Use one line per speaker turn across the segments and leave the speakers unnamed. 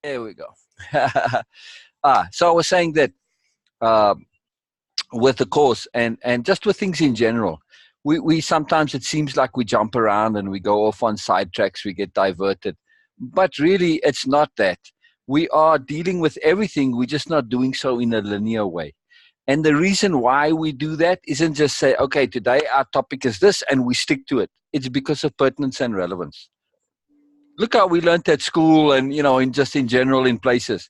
There we go. So I was saying that uh, with the course and just with things in general, we sometimes it seems like we jump around and we go off on side tracks, we get diverted. But really, it's not that. We are dealing with everything, we're just not doing so in a linear way. And the reason why we do that isn't just say, okay, today our topic is this and we stick to it. It's because of pertinence and relevance. Look how we learned at school and, in just in general in places.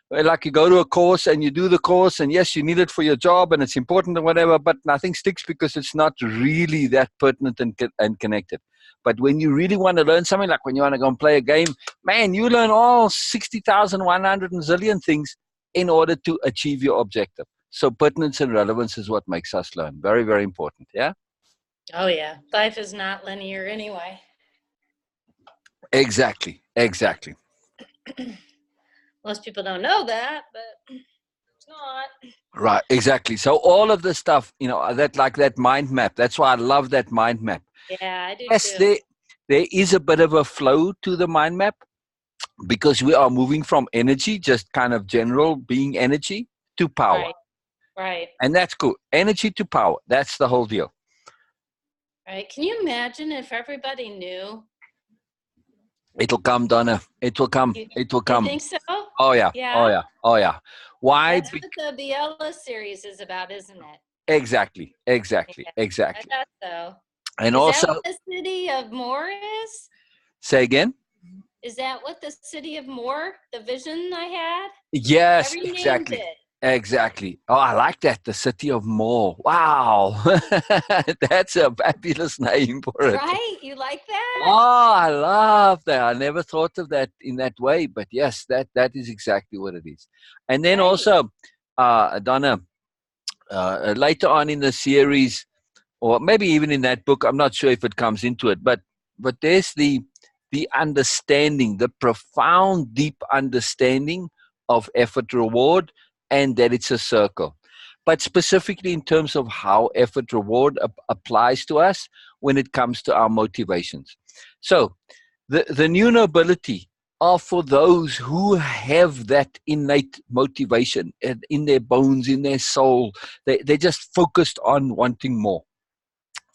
Like you go to a course and you do the course and yes, you need it for your job and it's important and whatever, but nothing sticks because it's not really that pertinent and connected. But when you really want to learn something, like when you want to go and play a game, man, you learn all 60,100 and zillion things in order to achieve your objective. So pertinence and relevance is what makes us learn. Very, very important. Yeah.
Oh yeah, life is not linear anyway.
Exactly. Exactly.
Most people don't know that, but it's not.
Right. Exactly. So all of this stuff, that like that mind map. That's why I love that mind map.
Yeah, I do
Yes,
too.
there is a bit of a flow to the mind map because we are moving from energy, just kind of general being energy, to power.
Right, right,
And that's cool. Energy to power. That's the whole deal.
right. Can you imagine if everybody knew?
It'll come, Donna. It will come.
You,
It will
you
come.
think so?
Oh, yeah. Oh,
Yeah.
yeah. Oh, yeah. Why?
That's what the Biella series is about, isn't it?
Exactly. Exactly.
Yeah, I
Exactly.
thought so.
And
Is that
also,
what the city of Moore is?
say again?
Is that what the city of Moore, the vision I had? I
Yes,
renamed
exactly.
it.
Exactly. Oh, I like that. The City of More. Wow. That's a fabulous name for it.
Right? You like that?
Oh, I love that. I never thought of that in that way, but yes, that is exactly what it is. And then
Right.
also, Donna, later on in the series, or maybe even in that book, I'm not sure if it comes into it, but there's the understanding, the profound, deep understanding of effort reward, and that it's a circle. But specifically in terms of how effort reward applies to us when it comes to our motivations. So the new nobility are for those who have that innate motivation in their bones, in their soul. They're just focused on wanting more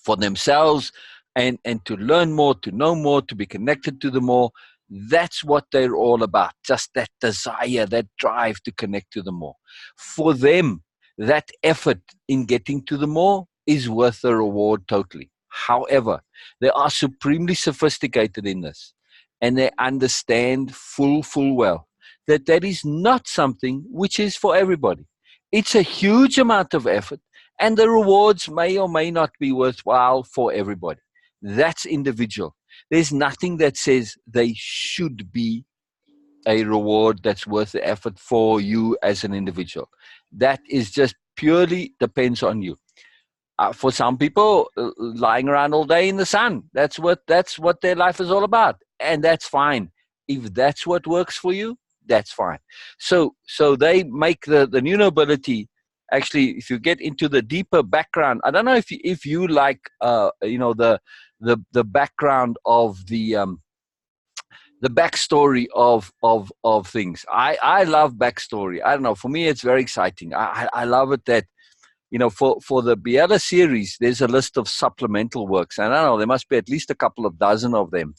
for themselves and to learn more, to know more, to be connected to the more. That's what they're all about. Just that desire, that drive to connect to the more. For them, that effort in getting to the more is worth the reward totally. However, they are supremely sophisticated in this and they understand full well that that is not something which is for everybody. It's a huge amount of effort and the rewards may or may not be worthwhile for everybody. That's individual. There's nothing that says they should be a reward that's worth the effort for you as an individual. That is just purely depends on you. For some people, lying around all day in the sun, that's what their life is all about, and that's fine. If that's what works for you, that's fine. So they make the new nobility. Actually, if you get into the deeper background, I don't know if you like the background of the backstory of things. I love backstory. I don't know. For me, it's very exciting. I love it that for the Biella series, there's a list of supplemental works. And I don't know, there must be at least a couple of dozen of them,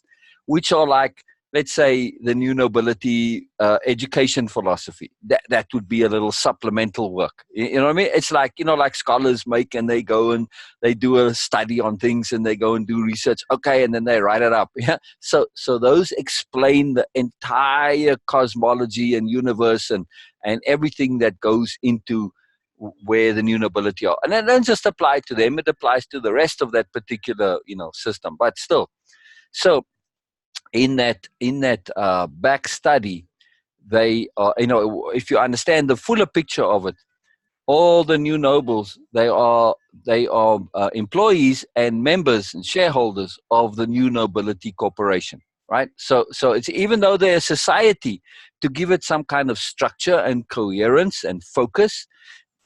which are like, let's say, the new nobility education philosophy. That would be a little supplemental work. You know what I mean? It's like, like scholars make and they go and they do a study on things and they go and do research. Okay, and then they write it up. Yeah. So those explain the entire cosmology and universe and everything that goes into where the new nobility are. And it doesn't just apply to them, it applies to the rest of that particular, system. But still, so in that back study, they are, if you understand the fuller picture of it, all the new nobles, they are employees and members and shareholders of the new nobility corporation, right? So it's, even though they're a society, to give it some kind of structure and coherence and focus,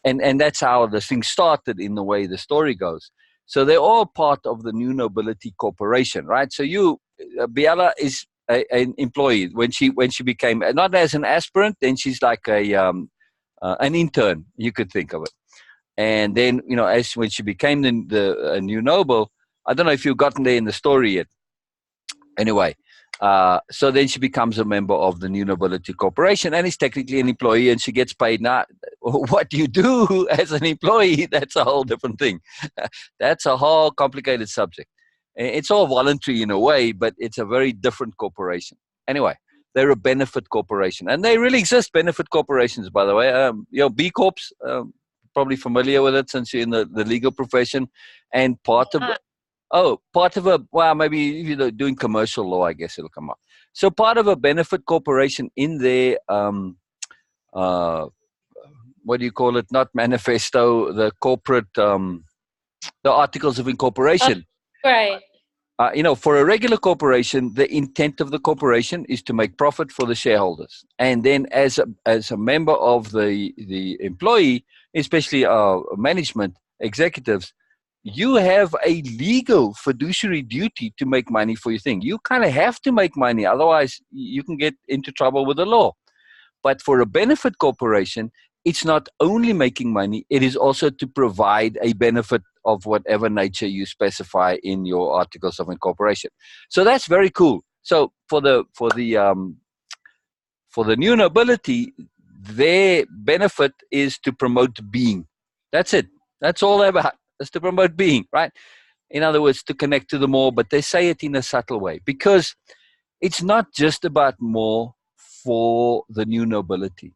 and that's how the thing started in the way the story goes. So they're all part of the new nobility corporation, right? So Biella is an employee when she became not as an aspirant. Then she's like an intern, you could think of it. And then as when she became the new noble, I don't know if you've gotten there in the story yet. Anyway, so then she becomes a member of the New Nobility Corporation and is technically an employee, and she gets paid. Now, what you do as an employee, that's a whole different thing. That's a whole complicated subject. It's all voluntary in a way, but it's a very different corporation. Anyway, they're a benefit corporation, and they really exist, benefit corporations, by the way. B Corps, probably familiar with it since you're in the legal profession, and part of a, well, maybe if you're doing commercial law, I guess it'll come up. So part of a benefit corporation in their, what do you call it? Not manifesto, the corporate, the articles of incorporation.
Right.
For a regular corporation, the intent of the corporation is to make profit for the shareholders. And then as a member of the employee, especially management executives, you have a legal fiduciary duty to make money for your thing. You kind of have to make money, otherwise you can get into trouble with the law. But for a benefit corporation, it's not only making money, it is also to provide a benefit of whatever nature you specify in your articles of incorporation. So that's very cool. So for the new nobility, their benefit is to promote being. That's it. That's all they're about. It's to promote being, right? In other words, to connect to the more, but they say it in a subtle way because it's not just about more for the new nobility.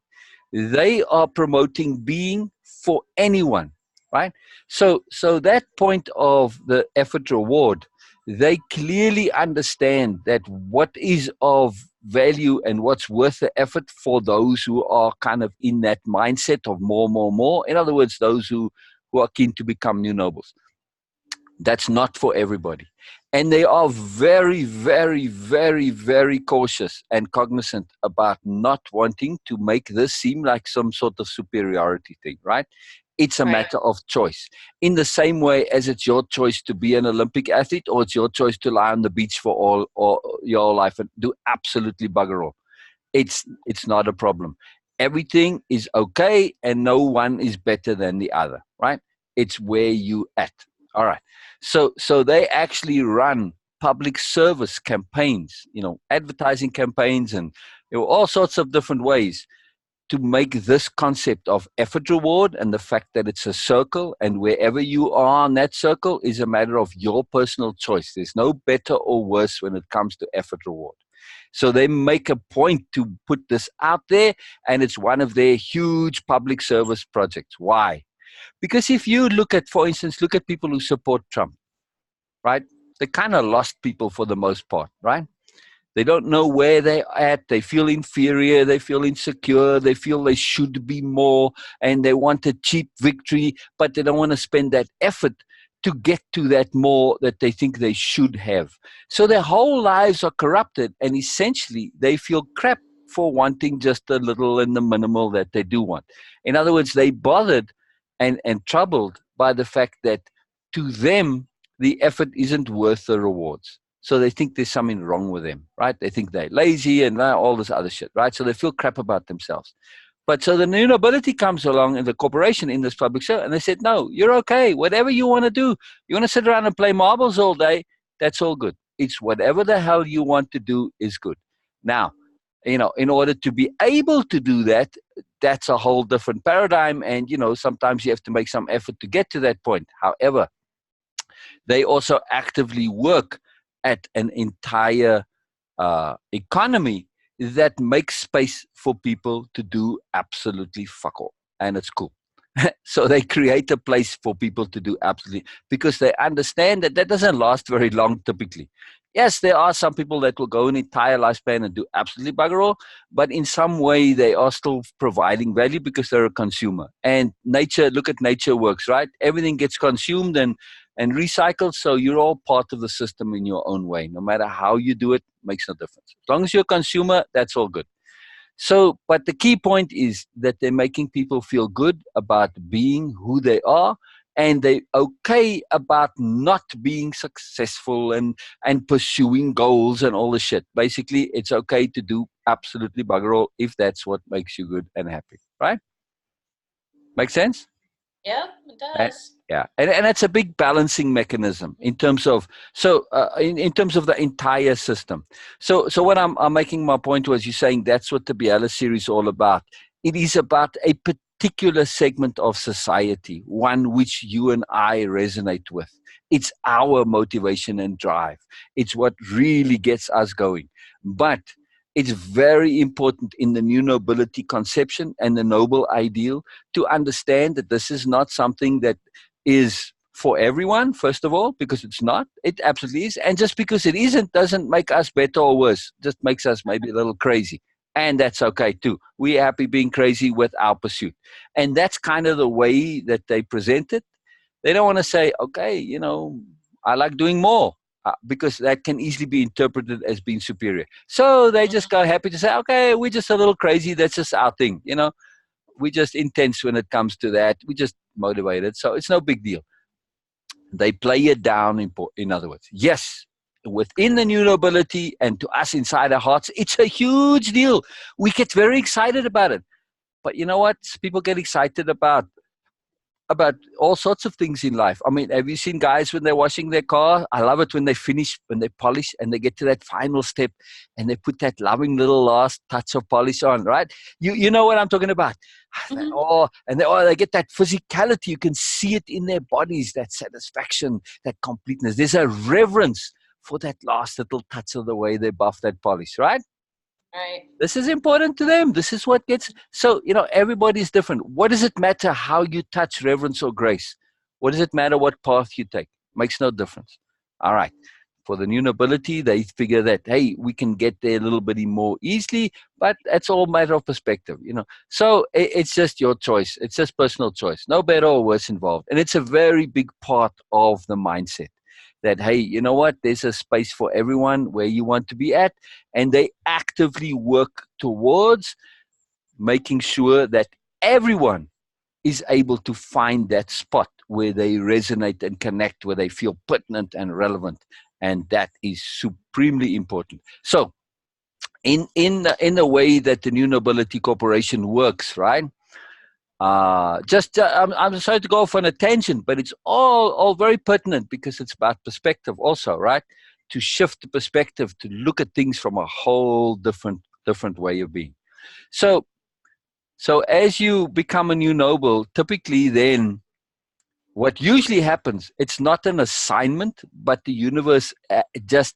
They are promoting being for anyone, right? So that point of the effort reward, they clearly understand that what is of value and what's worth the effort for those who are kind of in that mindset of more. In other words, those who are keen to become new nobles. That's not for everybody. And they are very, very, very, very cautious and cognizant about not wanting to make this seem like some sort of superiority thing, right? It's a matter of choice. In the same way as it's your choice to be an Olympic athlete, or it's your choice to lie on the beach for all or your whole life and do absolutely bugger all. It's not a problem. Everything is okay, and no one is better than the other, right? It's where you at. All right. So they actually run public service campaigns, advertising campaigns, and all sorts of different ways to make this concept of effort reward and the fact that it's a circle, and wherever you are on that circle is a matter of your personal choice. There's no better or worse when it comes to effort reward. So they make a point to put this out there, and it's one of their huge public service projects. Why? Because if you look at, for instance, look at people who support Trump, right? They kind of lost people for the most part, right? They don't know where they're at. They feel inferior. They feel insecure. They feel they should be more, and they want a cheap victory, but they don't want to spend that effort to get to that more that they think they should have. So their whole lives are corrupted, and essentially they feel crap for wanting just a little and the minimal that they do want. In other words, they bothered and troubled by the fact that to them, the effort isn't worth the rewards. So they think there's something wrong with them, right? They think they're lazy and all this other shit, right? So they feel crap about themselves. But so the new nobility comes along in the corporation in this public service, and they said, no, you're okay. Whatever you want to do, you want to sit around and play marbles all day, that's all good. It's whatever the hell you want to do is good. Now, in order to be able to do that, that's a whole different paradigm. And, sometimes you have to make some effort to get to that point. However, they also actively work at an entire economy that makes space for people to do absolutely fuck all. And it's cool. So they create a place for people to do absolutely, because they understand that doesn't last very long typically. Yes, there are some people that will go an entire lifespan and do absolutely bugger all, but in some way they are still providing value because they're a consumer. And nature, look at nature works, right? Everything gets consumed and recycled, so you're all part of the system in your own way. No matter how you do it, makes no difference. As long as you're a consumer, that's all good. So, but the key point is that they're making people feel good about being who they are, and they okay about not being successful and pursuing goals and all the shit. Basically, it's okay to do absolutely bugger all if that's what makes you good and happy, right? Make sense?
Yeah, it
And,
does.
yeah, and that's a big balancing mechanism in terms of in terms of the entire system. So what I'm making my point was you saying that's what the Biala series is all about. It is about a particular segment of society, one which you and I resonate with. It's our motivation and drive. It's what really gets us going. But it's very important in the new nobility conception and the noble ideal to understand that this is not something that is for everyone, first of all, because it's not. It absolutely is. And just because it isn't doesn't make us better or worse, just makes us maybe a little crazy. And that's okay too. We're happy being crazy with our pursuit. And that's kind of the way that they present it. They don't want to say, okay, I like doing more. Because that can easily be interpreted as being superior. So they just go happy to say, okay, we're just a little crazy. That's just our thing. We're just intense when it comes to that. We just motivated. So it's no big deal. They play it down, in other words. Yes, within the new nobility and to us inside our hearts, it's a huge deal. We get very excited about it. But you know what? People get excited about all sorts of things in life. I mean, have you seen guys when they're washing their car? I love it when they finish, when they polish and they get to that final step and they put that loving little last touch of polish on, right? You know what I'm talking about.
Mm-hmm.
They get that physicality. You can see it in their bodies, that satisfaction, that completeness. There's a reverence for that last little touch of the way they buff that polish, right?
Right.
This is important to them. This is what gets, so, everybody's different. What does it matter how you touch reverence or grace? What does it matter what path you take? Makes no difference. All right. For the new nobility, they figure that, hey, we can get there a little bit more easily, but that's all matter of perspective. So it's just your choice. It's just personal choice. No better or worse involved. And it's a very big part of the mindset that, hey, you know what? There's a space for everyone where you want to be at. And they actively work towards making sure that everyone is able to find that spot where they resonate and connect, where they feel pertinent and relevant. And that is supremely important. So in the way that the New Nobility Corporation works, right? I'm sorry to go off on a tangent, but it's all very pertinent because it's about perspective also, right? To shift the perspective, to look at things from a whole different way of being. So as you become a new noble, typically then what usually happens, it's not an assignment, but the universe just,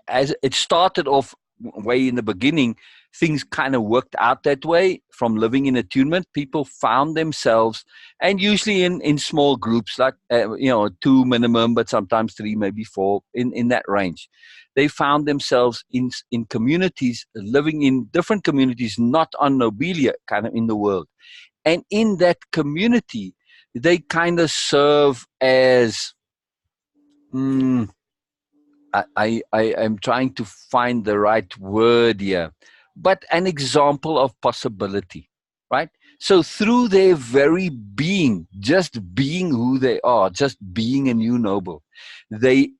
as it started off way in the beginning, things kind of worked out that way. From living in attunement, people found themselves, and usually in small groups, like two minimum, but sometimes three, maybe four, in that range. They found themselves in communities, living in different communities, not on nobilia, kind of in the world. And in that community, they kind of serve as I am trying to find the right word here, but an example of possibility, right? So through their very being, just being who they are, just being a new noble, they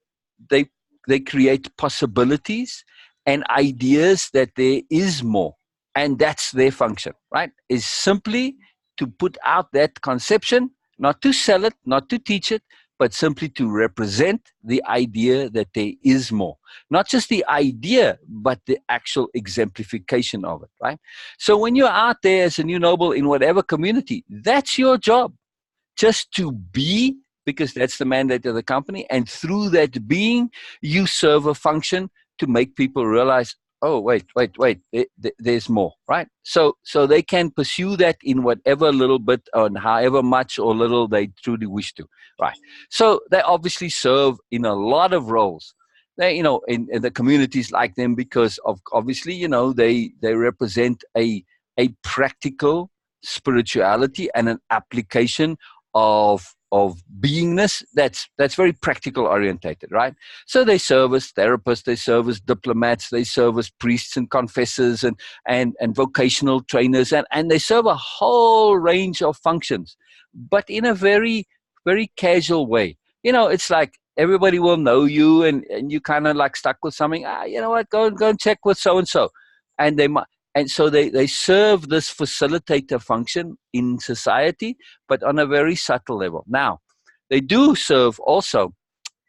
they they create possibilities and ideas that there is more, and that's their function, right? Is simply to put out that conception, not to sell it, not to teach it, but simply to represent the idea that there is more. Not just the idea, but the actual exemplification of it, right? So when you're out there as a new noble in whatever community, that's your job, just to be, because that's the mandate of the company. And through that being, you serve a function to make people realize, oh, wait, there's more, right? So they can pursue that in whatever little bit or however much or little they truly wish to, right? So they obviously serve in a lot of roles. They, in the communities like them, because of obviously, they represent a practical spirituality and an application of beingness that's very practical orientated, right? So they serve as therapists, they serve as diplomats, they serve as priests and confessors and vocational trainers, and they serve a whole range of functions, but in a very very casual way. It's like everybody will know you, and you kind of like stuck with something. You know what? Go and check with so and so, and they might. And so they serve this facilitator function in society, but on a very subtle level. Now, they do serve also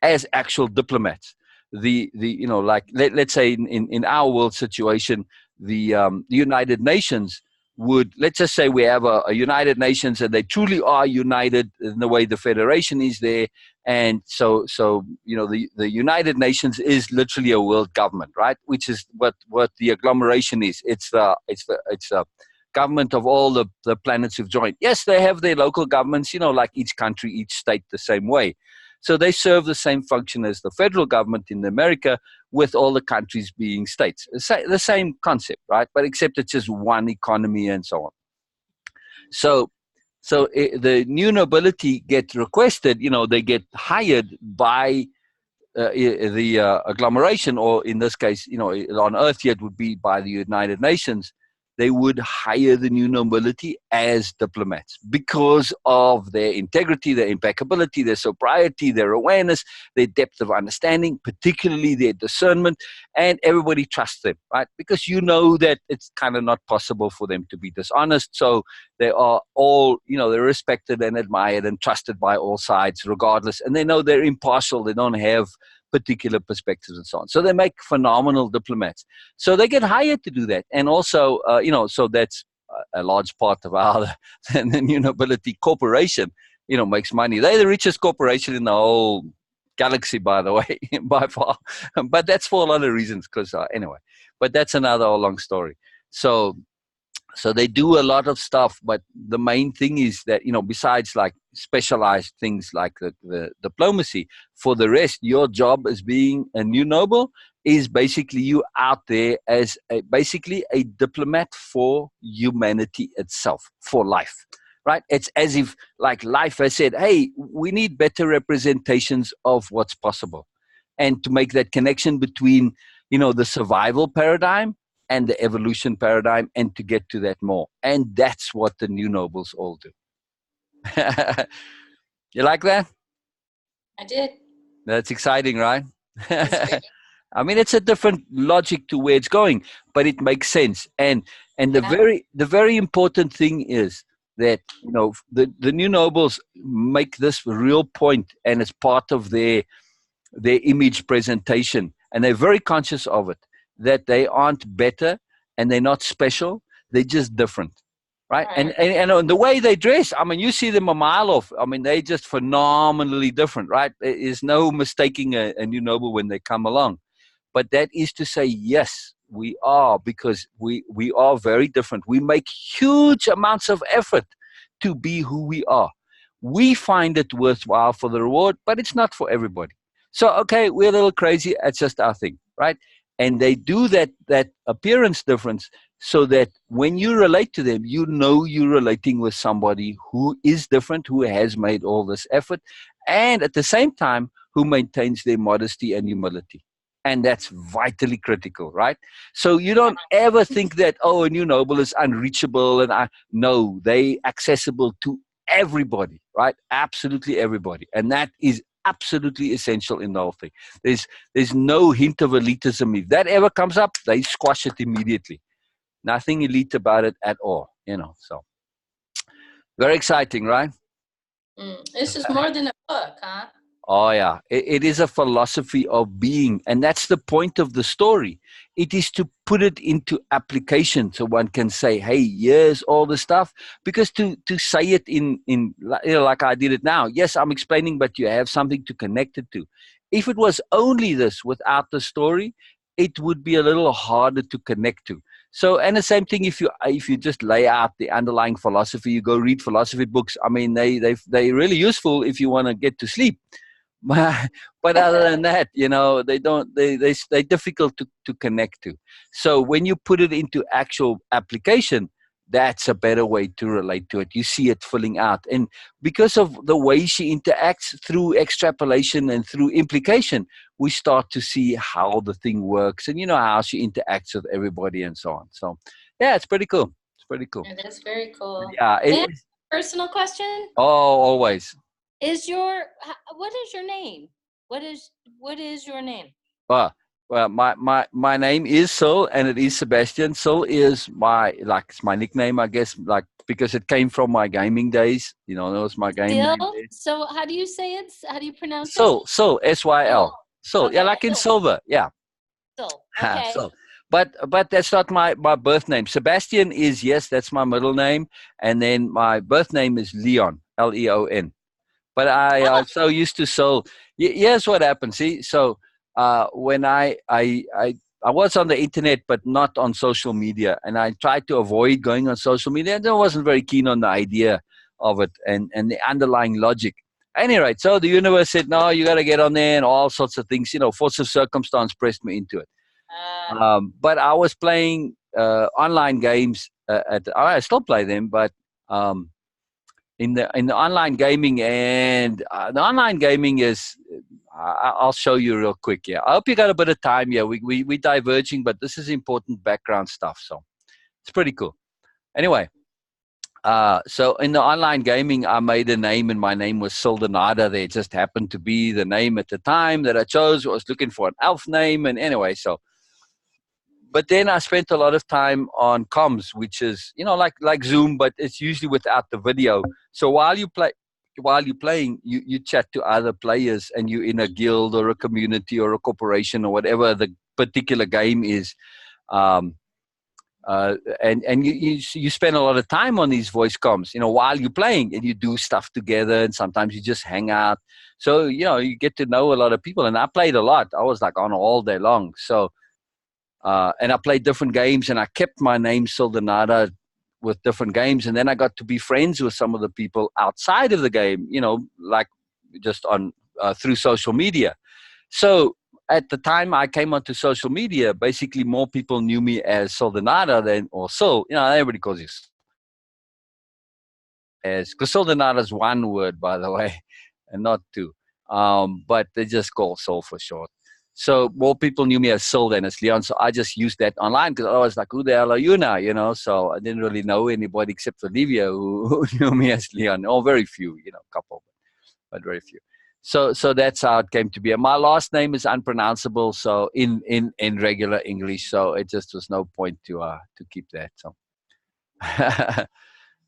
as actual diplomats. Like let's say in our world situation, the United Nations would, let's just say we have a United Nations, and they truly are united in the way the federation is there. And so the United Nations is literally a world government, right? Which is what the agglomeration is. It's the government of all the planets who've joined. Yes, they have their local governments, like each country, each state, the same way. So they serve the same function as the federal government in America, with all the countries being states. The same concept, right? But except it's just one economy and so on. So the new nobility get requested, they get hired by the agglomeration, or in this case, on Earth yet would be by the United Nations. They would hire the new nobility as diplomats because of their integrity, their impeccability, their sobriety, their awareness, their depth of understanding, particularly their discernment, and everybody trusts them, right? Because that it's kind of not possible for them to be dishonest. So they are all, they're respected and admired and trusted by all sides, regardless. And they know they're impartial. They don't have particular perspectives and so on. So they make phenomenal diplomats. So they get hired to do that. And also, so that's a large part of how the New Nobility Corporation, makes money. They're the richest corporation in the whole galaxy, by the way, by far. But that's for a lot of reasons, because anyway, but that's another long story. So they do a lot of stuff, but the main thing is that, besides like specialized things like the diplomacy, for the rest, your job as being a new noble is basically you out there as basically a diplomat for humanity itself, for life, right? It's as if like life has said, hey, we need better representations of what's possible. And to make that connection between, the survival paradigm and the evolution paradigm, and to get to that more. And that's what the new nobles all do. You like that?
I did.
That's exciting, right?
That's great.
I mean, it's a different logic to where it's going, but it makes sense. And the very important thing is that the new nobles make this real point, and it's part of their image presentation, and they're very conscious of it, that they aren't better and they're not special, they're just different, right? And the way they dress, I mean, you see them a mile off. I mean, they're just phenomenally different, right? There is no mistaking a new noble when they come along. But that is to say, yes, we are, because we are very different. We make huge amounts of effort to be who we are. We find it worthwhile for the reward, but it's not for everybody. So, okay, we're a little crazy. It's just our thing, right? And they do that appearance difference so that when you relate to them, you're relating with somebody who is different, who has made all this effort, and at the same time, who maintains their modesty and humility. And that's vitally critical, right? So you don't ever think that, a new noble is unreachable. No, they accessible to everybody, right? Absolutely everybody. And that is absolutely essential in the whole thing. There's no hint of elitism. If that ever comes up, they squash it immediately. Nothing elite about it at all, so very exciting, right?
This is more than a book, huh?
Oh, yeah. It is a philosophy of being. And that's the point of the story. It is to put it into application so one can say, hey, here's all the stuff. Because to say it in like I did it now, yes, I'm explaining, but you have something to connect it to. If it was only this without the story, it would be a little harder to connect to. So, and the same thing if you just lay out the underlying philosophy, you go read philosophy books. I mean, they're really useful if you want to get to sleep. But other than that, they're difficult to connect to. So when you put it into actual application, that's a better way to relate to it. You see it filling out. And because of the way she interacts through extrapolation and through implication, we start to see how the thing works and, how she interacts with everybody and so on. So, yeah, it's pretty cool. It's pretty cool.
It is very cool.
Yeah.
May I ask a personal question?
Oh, always.
What is your name? What is your name?
Well, my name is Sil, and it is Sebastian. Sil is it's my nickname, I guess, like because it came from my gaming days. You know, that was my game
Still?
name there.
So how do you say it? How do you pronounce it?
Sil,
Still.
Syl. Sil, yeah,
Okay,
like in
still.
silver, yeah.
Still.
Ha,
Okay.
Sil. But that's not my birth name. Sebastian is, yes, that's my middle name, and then my birth name is Leon, Leon. But I
Oh,
so used to so here's what happened. See, so when I was on the internet, but not on social media, and I tried to avoid going on social media, and I wasn't very keen on the idea of it and the underlying logic. Anyway, so the universe said, no, you got to get on there, and all sorts of things. You know, force of circumstance pressed me into it. But I was playing online games. I still play them, but um, in the online gaming, and the online gaming is I'll show you real quick. Yeah, I hope you got a bit of time. Yeah, we diverging, but this is important background stuff, so it's pretty cool. Anyway, so in the online gaming, I made a name, and my name was Sildanada. There just happened to be the name at the time that I chose. I was looking for an elf name, and anyway, so but then I spent a lot of time on comms, which is like Zoom, but it's usually without the video. So while you're playing, you chat to other players, and you're in a guild or a community or a corporation or whatever the particular game is. Um, and you spend a lot of time on these voice comms, while you're playing, and you do stuff together, and sometimes you just hang out. So you get to know a lot of people, and I played a lot. I was like on all day long. So and I played different games, and I kept my name Sildanada with different games. And then I got to be friends with some of the people outside of the game, like just on through social media. So at the time I came onto social media, basically more people knew me as Sildanada than or Sil. Everybody calls you as because Sildanada is one word, by the way, and not two. But they just call Sil for short. So more people knew me as Sil than as Leon. So I just used that online because I was like, who the hell are you now? So I didn't really know anybody except for Livia who knew me as Leon. Or very few, couple, but very few. So that's how it came to be. And my last name is unpronounceable, so in regular English. So it just was no point to keep that. So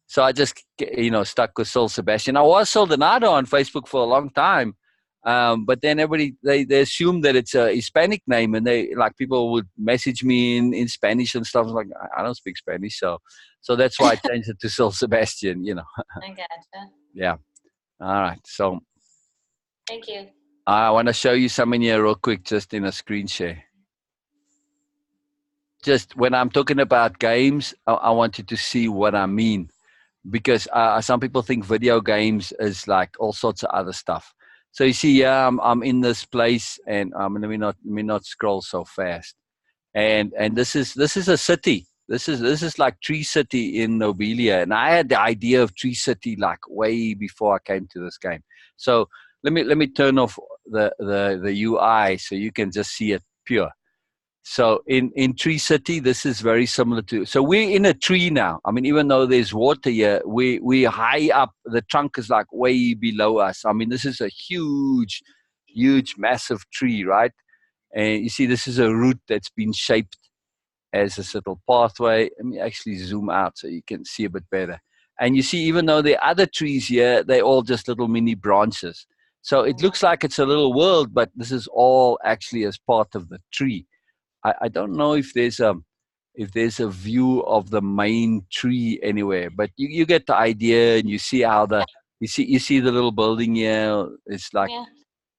so I just stuck with Sil Sebastian. I was Sildanado on Facebook for a long time. But then everybody they assume that it's a Hispanic name, and they like people would message me in Spanish and stuff. Like I don't speak Spanish, so that's why I changed it to Sil Sebastian.
I gotcha.
Yeah. All right. So
Thank you.
I want to show you something here real quick, just in a screen share. Just when I'm talking about games, I want you to see what I mean, because some people think video games is like all sorts of other stuff. So you see, I'm in this place, and let me not scroll so fast. And this is a city. This is like Tree City in Nobilia, and I had the idea of Tree City like way before I came to this game. So let me turn off the UI so you can just see it pure. So in Tree City, this is very similar to. So we're in a tree now. I mean, even though there's water here, we high up. The trunk is like way below us. I mean, this is a huge, massive tree, right? And you see, this is a root that's been shaped as a little pathway. Let me actually zoom out so you can see a bit better. And you see, even though there are other trees here, they're all just little mini branches. So it looks like it's a little world, but this is all actually as part of the tree. I don't know if there's a view of the main tree anywhere, but you get the idea, and you see how
Yeah.
you see the little building here. It's like
Yeah.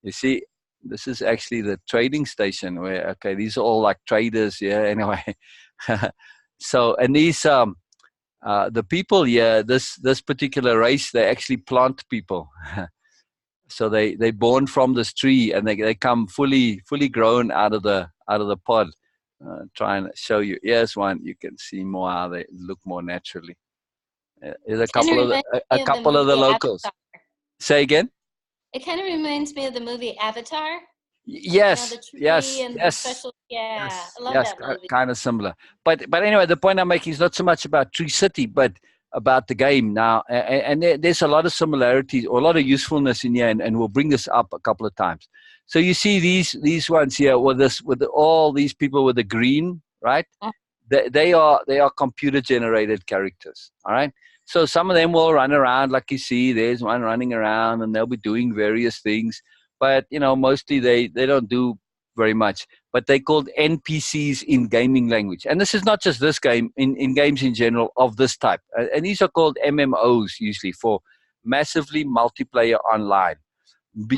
you see, this is actually the trading station where these are all like traders. Yeah, anyway. So and these the people here, this particular race, they actually plant people. So they born from this tree, and they come fully grown out of the pod. Try and show you. Here's one. You can see more how they look more naturally. There's a
Kind of
couple of
reminds
a
me of the
couple of the
movie
locals.
Avatar.
Say again.
It kind of reminds me of the movie Avatar.
Yes,
The tree
yes,
and the
yes,
special. Yeah,
yes,
I love
yes.
that movie.
Kind of similar. But anyway, the point I'm making is not so much about Tree City, but about the game now, and there's a lot of similarities or a lot of usefulness in here, and we'll bring this up a couple of times. So you see these ones here with all these people with the green, right? They are computer generated characters. All right. So some of them will run around, like you see. There's one running around, and they'll be doing various things. But mostly they don't do very much. But they called NPCs in gaming language, and this is not just this game. In games in general of this type, and these are called MMOs usually for massively multiplayer online,
Mm.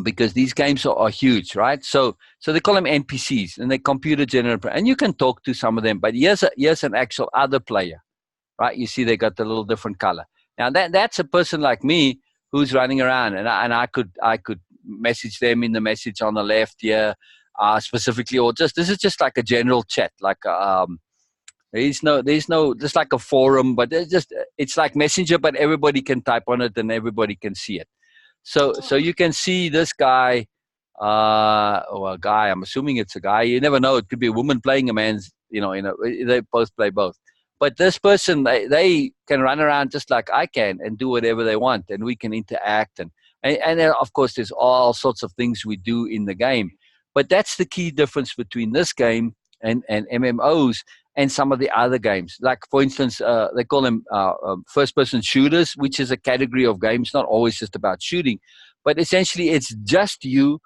because these games are huge, right? So they call them NPCs, and they're computer generated, and you can talk to some of them. But here's an actual other player, right? You see, they got the little different color. Now that's a person like me who's running around, and I could message them in the message on the left here, specifically, or this is just like a general chat, like there's no just like a forum, but it's like Messenger, but everybody can type on it and everybody can see it. So
Oh.
you can see this guy, or a guy. I'm assuming it's a guy. You never know. It could be a woman playing a man's. They both play both. But this person, they can run around just like I can and do whatever they want, and we can interact, and then, of course, there's all sorts of things we do in the game. But that's the key difference between this game and MMOs and some of the other games. Like, for instance, they call them first-person shooters, which is a category of games, not always just about shooting, but essentially it's just you,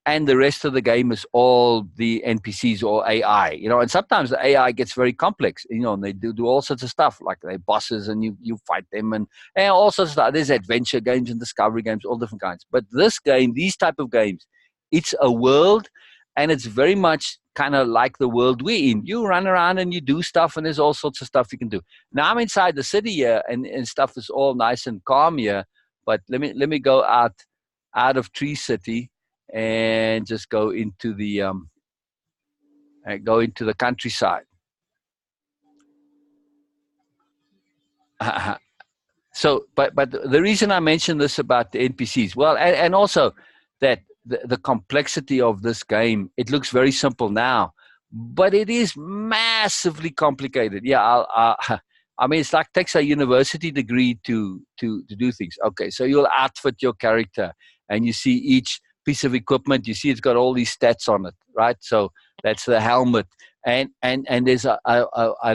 and the rest of the game is all the NPCs or AI. And sometimes the AI gets very complex, and they do all sorts of stuff, like they're bosses and you fight them, and all sorts of stuff. There's adventure games and discovery games, all different kinds. But this game, these type of games, it's a world, and it's very much kind of like the world we're in. You run around and you do stuff, and there's all sorts of stuff you can do. Now I'm inside the city here, and stuff is all nice and calm here. But let me go out of Tree City and just go into the countryside. So, but the reason I mentioned this about the NPCs, well, and also that the complexity of this game, it looks very simple now, but it is massively complicated. Yeah, I mean, it's like takes a university degree to do things. Okay, so you'll outfit your character, and you see each piece of equipment. You see it's got all these stats on it, right? So that's the helmet, and there's a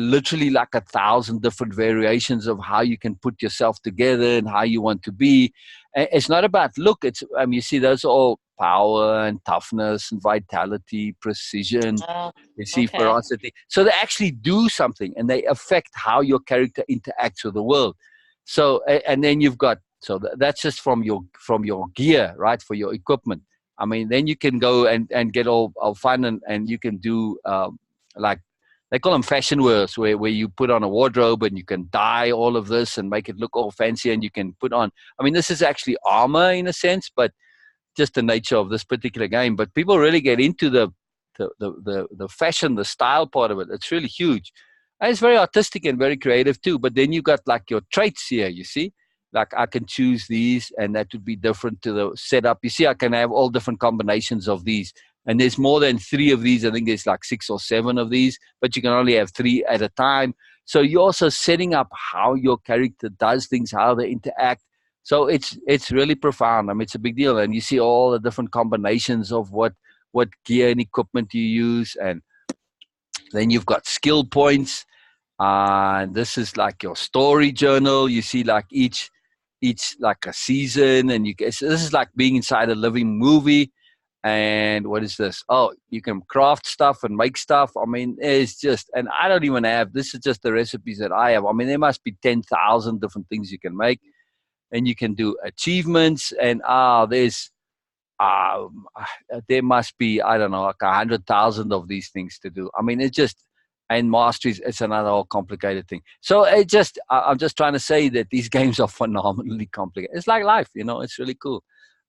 literally like 1,000 different variations of how you can put yourself together and how you want to be. It's not about look. It's you see those are all power and toughness and vitality, precision.
Oh,
You see
okay.
ferocity. So they actually do something, and they affect how your character interacts with the world. So and then you've got that's just from your gear, right? For your equipment. I mean, then you can go and get all fun, and you can do like they call them fashion wares, where you put on a wardrobe and you can dye all of this and make it look all fancy, and you can put on. I mean, this is actually armor in a sense, but just the nature of this particular game. But people really get into the fashion, the style part of it. It's really huge. And it's very artistic and very creative too. But then you got like your traits here, you see? Like I can choose these, and that would be different to the setup. You see, I can have all different combinations of these. And there's more than 3 of these. I think there's like 6 or 7 of these, but you can only have 3 at a time. So you're also setting up how your character does things, how they interact. So it's really profound. I mean, it's a big deal, and you see all the different combinations of what gear and equipment you use, and then you've got skill points. And this is like your story journal. You see, like each like a season, and this is like being inside a living movie. And what is this? Oh, you can craft stuff and make stuff. I mean, it's just, and I don't even have. This is just the recipes that I have. I mean, there must be 10,000 different things you can make, and you can do achievements, and um, there must be, I don't know, like 100,000 of these things to do. I mean, it's just, and masteries, it's another whole complicated thing. So I'm just trying to say that these games are phenomenally complicated. It's like life, it's really cool.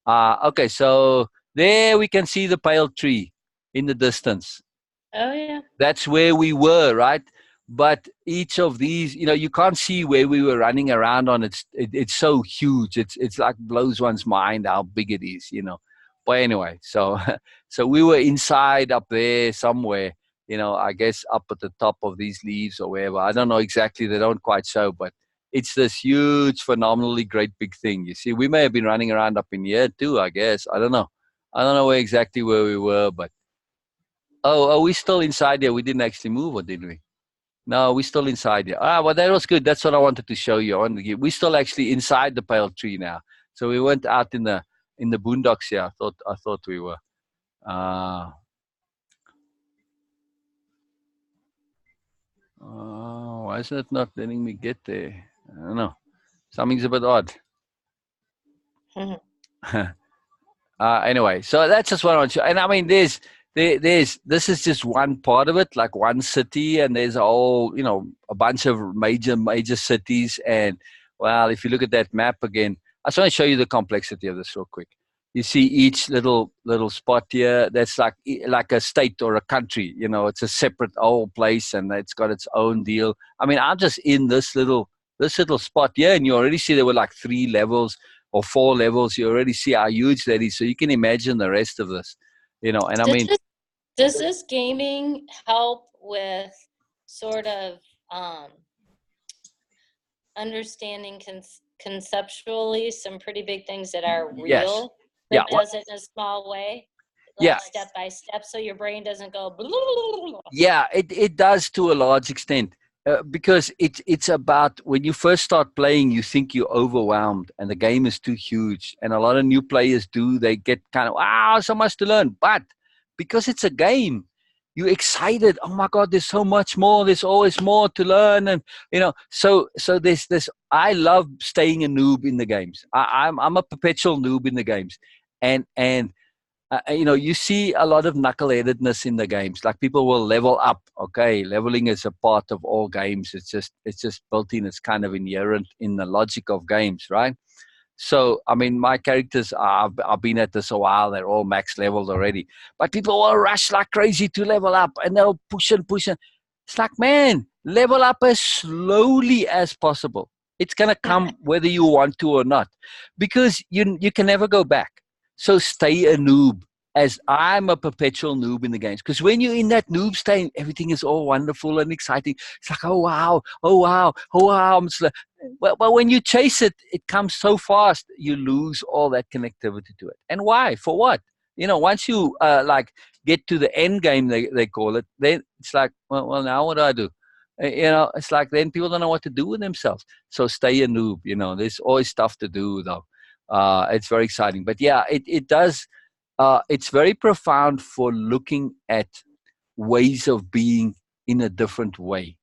Okay, so there we can see the pale tree in the distance.
Oh yeah.
That's where we were, right? But each of these, you can't see where we were running around on. It's so huge. It's like blows one's mind how big it is. But anyway, so so we were inside up there somewhere, I guess up at the top of these leaves or wherever. I don't know exactly. They don't quite show, but it's this huge, phenomenally great big thing. You see, we may have been running around up in here too, I guess. I don't know. I don't know exactly where we were, but are we still inside here? We didn't actually move, or did we? No, we're still inside here. Well, that was good. That's what I wanted to show you. We're still actually inside the pale tree now. So we went out in the boondocks here. I thought we were. Why is it not letting me get there? I don't know. Something's a bit odd. Anyway, so that's just what I want to. And I mean, there's this is just one part of it, like one city, and there's a bunch of major cities. And well, if you look at that map again, I just want to show you the complexity of this real quick. You see each little spot here. That's like a state or a country. It's a separate whole place, and it's got its own deal. I mean, I'm just in this little spot here, and you already see there were like 3 levels or 4 levels. You already see how huge that is. So you can imagine the rest of this. And I mean,
does this gaming help with sort of understanding conceptually some pretty big things that are real?
Yes.
But does it in a small way? Step by step, so your brain doesn't go. Blah, blah, blah.
Yeah, it does to a large extent. Because it's about when you first start playing, you think you're overwhelmed and the game is too huge. And a lot of new players they get kind of, wow, so much to learn. But because it's a game, you're excited. Oh my God, there's so much more. There's always more to learn. And, so there's this, I love staying a noob in the games. I'm a perpetual noob in the games. And you see a lot of knuckleheadedness in the games. Like people will level up. Okay, leveling is a part of all games. It's just built in. It's kind of inherent in the logic of games, right? So, I mean, my characters, I've been at this a while. They're all max leveled already. But people will rush like crazy to level up, and they'll push and push. It's like, man, level up as slowly as possible. It's going to come whether you want to or not, because you can never go back. So stay a noob, as I'm a perpetual noob in the games. Because when you're in that noob state, everything is all wonderful and exciting. It's like, oh, wow, oh, wow, oh, wow. But when you chase it, it comes so fast, you lose all that connectivity to it. And why? For what? Once you get to the end game, they call it, then it's like, well, now what do I do? It's like then people don't know what to do with themselves. So stay a noob. There's always stuff to do, though. It's very exciting. But yeah, it does. It's very profound for looking at ways of being in a different way.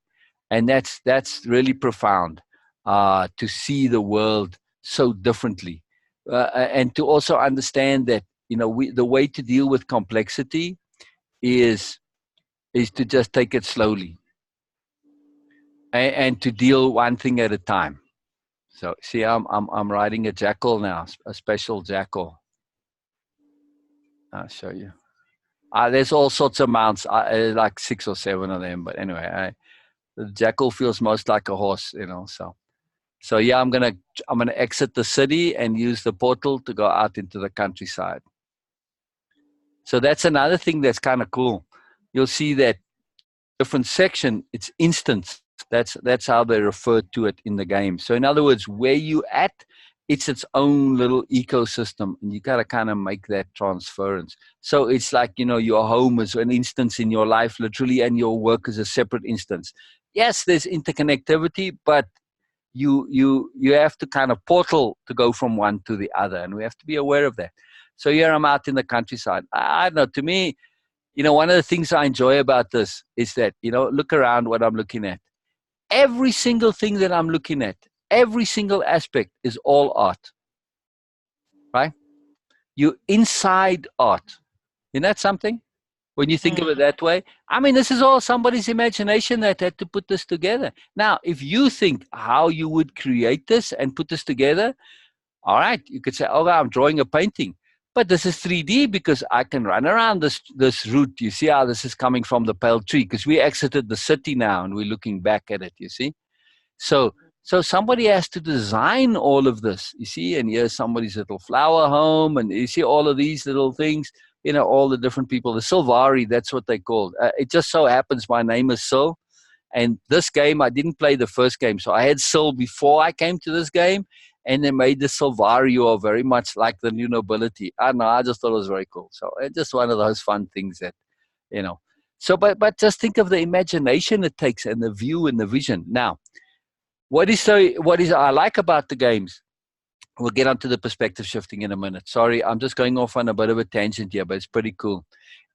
And that's really profound, to see the world so differently. And to also understand that, the way to deal with complexity is to just take it slowly and to deal one thing at a time. So see, I'm riding a jackal now, a special jackal. I'll show you. There's all sorts of mounts, like 6 or 7 of them. But anyway, the jackal feels most like a horse, So yeah, I'm gonna exit the city and use the portal to go out into the countryside. So that's another thing that's kind of cool. You'll see that different section, it's instance. That's how they refer to it in the game. So in other words, where you at, it's its own little ecosystem, and you gotta kind of make that transference. So it's like, your home is an instance in your life, literally, and your work is a separate instance. Yes, there's interconnectivity, but you have to kind of portal to go from one to the other, and we have to be aware of that. So here I'm out in the countryside. I don't know, to me, one of the things I enjoy about this is that, look around what I'm looking at. Every single thing that I'm looking at, every single aspect is all art, right? You're inside art. Isn't that something? When you think of it that way, I mean, this is all somebody's imagination that had to put this together. Now, if you think how you would create this and put this together, all right, you could say, oh, I'm drawing a painting. But this is 3D because I can run around this route. You see how this is coming from the pale tree, because we exited the city now and we're looking back at it, you see? So somebody has to design all of this, you see? And here's somebody's little flower home, and you see all of these little things. all the different people. The Silvari, that's what they called. It just so happens my name is Sil. And this game, I didn't play the first game. So I had Sil before I came to this game. And they made the Silvario very much like the new nobility. I don't know. I just thought it was very cool. So it's just one of those fun things that, So, but just think of the imagination it takes and the view and the vision. Now, what I like about the games, we'll get onto the perspective shifting in a minute. Sorry, I'm just going off on a bit of a tangent here, but it's pretty cool.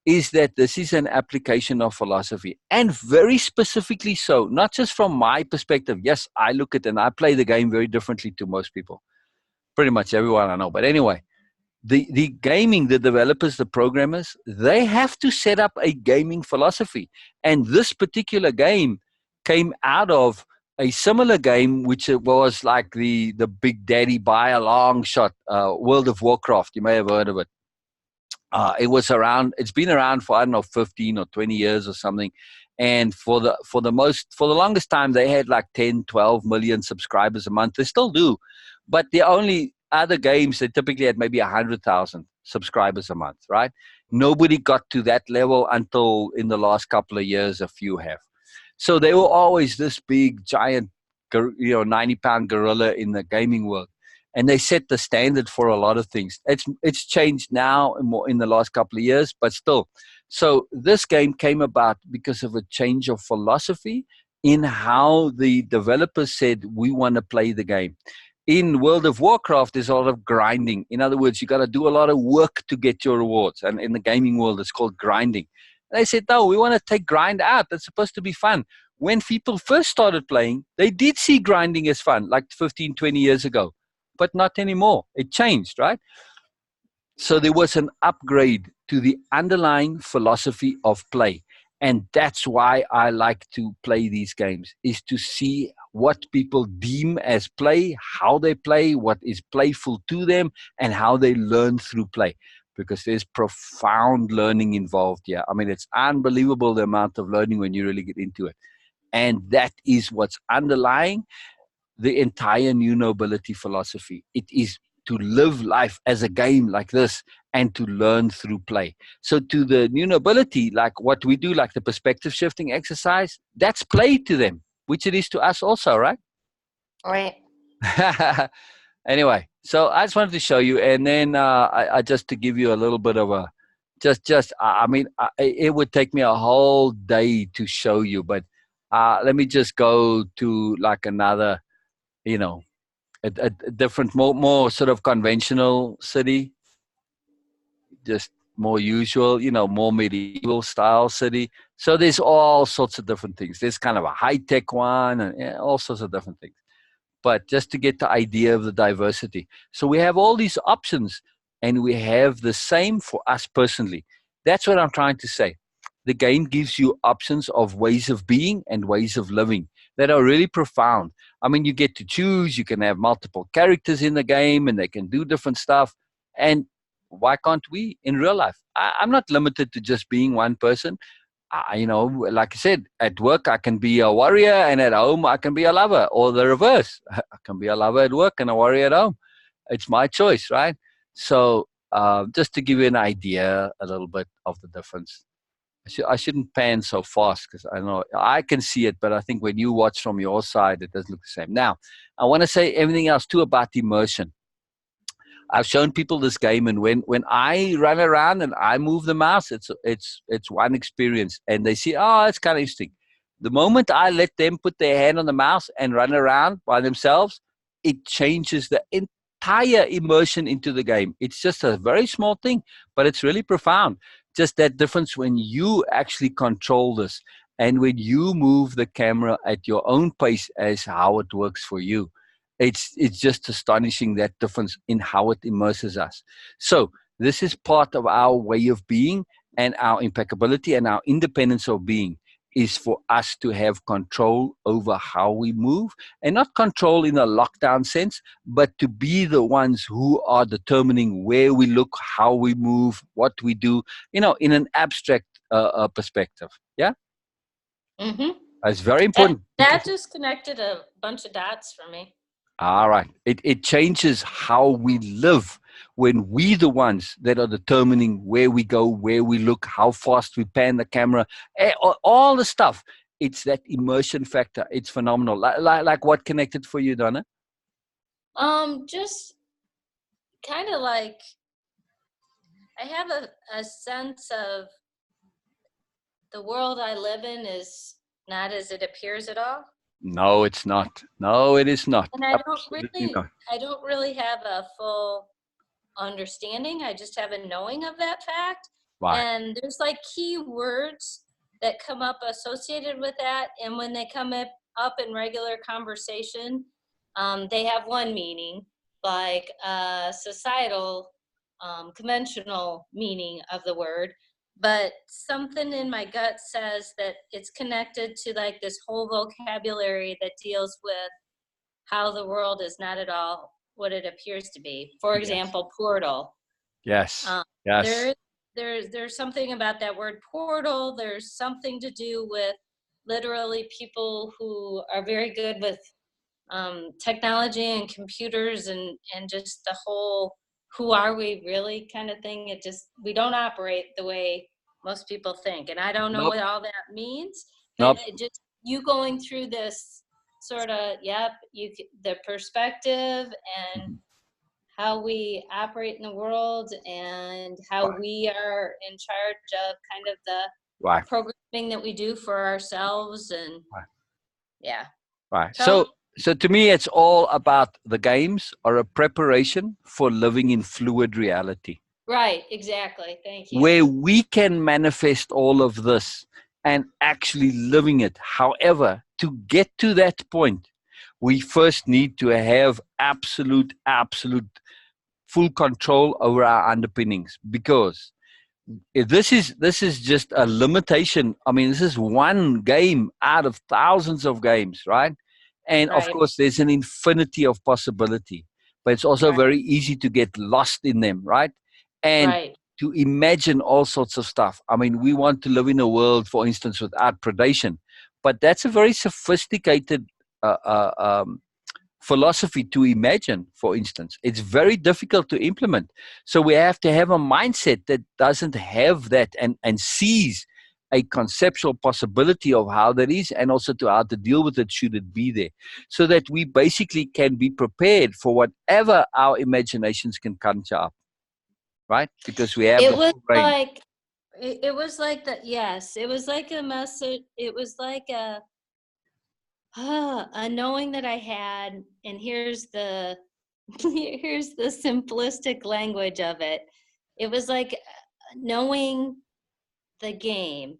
Is that this is an application of philosophy, and very specifically so, not just from my perspective. Yes, I look at and I play the game very differently to most people, pretty much everyone I know. But anyway, the gaming, the developers, the programmers, they have to set up a gaming philosophy. And this particular game came out of a similar game, which it was like the big daddy by a long shot, World of Warcraft. You may have heard of it. It's been around for, I don't know, 15 or 20 years or something. And for the longest time, they had like 10, 12 million subscribers a month. They still do. But the only other games, they typically had maybe 100,000 subscribers a month, right? Nobody got to that level until in the last couple of years, a few have. So they were always this big, giant, 90-pound gorilla in the gaming world. And they set the standard for a lot of things. It's changed now more in the last couple of years, but still. So this game came about because of a change of philosophy in how the developers said, we want to play the game. In World of Warcraft, there's a lot of grinding. In other words, you got to do a lot of work to get your rewards. And in the gaming world, it's called grinding. And they said, no, we want to take grind out. That's supposed to be fun. When people first started playing, they did see grinding as fun, like 15, 20 years ago. But not anymore. It changed, right? So there was an upgrade to the underlying philosophy of play. And that's why I like to play these games, is to see what people deem as play, how they play, what is playful to them, and how they learn through play. Because there's profound learning involved here. I mean, it's unbelievable the amount of learning when you really get into it. And that is what's underlying the entire new nobility philosophy. It is to live life as a game like this and to learn through play. So to the new nobility, like what we do, like the perspective shifting exercise, that's play to them, which it is to us also, right?
Right.
Anyway, so I just wanted to show you, and then I just to give you a little bit of a, it would take me a whole day to show you, but let me just go to like another, a different, more sort of conventional city, just more usual, more medieval style city. So there's all sorts of different things. There's kind of a high-tech one and all sorts of different things. But just to get the idea of the diversity. So we have all these options, and we have the same for us personally. That's what I'm trying to say. The game gives you options of ways of being and ways of living that are really profound. I mean, you get to choose. You can have multiple characters in the game, and they can do different stuff. And why can't we in real life? I'm not limited to just being one person. Like I said, at work, I can be a warrior, and at home, I can be a lover, or the reverse. I can be a lover at work and a warrior at home. It's my choice, right? So just to give you an idea a little bit of the difference. I shouldn't pan so fast because I know I can see it, but I think when you watch from your side, it doesn't look the same. Now, I want to say everything else too about immersion. I've shown people this game, and when I run around and I move the mouse, it's one experience, and they see, oh, it's kind of interesting. The moment I let them put their hand on the mouse and run around by themselves, it changes the entire immersion into the game. It's just a very small thing, but it's really profound. Just that difference when you actually control this and when you move the camera at your own pace as how it works for you. It's just astonishing, that difference in how it immerses us. So this is part of our way of being, and our impeccability and our independence of being is for us to have control over how we move, and not control in a lockdown sense, but to be the ones who are determining where we look, how we move, what we do, in an abstract perspective. Yeah.
Mm-hmm.
It's very important.
That just connected a bunch of dots for me.
All right. It changes how we live. when we the ones that are determining where we go, where we look, how fast we pan the camera, all the stuff. It's that immersion factor. It's phenomenal. Like what connected for you, Donna?
Just kind of like I have a sense of the world I live in is not as it appears at all.
No, it's not. No, it is not.
And
Absolutely not.
I don't really have a full understanding. I just have a knowing of that fact.
Right.
And there's like key words that come up associated with that. And when they come up in regular conversation, they have one meaning, like societal, conventional meaning of the word. But something in my gut says that it's connected to like this whole vocabulary that deals with how the world is not at all what it appears to be. For example, portal.
Yes. Yes.
There's something about that word portal. There's something to do with literally people who are very good with technology and computers and just the whole who are we really kind of thing. It just, we don't operate the way most people think. And I don't know what all that means, but it just, you going through this sort of, the perspective and how we operate in the world and how we are in charge of kind of the programming that we do for ourselves. And
Right. So to me, it's all about the games are a preparation for living in fluid reality.
Right, exactly. Thank you.
Where we can manifest all of this and actually living it. However, to get to that point, we first need to have absolute full control over our underpinnings, because this is just a limitation. I mean, this is one game out of thousands of games, right? And of course, there's an infinity of possibility, but it's also very easy to get lost in them, right? And to imagine all sorts of stuff. I mean, we want to live in a world, for instance, without predation, but that's a very sophisticated philosophy to imagine. For instance, it's very difficult to implement. So we have to have a mindset that doesn't have that and sees a conceptual possibility of how that is, and also to how to deal with it should it be there, so that we basically can be prepared for whatever our imaginations can conjure up, right? Because we have
it
the
was
full range.
like it was like that. Yes, it was like a message. It was like a knowing that I had, and here's the here's the simplistic language of it. It was like knowing the game.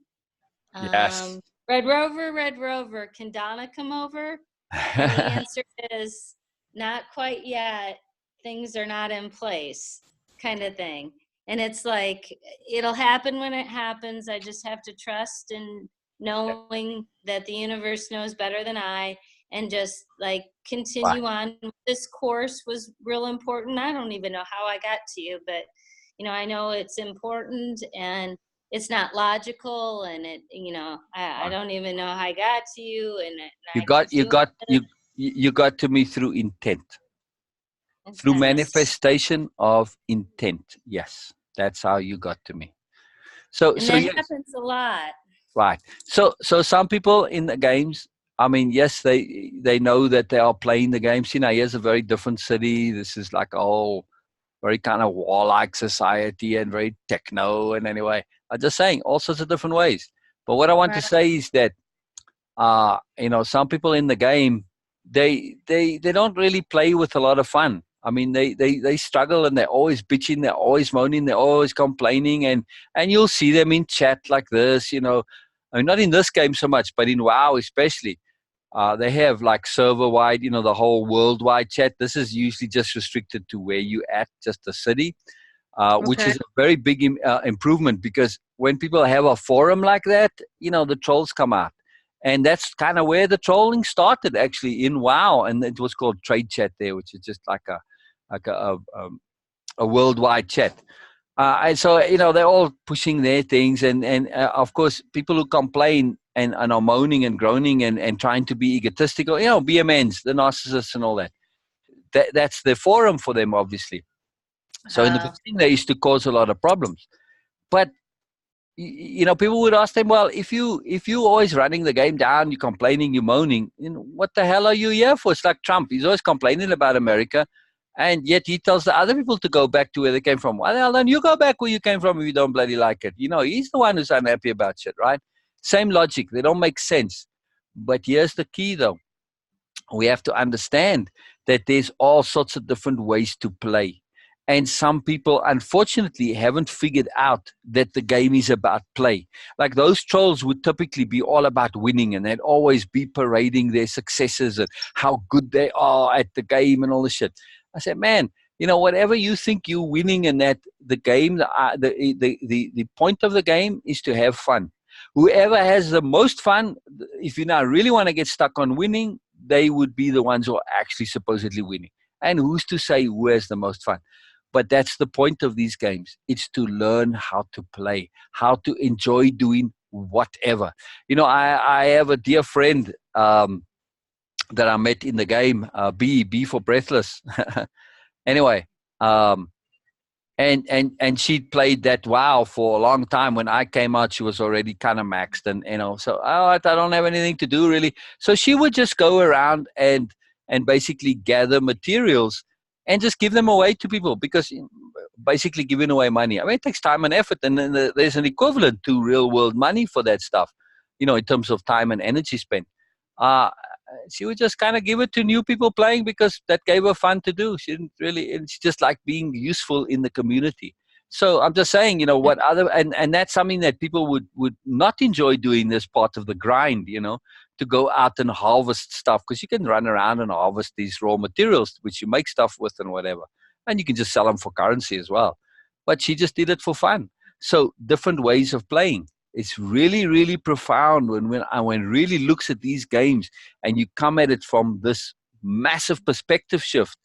Yes.
Red Rover, can Donna come over? And the answer is not quite yet. Things are not in place, kind of thing. And it's like, it'll happen when it happens. I just have to trust in knowing that the universe knows better than I, and just like continue on. This course was real important. I don't even know how I got to you, but I know it's important, and it's not logical, and I don't even know how I got to you. And
you got to me through intent. Through manifestation of intent. Yes, that's how you got to me. So
that happens a lot.
Right. So some people in the games, I mean, yes, they know that they are playing the games. Here's a very different city. This is like a whole very kind of warlike society and very techno. And anyway, I'm just saying all sorts of different ways. But what I want to say is that, some people in the game, they don't really play with a lot of fun. I mean, they struggle, and they're always bitching, they're always moaning, they're always complaining, and you'll see them in chat like this, I mean, not in this game so much, but in WoW especially. They have like server-wide, the whole worldwide chat. This is usually just restricted to where you at, just the city, which is a very big improvement, because when people have a forum like that, the trolls come out. And that's kind of where the trolling started, actually, in WoW, and it was called Trade Chat there, which is just like a worldwide chat. And so they're all pushing their things, and of course, people who complain and are moaning and groaning and trying to be egotistical, BMNs, the narcissists, and all that. That's the forum for them, obviously. So in the beginning, they used to cause a lot of problems. But people would ask them, well, if you always running the game down, you're complaining, you're moaning, what the hell are you here for? It's like Trump. He's always complaining about America, and yet he tells the other people to go back to where they came from. Why the hell don't you go back where you came from if you don't bloody like it? He's the one who's unhappy about shit, right? Same logic. They don't make sense. But here's the key, though. We have to understand that there's all sorts of different ways to play. And some people, unfortunately, haven't figured out that the game is about play. Like those trolls would typically be all about winning, and they'd always be parading their successes and how good they are at the game and all this shit. I said, man, whatever you think you're winning in that, the game, the point of the game is to have fun. Whoever has the most fun, if you now really want to get stuck on winning, they would be the ones who are actually supposedly winning. And who's to say who has the most fun? But that's the point of these games. It's to learn how to play, how to enjoy doing whatever. I have a dear friend that I met in the game, B for Breathless. Anyway, and she played that WoW for a long time. When I came out, she was already kind of maxed, and so I don't have anything to do really. So she would just go around and basically gather materials and just give them away to people, because basically giving away money, I mean, it takes time and effort, and then there's an equivalent to real world money for that stuff, in terms of time and energy spent. She would just kind of give it to new people playing because that gave her fun to do. She didn't really, it's just like being useful in the community. So I'm just saying, what other, and that's something that people would not enjoy doing, this part of the grind, to go out and harvest stuff, because you can run around and harvest these raw materials, which you make stuff with and whatever. And you can just sell them for currency as well. But she just did it for fun. So different ways of playing. It's really, really profound when really looks at these games and you come at it from this massive perspective shift.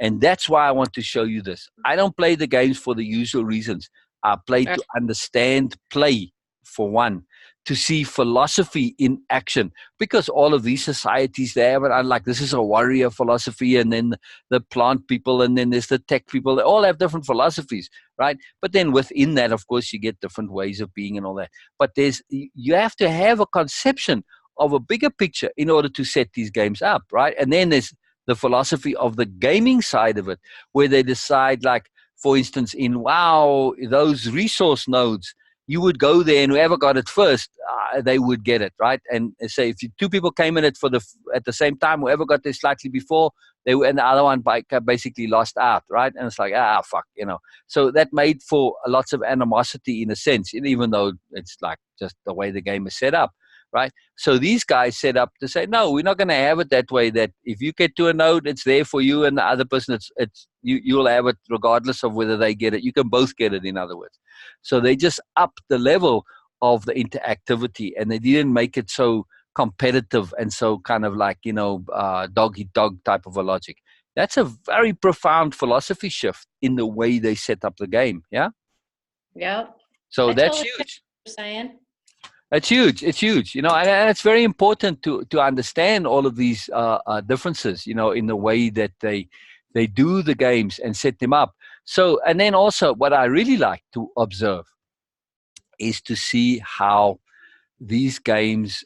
And that's why I want to show you this. I don't play the games for the usual reasons. I play to understand play, for one, to see philosophy in action, because all of these societies, they have it like, this is a warrior philosophy, and then the plant people, and then there's the tech people. They all have different philosophies, right? But then within that, of course, you get different ways of being and all that. But you have to have a conception of a bigger picture in order to set these games up, right? And then there's the philosophy of the gaming side of it, where they decide, like, for instance, in WoW, those resource nodes, you would go there, and whoever got it first, they would get it, right? And say if two people came in it at the same time, whoever got there slightly before, and the other one basically lost out, right? And it's like, fuck, So that made for lots of animosity in a sense, even though it's like just the way the game is set up, right? So these guys set up to say, no, we're not going to have it that way, that if you get to a node, it's there for you, and the other person, you'll have it regardless of whether they get it. You can both get it, in other words. So they just upped the level of the interactivity, and they didn't make it so competitive and so kind of like, dog eat dog type of a logic. That's a very profound philosophy shift in the way they set up the game. Yeah.
Yep.
So that's huge. It's huge. It's huge. And it's very important to understand all of these differences, in the way that they do the games and set them up. So, and then also what I really like to observe is to see how these games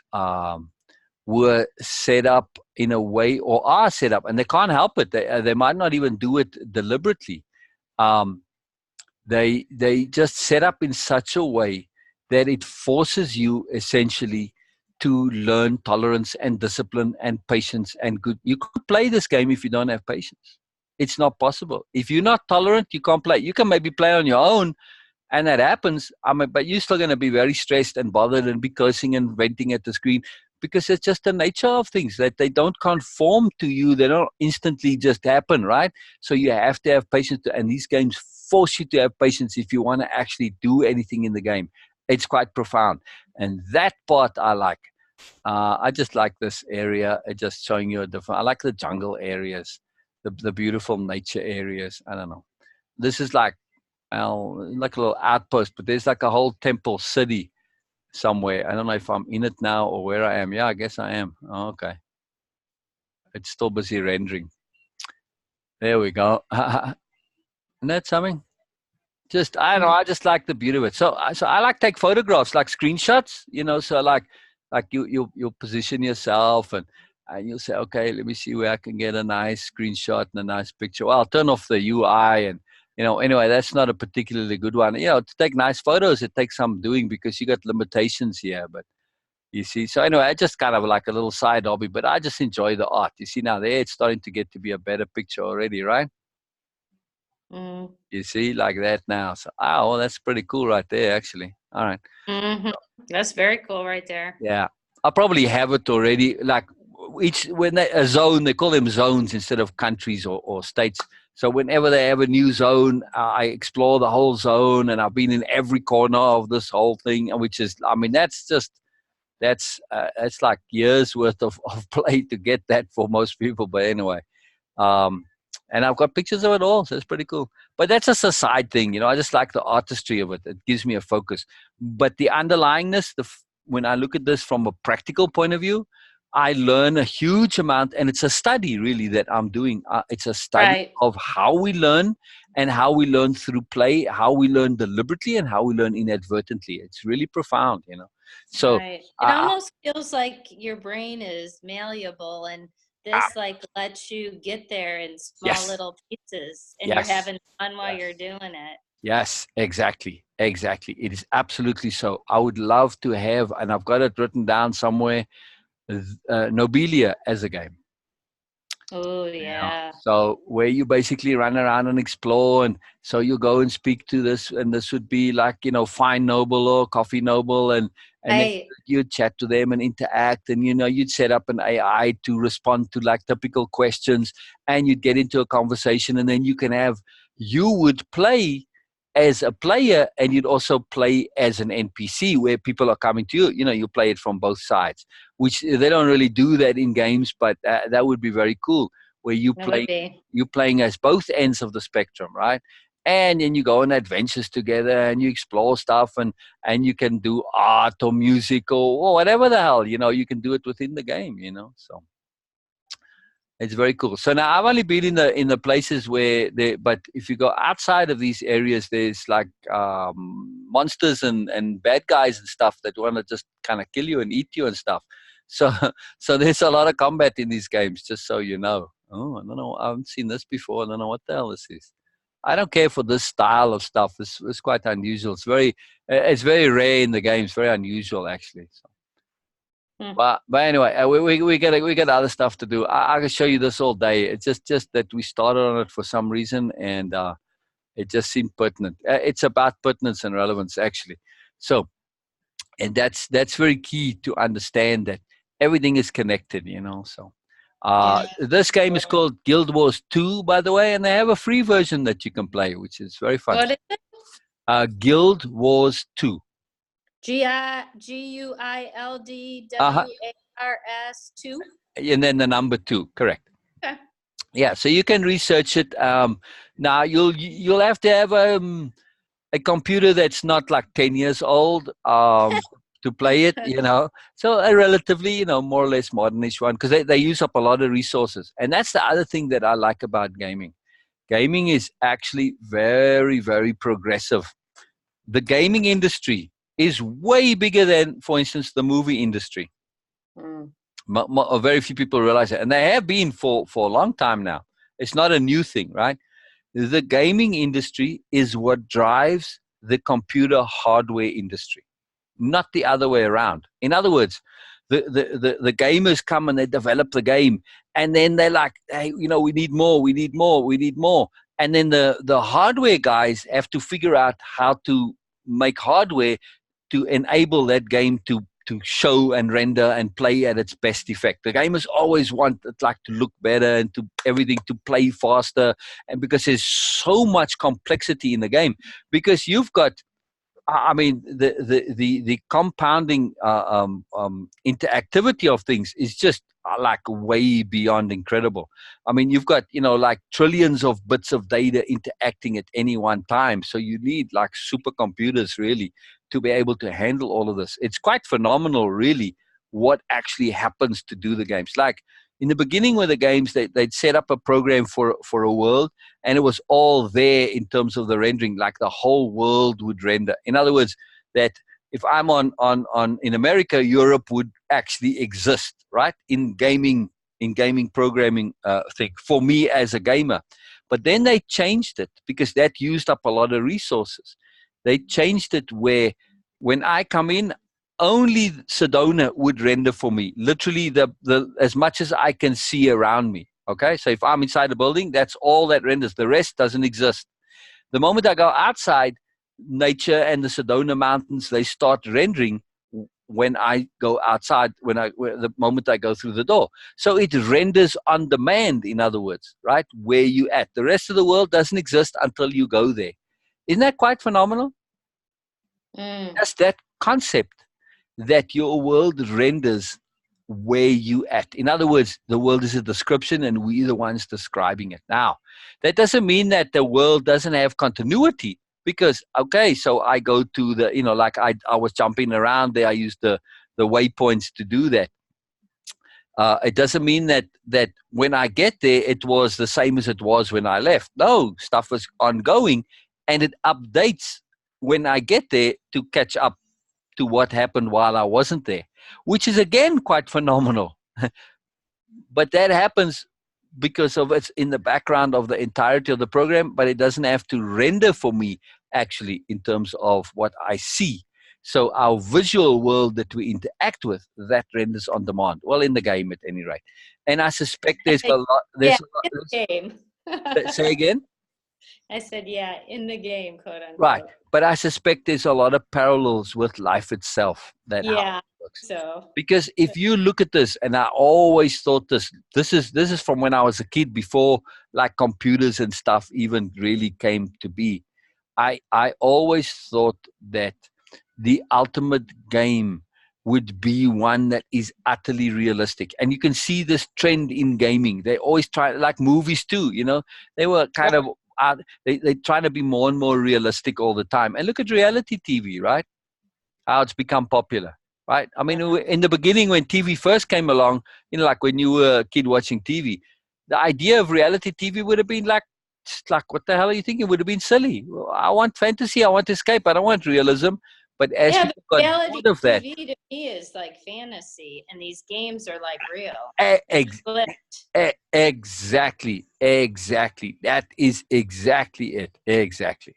were set up in a way, or are set up, and they can't help it. They might not even do it deliberately. They just set up in such a way that it forces you essentially to learn tolerance and discipline and patience and good. You can't play this game if you don't have patience. It's not possible. If you're not tolerant, you can't play. You can maybe play on your own, and that happens. But you're still going to be very stressed and bothered and be cursing and venting at the screen, because it's just the nature of things, that they don't conform to you. They don't instantly just happen, right? So you have to have patience. And these games force you to have patience if you want to actually do anything in the game. It's quite profound. And that part I like. I just like this area. It's just showing you I like the jungle areas, the beautiful nature areas. I don't know. This is like a little outpost, but there's like a whole temple city somewhere. I don't know if I'm in it now or where I am. Yeah, I guess I am. Oh, okay. It's still busy rendering. There we go. And that's something. Just I don't know. I just like the beauty of it. So I like take photographs, like screenshots. So like you'll position yourself and you'll say, okay, let me see where I can get a nice screenshot and a nice picture. Well, I'll turn off the UI and anyway, that's not a particularly good one. To take nice photos, it takes some doing because you got limitations here. But you see, so anyway, I just kind of like a little side hobby, but I just enjoy the art. You see, now there it's starting to get to be a better picture already, right?
Mm.
You see, like that now. So, well, that's pretty cool right there, actually. All right.
Hmm. That's very cool right there.
Yeah. I probably have it already. Like a zone, they call them zones instead of countries or states. So whenever they have a new zone, I explore the whole zone, and I've been in every corner of this whole thing, which is, I mean, that's like years worth of play to get that for most people. But anyway, um, and I've got pictures of it all, so it's pretty cool. But that's just a side thing, I just like the artistry of it. It gives me a focus. But the underlyingness, when I look at this from a practical point of view, I learn a huge amount, and it's a study really that I'm doing. It's a study
Right.
of how we learn and how we learn through play, how we learn deliberately, and how we learn inadvertently. It's really profound. So,
Right. It
uh,
almost feels like your brain is malleable, and
uh,
this like lets you get there in small
yes,
little pieces, and you're
yes,
having fun while you're
yes.
doing it.
Yes, exactly. Exactly. It is absolutely so. I would love to have, and I've got it written down somewhere, Nobilia as a game.
Oh yeah.
So where you basically run around and explore, and so you go and speak to this, and this would be like Fine Noble or Coffee Noble, and then
Right.
you'd chat to them and interact, and you'd set up an AI to respond to like typical questions, and you'd get into a conversation, and then you would play as a player, and you'd also play as an NPC where people are coming to you. You play it from both sides, which they don't really do that in games, but that would be very cool where
That would be.
you're playing as both ends of the spectrum, right? And then you go on adventures together and you explore stuff, and you can do art or music or whatever the hell, you can do it within the game. So it's very cool. So now I've only been in the places but if you go outside of these areas, there's like monsters and bad guys and stuff that want to just kind of kill you and eat you and stuff. So so there's a lot of combat in these games, just so you know. Oh, I don't know. I haven't seen this before. I don't know what the hell this is. I don't care for this style of stuff. It's quite unusual. It's very rare in the game. It's very unusual actually. So.
Hmm.
But anyway, we got other stuff to do. I can show you this all day. It's just that we started on it for some reason, and it just seemed pertinent. It's about pertinence and relevance, actually. So, and that's very key to understand that everything is connected. So,
Yeah.
this game is called Guild Wars 2, by the way, and they have a free version that you can play, which is very fun.
What is it?
Guild Wars 2. Uh-huh.
GUILDWARS 2.
And then the number 2, correct.
Okay.
Yeah, so you can research it. Now you'll have to have a computer that's not like 10 years old to play it. So a relatively more or less modernish one, because they use up a lot of resources, and that's the other thing that I like about gaming. Gaming is actually very, very progressive. The gaming industry is way bigger than, for instance, the movie industry.
Mm.
Very few people realize that, and they have been for a long time now. It's not a new thing, right? The gaming industry is what drives the computer hardware industry, not the other way around. In other words, the gamers come and they develop the game, and then they're like, hey, we need more, we need more, we need more. And then the hardware guys have to figure out how to make hardware to enable that game to show and render and play at its best effect. The gamers always want it like to look better and to everything to play faster, and because there's so much complexity in the game, because you've got, I mean, the compounding interactivity of things is just like way beyond incredible. I mean, you've got like trillions of bits of data interacting at any one time, so you need like supercomputers really to be able to handle all of this. It's quite phenomenal, really, what actually happens to do the games. Like In the beginning with the games, they'd set up a program for a world, and it was all there in terms of the rendering, like the whole world would render. In other words, that if I'm on in America, Europe would actually exist, right? In gaming programming thing for me as a gamer. But then they changed it because that used up a lot of resources. They changed it where when I come in, only Sedona would render for me. Literally the as much as I can see around me. Okay, so if I'm inside the building, that's all that renders. The rest doesn't exist. The moment I go outside, nature and the Sedona Mountains, they start rendering when I go outside, the moment I go through the door. So it renders on demand, in other words, right? Where you at. The rest of the world doesn't exist until you go there. Isn't that quite phenomenal? Just that concept that your world renders where you at. In other words, the world is a description and we're the ones describing it. Now, that doesn't mean that the world doesn't have continuity because, okay, so I go to the, like I was jumping around there. I used the waypoints to do that. It doesn't mean that when I get there, it was the same as it was when I left. No, stuff was ongoing and it updates when I get there to catch up to what happened while I wasn't there, which is again quite phenomenal. But that happens because of it's in the background of the entirety of the program, but it doesn't have to render for me actually in terms of what I see. So our visual world that we interact with, that renders on demand. Well, in the game at any rate. And I suspect there's a lot.
Yeah, in the game.
Say again?
I said, yeah, in the game, quote unquote.
Right. But I suspect there's a lot of parallels with life itself that how
Yeah,
it works.
so.
Because if you look at this, and I always thought this is from when I was a kid before like computers and stuff even really came to be. I always thought that the ultimate game would be one that is utterly realistic. And you can see this trend in gaming. They always try, like movies too, they were kind of they try to be more and more realistic all the time. And look at reality TV, right? How it's become popular, right? I mean, in the beginning when TV first came along, like when you were a kid watching TV, the idea of reality TV would have been like, what the hell are you thinking? It would have been silly. I want fantasy. I want escape. I don't want realism. But as people got
reality
bored of that,
TV to me is like fantasy, and these games are like real.
Exactly. That is exactly it. Exactly.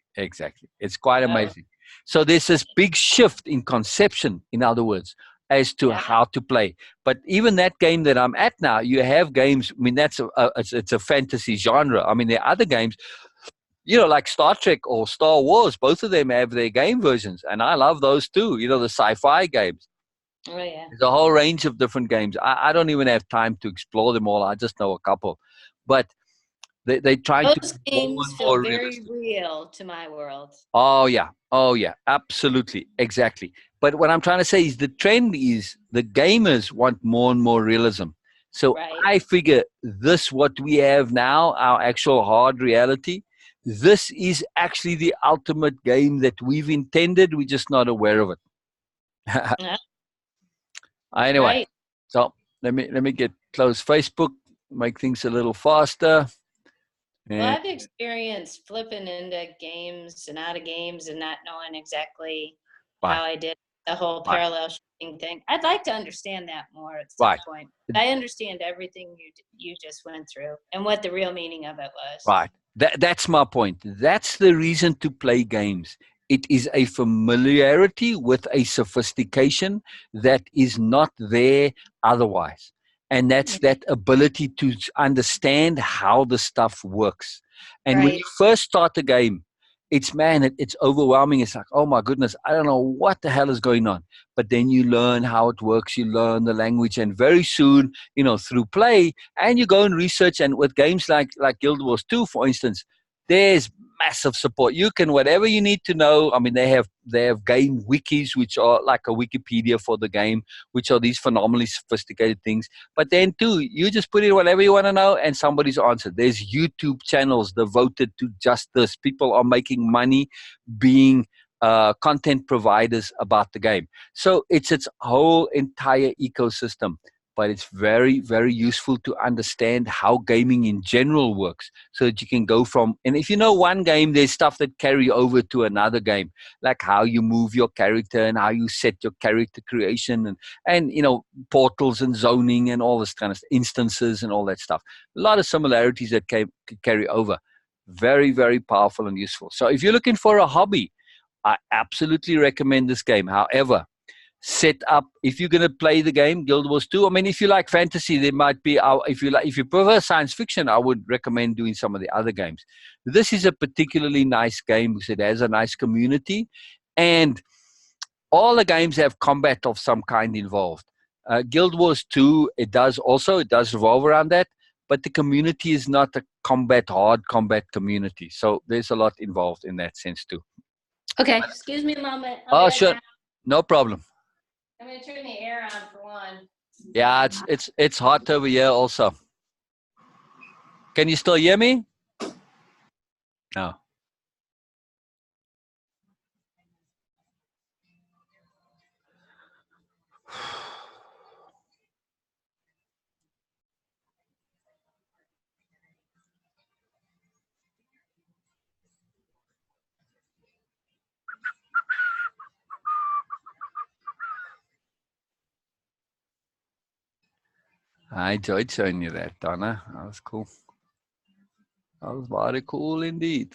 It's quite amazing. So there's this big shift in conception, in other words, as to how to play. But even that game that I'm at now, you have games. I mean, that's it's a fantasy genre. I mean, there are other games, like Star Trek or Star Wars. Both of them have their game versions, and I love those too. The sci-fi games.
Oh yeah.
There's a whole range of different games. I don't even have time to explore them all. I just know a couple, but they try to
Those
be more
games
and
feel
more
very
realistic.
real to my world.
Oh yeah, absolutely, exactly. But what I'm trying to say is the trend is the gamers want more and more realism. So I figure this, what we have now, our actual hard reality, this is actually the ultimate game that we've intended. We're just not aware of it. Anyway, so let me get close Facebook, make things a little faster.
Well, I've experienced flipping into games and out of games and not knowing exactly how I did the whole parallel shooting thing. I'd like to understand that more at some point. I understand everything you just went through and what the real meaning of it was.
Right. That's my point. That's the reason to play games. It is a familiarity with a sophistication that is not there otherwise. And that's that ability to understand how the stuff works. And when you first start a game, it's overwhelming. It's like, oh my goodness, I don't know what the hell is going on. But then you learn how it works, you learn the language, and very soon, through play, and you go and research. And with games like Guild Wars 2, for instance, there's massive support. You can, whatever you need to know. I mean, they have game wikis, which are like a Wikipedia for the game, which are these phenomenally sophisticated things. But then too, you just put in whatever you want to know and somebody's answered. There's YouTube channels devoted to just this. People are making money being content providers about the game. So it's its whole entire ecosystem. but it's very, very useful to understand how gaming in general works so that you can go from, and if you know one game, there's stuff that carry over to another game, like how you move your character and how you set your character creation and portals and zoning and all this kind of instances and all that stuff. A lot of similarities that carry over. Very, very powerful and useful. So if you're looking for a hobby, I absolutely recommend this game. However, set up, if you're going to play the game Guild Wars 2, I mean, if you like fantasy, there might be, if you prefer science fiction, I would recommend doing some of the other games. This is a particularly nice game because it has a nice community, and all the games have combat of some kind involved. Guild Wars 2, it does revolve around that, but the community is not a hard combat community, so there's a lot involved in that sense too.
Okay, excuse me a moment.
Oh, sure, no problem.
I'm going to turn the air on for one.
Yeah, it's hot over here also. Can you still hear me? No. I enjoyed showing you that, Donna. That was cool. That was very cool indeed.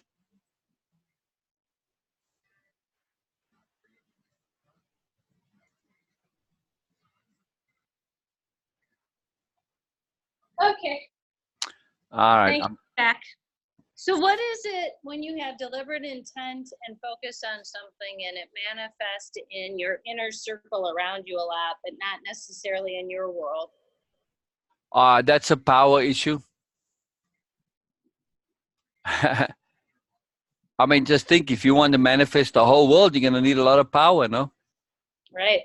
Okay.
All right.
Thank you, back. So what is it when you have deliberate intent and focus on something and it manifests in your inner circle around you a lot, but not necessarily in your world?
That's a power issue. I mean, just think, if you want to manifest the whole world, you're going to need a lot of power, no?
Right.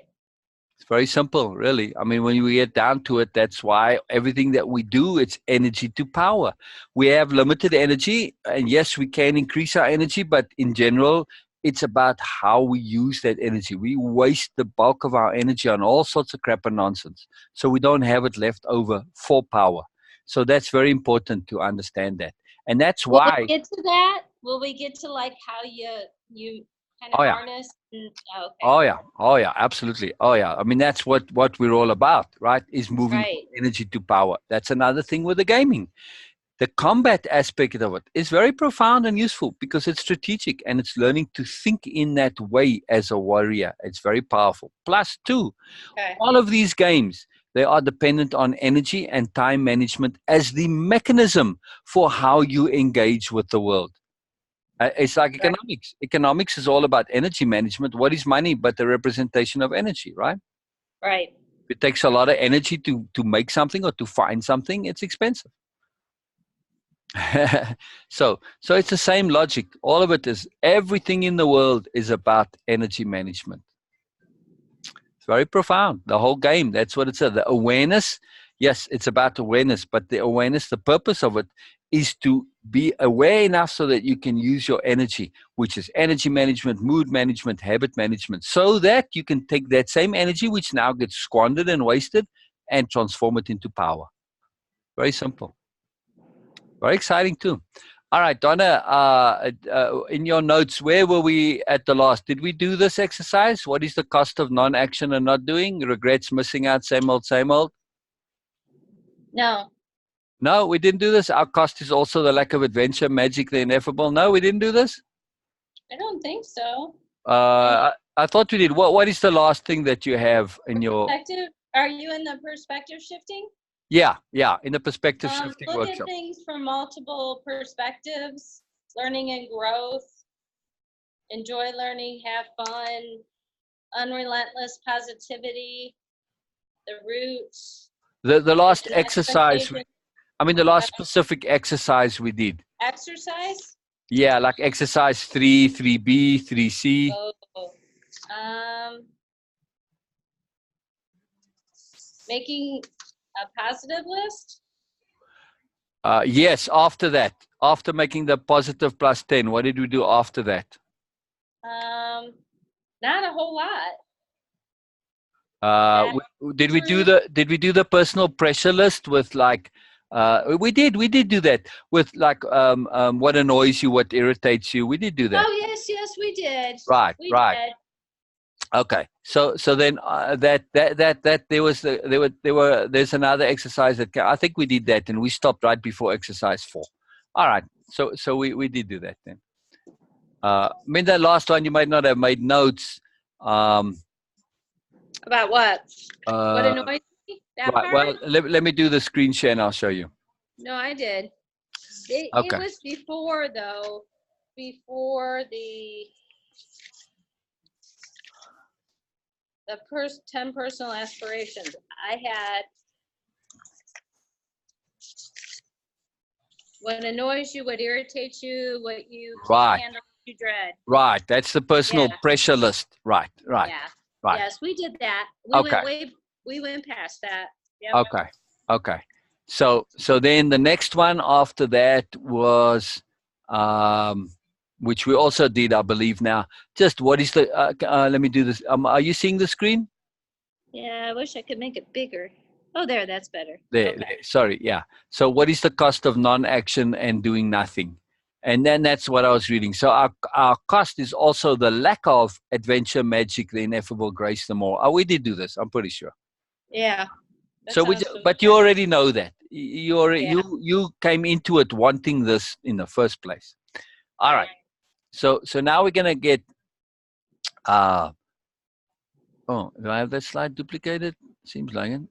It's very simple, really. I mean, when we get down to it, that's why everything that we do, it's energy to power. We have limited energy, and yes, we can increase our energy, but in general, it's about how we use that energy. We waste the bulk of our energy on all sorts of crap and nonsense, so we don't have it left over for power. So that's very important to understand that. And that's why.
Will we get to that? Will we get to like how you kind of harness? Okay.
Oh yeah, absolutely. Oh yeah. I mean, that's what we're all about, right? Is moving energy to power. That's another thing with the gaming. The combat aspect of it is very profound and useful because it's strategic and it's learning to think in that way as a warrior. It's very powerful. Plus two, all of these games, they are dependent on energy and time management as the mechanism for how you engage with the world. It's like economics. Economics is all about energy management. What is money but the representation of energy, right?
Right.
If it takes a lot of energy to make something or to find something, it's expensive. So it's the same logic. All of it is, everything in the world is about energy management. It's very profound. The whole game, that's what it says. The awareness, yes, it's about awareness, but the awareness, the purpose of it is to be aware enough so that you can use your energy, which is energy management, mood management, habit management, so that you can take that same energy, which now gets squandered and wasted, and transform it into power. Very simple. Very exciting too. All right, Donna, in your notes, where were we at the last? Did we do this exercise? What is the cost of non-action and not doing? Regrets, missing out, same old, same old?
No.
No, we didn't do this. Our cost is also the lack of adventure, magic, the ineffable. No, we didn't do this?
I don't think so.
I thought we did. What is the last thing that you have in your...
Perspective? Are you in the perspective shifting?
Yeah, in the perspective shifting
look
workshop.
Look at things from multiple perspectives, learning and growth, enjoy learning, have fun, unrelentless positivity, the roots.
The last exercise, the last specific exercise we did.
Exercise?
Yeah, like exercise 3, 3B, 3C.
Making a positive list?
Yes, after that. After making the positive plus 10, what did we do after that?
Not a whole lot. That
Did we do
true?
the personal pressure list with like we did do that with like what annoys you, what irritates you. We did do that.
Oh yes, yes, we did.
Right,
We
right.
did.
Okay. So then that there's another exercise that I think we did that and we stopped right before exercise 4. All right. So we did do that then. I mean that last one you might not have made notes. Um,
About what? What
uh,
annoys me? That
right.
part?
Well, let me do the screen share and I'll show you.
No, I did. It
Okay.
was before though, before the first 10 personal aspirations. I had what annoys you, what irritates you, what you can't
Right.
handle, what you dread.
Right. That's the
Yeah,
personal pressure list. Right. Right.
yeah.
Right.
Yes, we did that.
Okay.
We went past that. Yep.
Okay. Okay. So then the next one after that was um which we also did, I believe now. Just what is the let me do this. Are you seeing the screen?
Yeah, I wish I could make it bigger. Oh, there, that's better.
There.
Okay.
Sorry, yeah. So what is the cost of non-action and doing nothing? And then that's what I was reading. So our cost is also the lack of adventure, magic, the ineffable grace, the more. Oh, we did do this, I'm pretty sure.
Yeah, that
So
sounds
but you
familiar.
already know that.
Yeah,
You came into it wanting this in the first place. All right.
right.
So now we're gonna get uh oh, do I have that slide duplicated? Seems like it.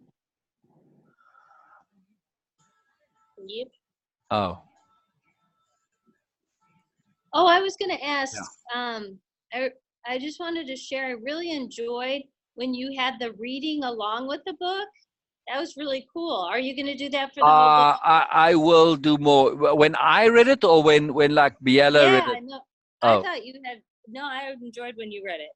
Yep.
Oh.
Oh, I was gonna ask,
Yeah.
um, I, I just wanted to share, I really enjoyed when you had the reading along with the book. That was really cool. Are you gonna do that for the whole book?
I will do more. When I read it or when like Biella read
Yeah,
it?
no, I
Oh.
thought you had, no, I enjoyed when you read it.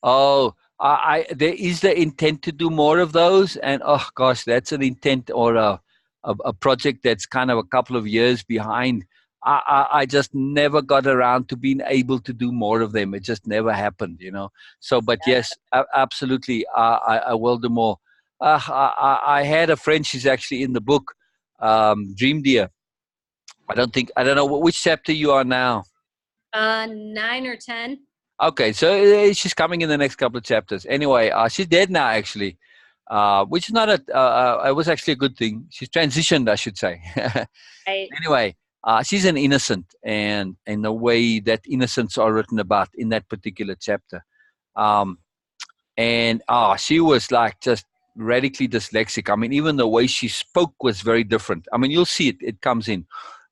Oh, there is the intent to do more of those, and oh gosh, that's an intent or a project that's kind of a couple of years behind. I just never got around to being able to do more of them. It just never happened, you know. So, but yes, absolutely, I will do more. I had a friend. She's actually in the book, Dream Deer. I don't know which chapter you are now.
9 or 10.
Okay, so she's coming in the next couple of chapters. Anyway, she's dead now, actually, which is not it was actually a good thing. She's transitioned, I should say.
I,
Anyway, she's an innocent, and the way that innocents are written about in that particular chapter. Um, and she was like just radically dyslexic. I mean, even the way she spoke was very different. I mean, you'll see it; it comes in,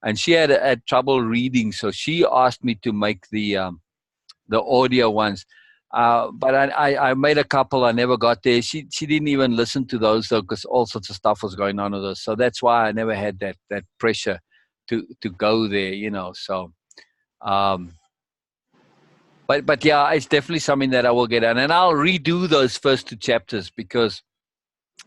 and she had trouble reading, so she asked me to make the audio ones. But I made a couple. I never got there. She didn't even listen to those though, because all sorts of stuff was going on with us. So that's why I never had that pressure to go there. You know. So, um, but yeah, it's definitely something that I will get on, and I'll redo those first 2 chapters because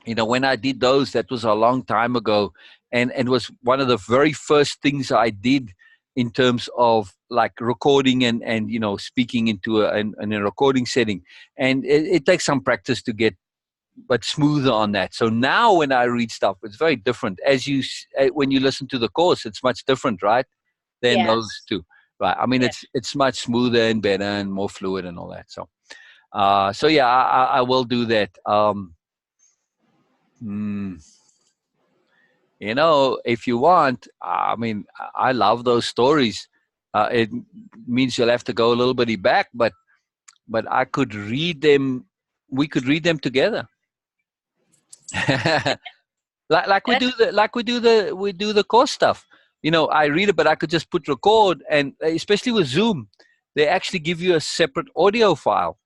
when I did those, that was a long time ago, and it was one of the very first things I did in terms of like recording and speaking into in a recording setting, and it takes some practice to get but smoother on that. So now when I read stuff, it's very different. As when you listen to the course, it's much different, right? Than those
yes,
two, right? I mean,
yeah.
it's much smoother and better and more fluid and all that. So, so yeah, I will do that. Mm, if you want, I mean, I love those stories. It means you'll have to go a little bit back, but I could read them. We could read them together, like we
That,
do the course stuff. I read it, but I could just put record, and especially with Zoom, they actually give you a separate audio file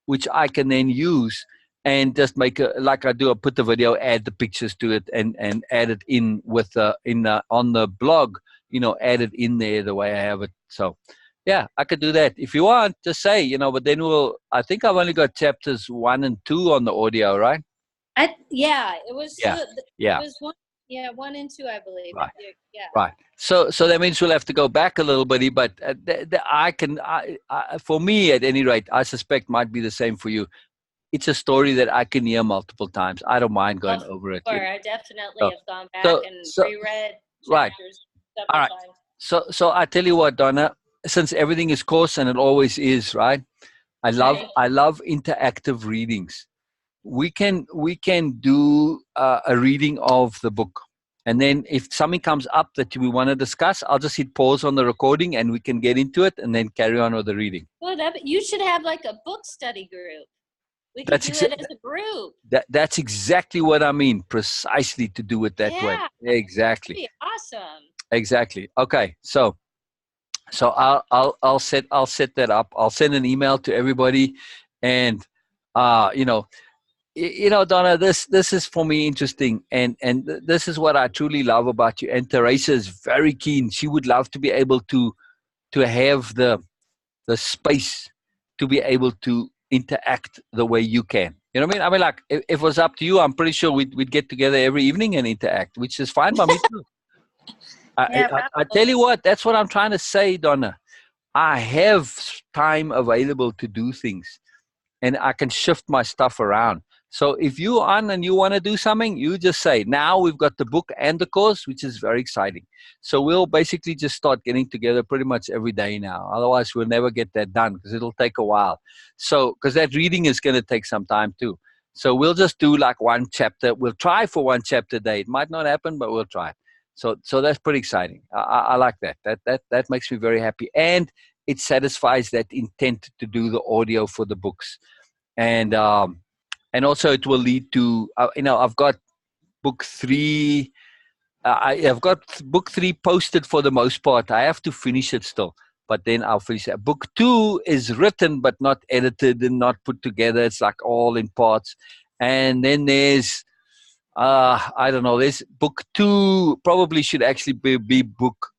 which I can then use and just make like I do. I put the video, add the pictures to it, and add it in with on the blog. Add it in there the way I have it. So, yeah, I could do that if you want. Just say, But then I think I've only got chapters 1 and 2 on the audio, right?
yeah, it was
Yeah,
it
yeah,
was one, yeah, 1 and 2, I believe.
right.
Yeah.
Right. So that means we'll have to go back a little bit, but I can, for me at any rate, I suspect might be the same for you. it's a story that I can hear multiple times. I don't mind
Oh,
going over it.
sure. I definitely
So,
have gone back
so,
and
so
reread
right.
chapters
All
several
right.
times.
So I tell you what, Donna, since everything is course and it always is, right?
Right.
I love interactive readings. We can do a reading of the book, and then if something comes up that we want to discuss, I'll just hit pause on the recording and we can get into it and then carry on with the reading.
Well, you should have like a book study group. We could
That's
do it as a group.
that's exactly what I mean. Precisely to do it that way.
Yeah, that'd
Exactly.
be awesome.
Exactly. Okay. So I'll set that up. I'll send an email to everybody, and you know, Donna, this is for me interesting, and this is what I truly love about you. And Teresa is very keen. She would love to be able to have the space to be able to interact the way you can. You know what I mean? I mean, like if it was up to you, I'm pretty sure we'd get together every evening and interact, which is fine by me too.
Yeah,
I tell
probably.
you what, that's what I'm trying to say, Donna. I have time available to do things, and I can shift my stuff around. So if you're on and you want to do something, you just say, now we've got the book and the course, which is very exciting. So we'll basically just start getting together pretty much every day now. Otherwise, we'll never get that done because it'll take a while. So, because that reading is going to take some time too. So we'll just do like one chapter. We'll try for one chapter a day. It might not happen, but we'll try. So that's pretty exciting. I like that. That makes me very happy. And it satisfies that intent to do the audio for the books. And also it will lead to I've got book three. I've got book three posted for the most part. I have to finish it still, but then I'll finish it. Book two is written but not edited and not put together. It's like all in parts. And then there's I don't know. There's book two probably should actually be book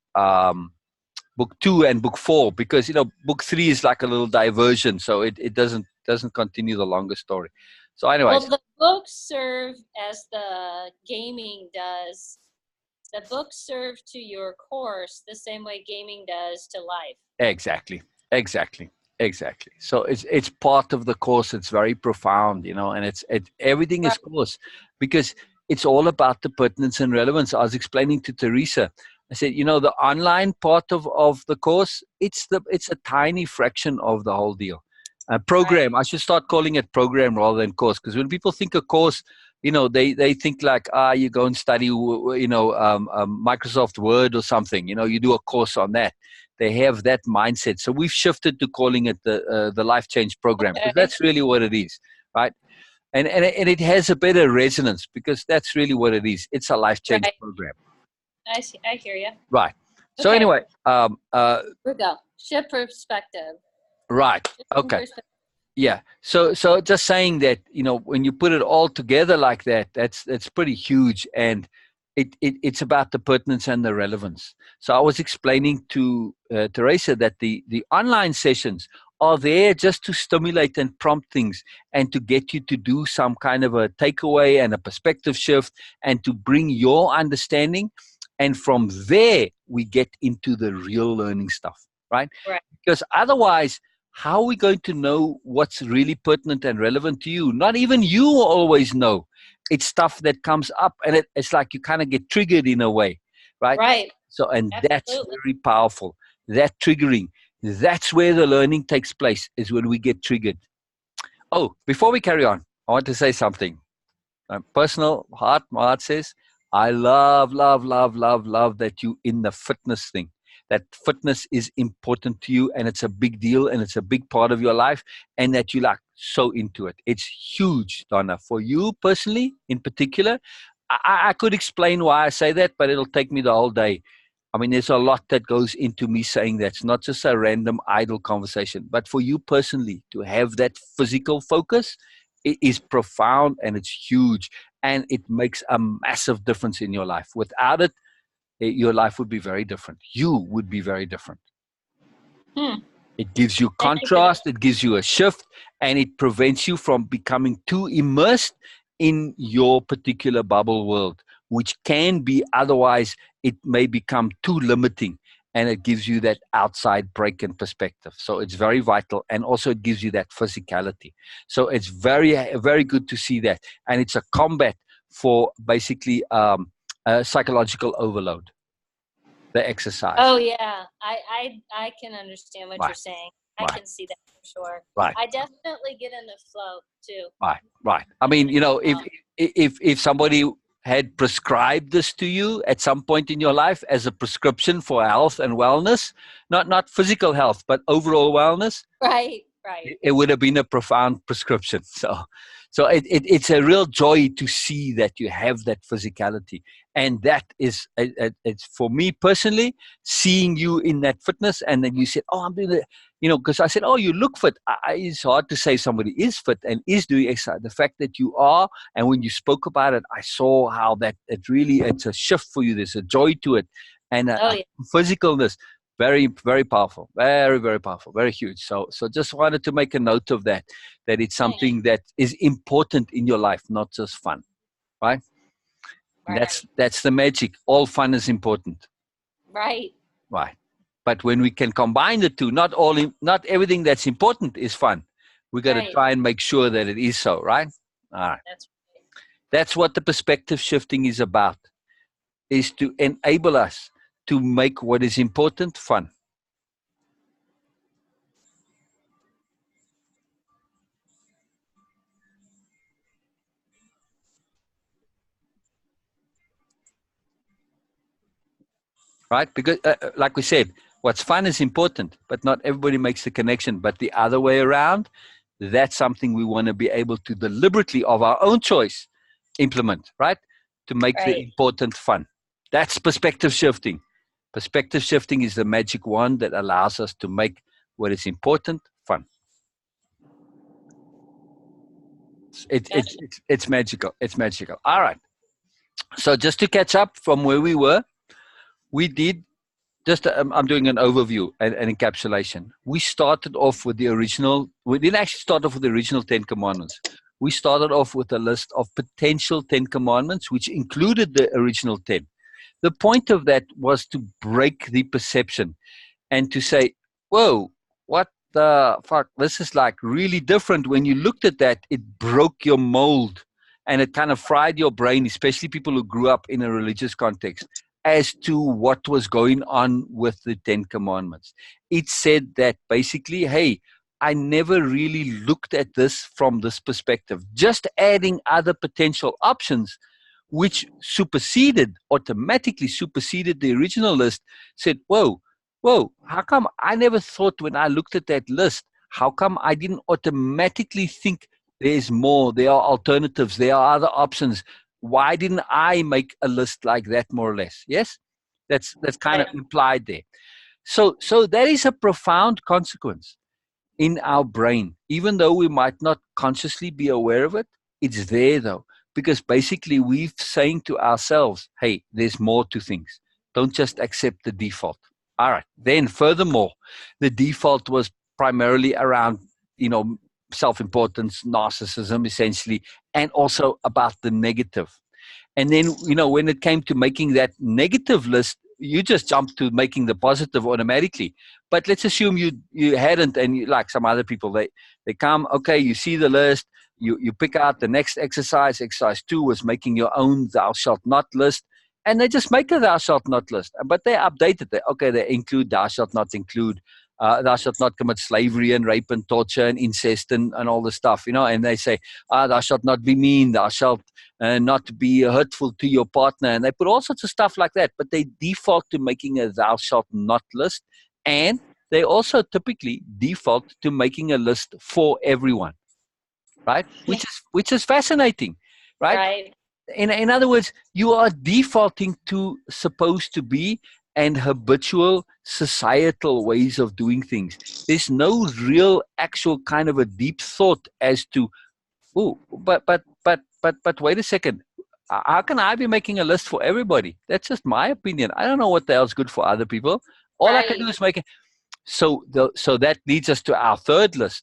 two and book four, because book three is like a little diversion, so it doesn't continue the longer story. So
Well,
anyways,
the books serve as the gaming does. The books serve to your course the same way gaming does to life.
exactly, exactly, exactly. So it's part of the course. It's very profound, and everything is
Right.
course, because it's all about the pertinence and relevance. I was explaining to Teresa. I said, the online part of the course, it's a tiny fraction of the whole deal.
Right.
Program. I should start calling it program rather than course, because when people think of course, they think like, you go and study, Microsoft Word or something. You do a course on that. They have that mindset. So we've shifted to calling it the Life Change Program, because
Okay.
that's really what it is, right? And it has a better resonance, because that's really what it is. It's a life change
Right.
program,
I see. I hear you.
right? So
Okay.
anyway,
Here we go. Shift perspective.
right,
Shifting
okay.
perspective.
Yeah. So just saying that, when you put it all together like that, that's pretty huge. And it's about the pertinence and the relevance. So I was explaining to Teresa that the online sessions are there just to stimulate and prompt things, and to get you to do some kind of a takeaway and a perspective shift, and to bring your understanding. And from there, we get into the real learning stuff, right?
Right.
Because otherwise, how are we going to know what's really pertinent and relevant to you? Not even you will always know. It's stuff that comes up, and it's like you kind of get triggered in a way, right?
Right.
So, and that's
Absolutely.
very powerful. That triggering, that's where the learning takes place, is when we get triggered. Oh, before we carry on, I want to say something. Personal heart, my heart says, I love, love, love, love, love that you in the fitness thing. That fitness is important to you, and it's a big deal, and it's a big part of your life, and that you like so into it. It's huge, Donna, for you personally in particular. I could explain why I say that, but it'll take me the whole day. I mean, there's a lot that goes into me saying that. It's not just a random idle conversation, but for you personally to have that physical focus, it is profound, and it's huge, and it makes a massive difference in your life. Without it, your life would be very different. You would be very different.
Hmm.
It gives you
Thank you for that.
contrast, it gives you a shift, and it prevents you from becoming too immersed in your particular bubble world, which can be, otherwise it may become too limiting, and it gives you that outside break in perspective. So it's very vital, and also it gives you that physicality. So it's very, very good to see that, and it's a combat for basically psychological overload. The exercise.
Oh yeah, I can understand what you're
Right,
saying. I
right,
can see that for sure.
right.
I definitely get in the flow too.
Right, right. I mean, if somebody had prescribed this to you at some point in your life as a prescription for health and wellness, not physical health, but overall wellness,
Right, right,
it would have been a profound prescription. So it's a real joy to see that you have that physicality, and that is it's for me personally, seeing you in that fitness, and then you said, oh, I'm doing it, because I said, oh, you look fit. It's hard to say somebody is fit and is doing exercise. The fact that you are, and when you spoke about it, I saw how that it's a shift for you. There's a joy to it, and
oh
a
yeah,
physicalness. Very, very powerful. Very, very powerful. Very huge. So just wanted to make a note of that it's
yeah,
something that is important in your life, not just fun, right? And
right,
that's the magic. All fun is important,
right,
right? But when we can combine the two, not everything that's important is fun. We got to
right.
try and make sure that it is so, right? All right.
That's right.
That's what the perspective shifting is about, is to enable us to make what is important fun. Right? Because, like we said, what's fun is important, but not everybody makes the connection. But the other way around, that's something we want to be able to deliberately, of our own choice, implement, right? To make the
Right.
important fun. That's perspective shifting. Perspective shifting is the magic wand that allows us to make what is important fun.
That's
It's magical. It's magical. All right. So just to catch up from where we did just I'm doing an overview and an encapsulation. We started off with the original. We didn't actually start off with the original 10 commandments. We started off with a list of potential 10 commandments, which included the original 10. The point of that was to break the perception and to say, whoa, what the fuck? This is like really different. When you looked at that, it broke your mold and it kind of fried your brain, especially people who grew up in a religious context, as to what was going on with the 10 commandments. It said that basically, hey, I never really looked at this from this perspective. Just adding other potential options, which automatically superseded the original list, said, whoa, how come I never thought when I looked at that list, how come I didn't automatically think there's more, there are alternatives, there are other options? Why didn't I make a list like that, more or less? Yes? That's kind of
right.
implied there. So that is a profound consequence in our brain. Even though we might not consciously be aware of it, it's there though. Because basically we're saying to ourselves, hey, there's more to things. Don't just accept the default. All right. Then furthermore, the default was primarily around, self-importance, narcissism, essentially, and also about the negative. And then, when it came to making that negative list, you just jumped to making the positive automatically. But let's assume you hadn't, and like some other people, they come, okay, you see the list, you pick out the next exercise. Exercise 2 was making your own thou shalt not list. And they just make a thou shalt not list. But they updated it. Okay, they include thou shalt not include, thou shalt not commit slavery and rape and torture and incest and all this stuff, and they say, thou shalt not be mean, thou shalt not be hurtful to your partner. And they put all sorts of stuff like that, but they default to making a thou shalt not list. And they also typically default to making a list for everyone, right? Which is fascinating, right?
Right.
In other words, you are defaulting to supposed to be and habitual societal ways of doing things. There's no real actual kind of a deep thought as to, oh, but wait a second. How can I be making a list for everybody? That's just my opinion. I don't know what the hell's good for other people. All I can do
Right.
is make it. So that leads us to our third list.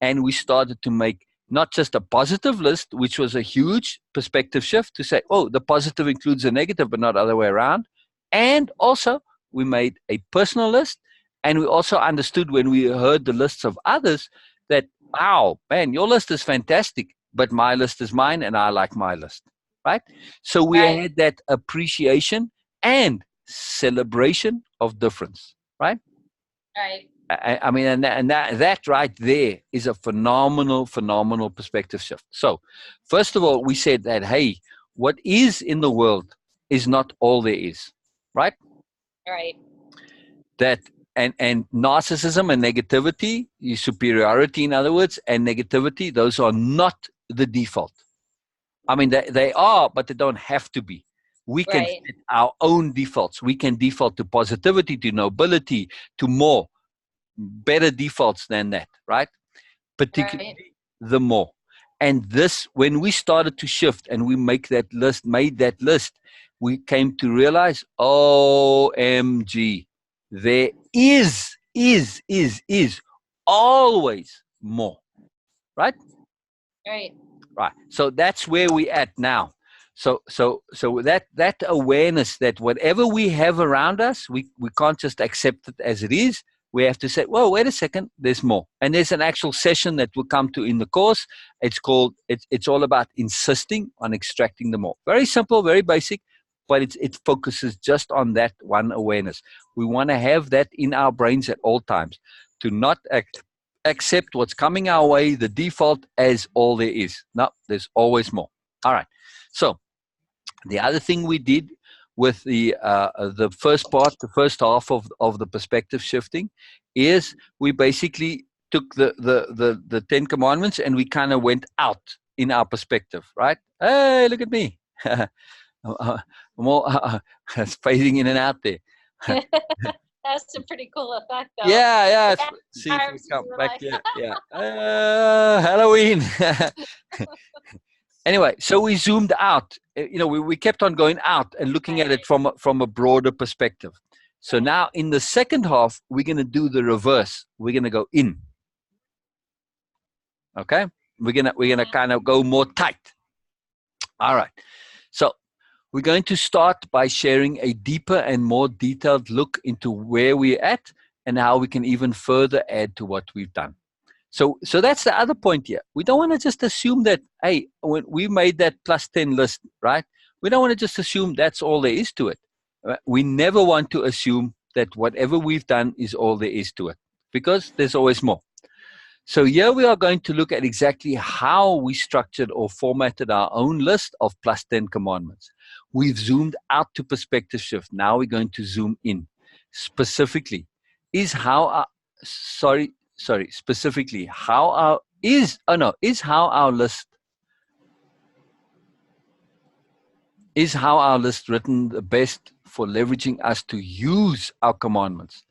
And we started to make not just a positive list, which was a huge perspective shift to say, oh, the positive includes the negative, but not the other way around. And also we made a personal list, and we also understood when we heard the lists of others that, wow, man, your list is fantastic, but my list is mine, and I like my list, right? So we
Right.
had that appreciation and celebration of difference, right?
Right.
I mean, and that right there is a phenomenal perspective shift. So, first of all, we said that, hey, what is in the world is not all there is, right?
Right.
That and narcissism and negativity, superiority, in other words, and negativity, those are not the default. I mean, they are, but they don't have to be. We can
Right.
set our own defaults. We can default to positivity, to nobility, to more better defaults than that, right?
Right.
Particularly the more. And this, when we started to shift and we made that list, we came to realize, OMG, there is always more, right?
Right.
Right. So that's where we at now. So that awareness that whatever we have around us, we can't just accept it as it is. We have to say, well, wait a second, there's more. And there's an actual session that we'll come to in the course. It's all about insisting on extracting the more. Very simple, very basic, but it focuses just on that one awareness. We want to have that in our brains at all times, to not accept what's coming our way, the default, as all there is. No, there's always more. All right. So the other thing we did with the first part, the first half of the perspective shifting, is we basically took the Ten Commandments and we kind of went out in our perspective, right? Hey, look at me. I'm all fading in and out there.
That's a pretty cool effect, though.
Yeah.
Yeah,
See if we
arms,
come
you were
back.
like,
Yeah. Halloween. Anyway, so we zoomed out. We kept on going out and looking at it from a broader perspective. So
Right.
now in the second half, we're going to do the reverse. We're going to go in. Okay? We're gonna kind of go more tight. All right. So we're going to start by sharing a deeper and more detailed look into where we're at and how we can even further add to what we've done. So that's the other point here. We don't want to just assume that, hey, when we made that plus 10 list, right? We don't want to just assume that's all there is to it. We never want to assume that whatever we've done is all there is to it, because there's always more. So here we are going to look at exactly how we structured or formatted our own list of plus 10 commandments. We've zoomed out to perspective shift. Now we're going to zoom in. Specifically, is how our, specifically how our is how our list written the best for leveraging us to use our commandments.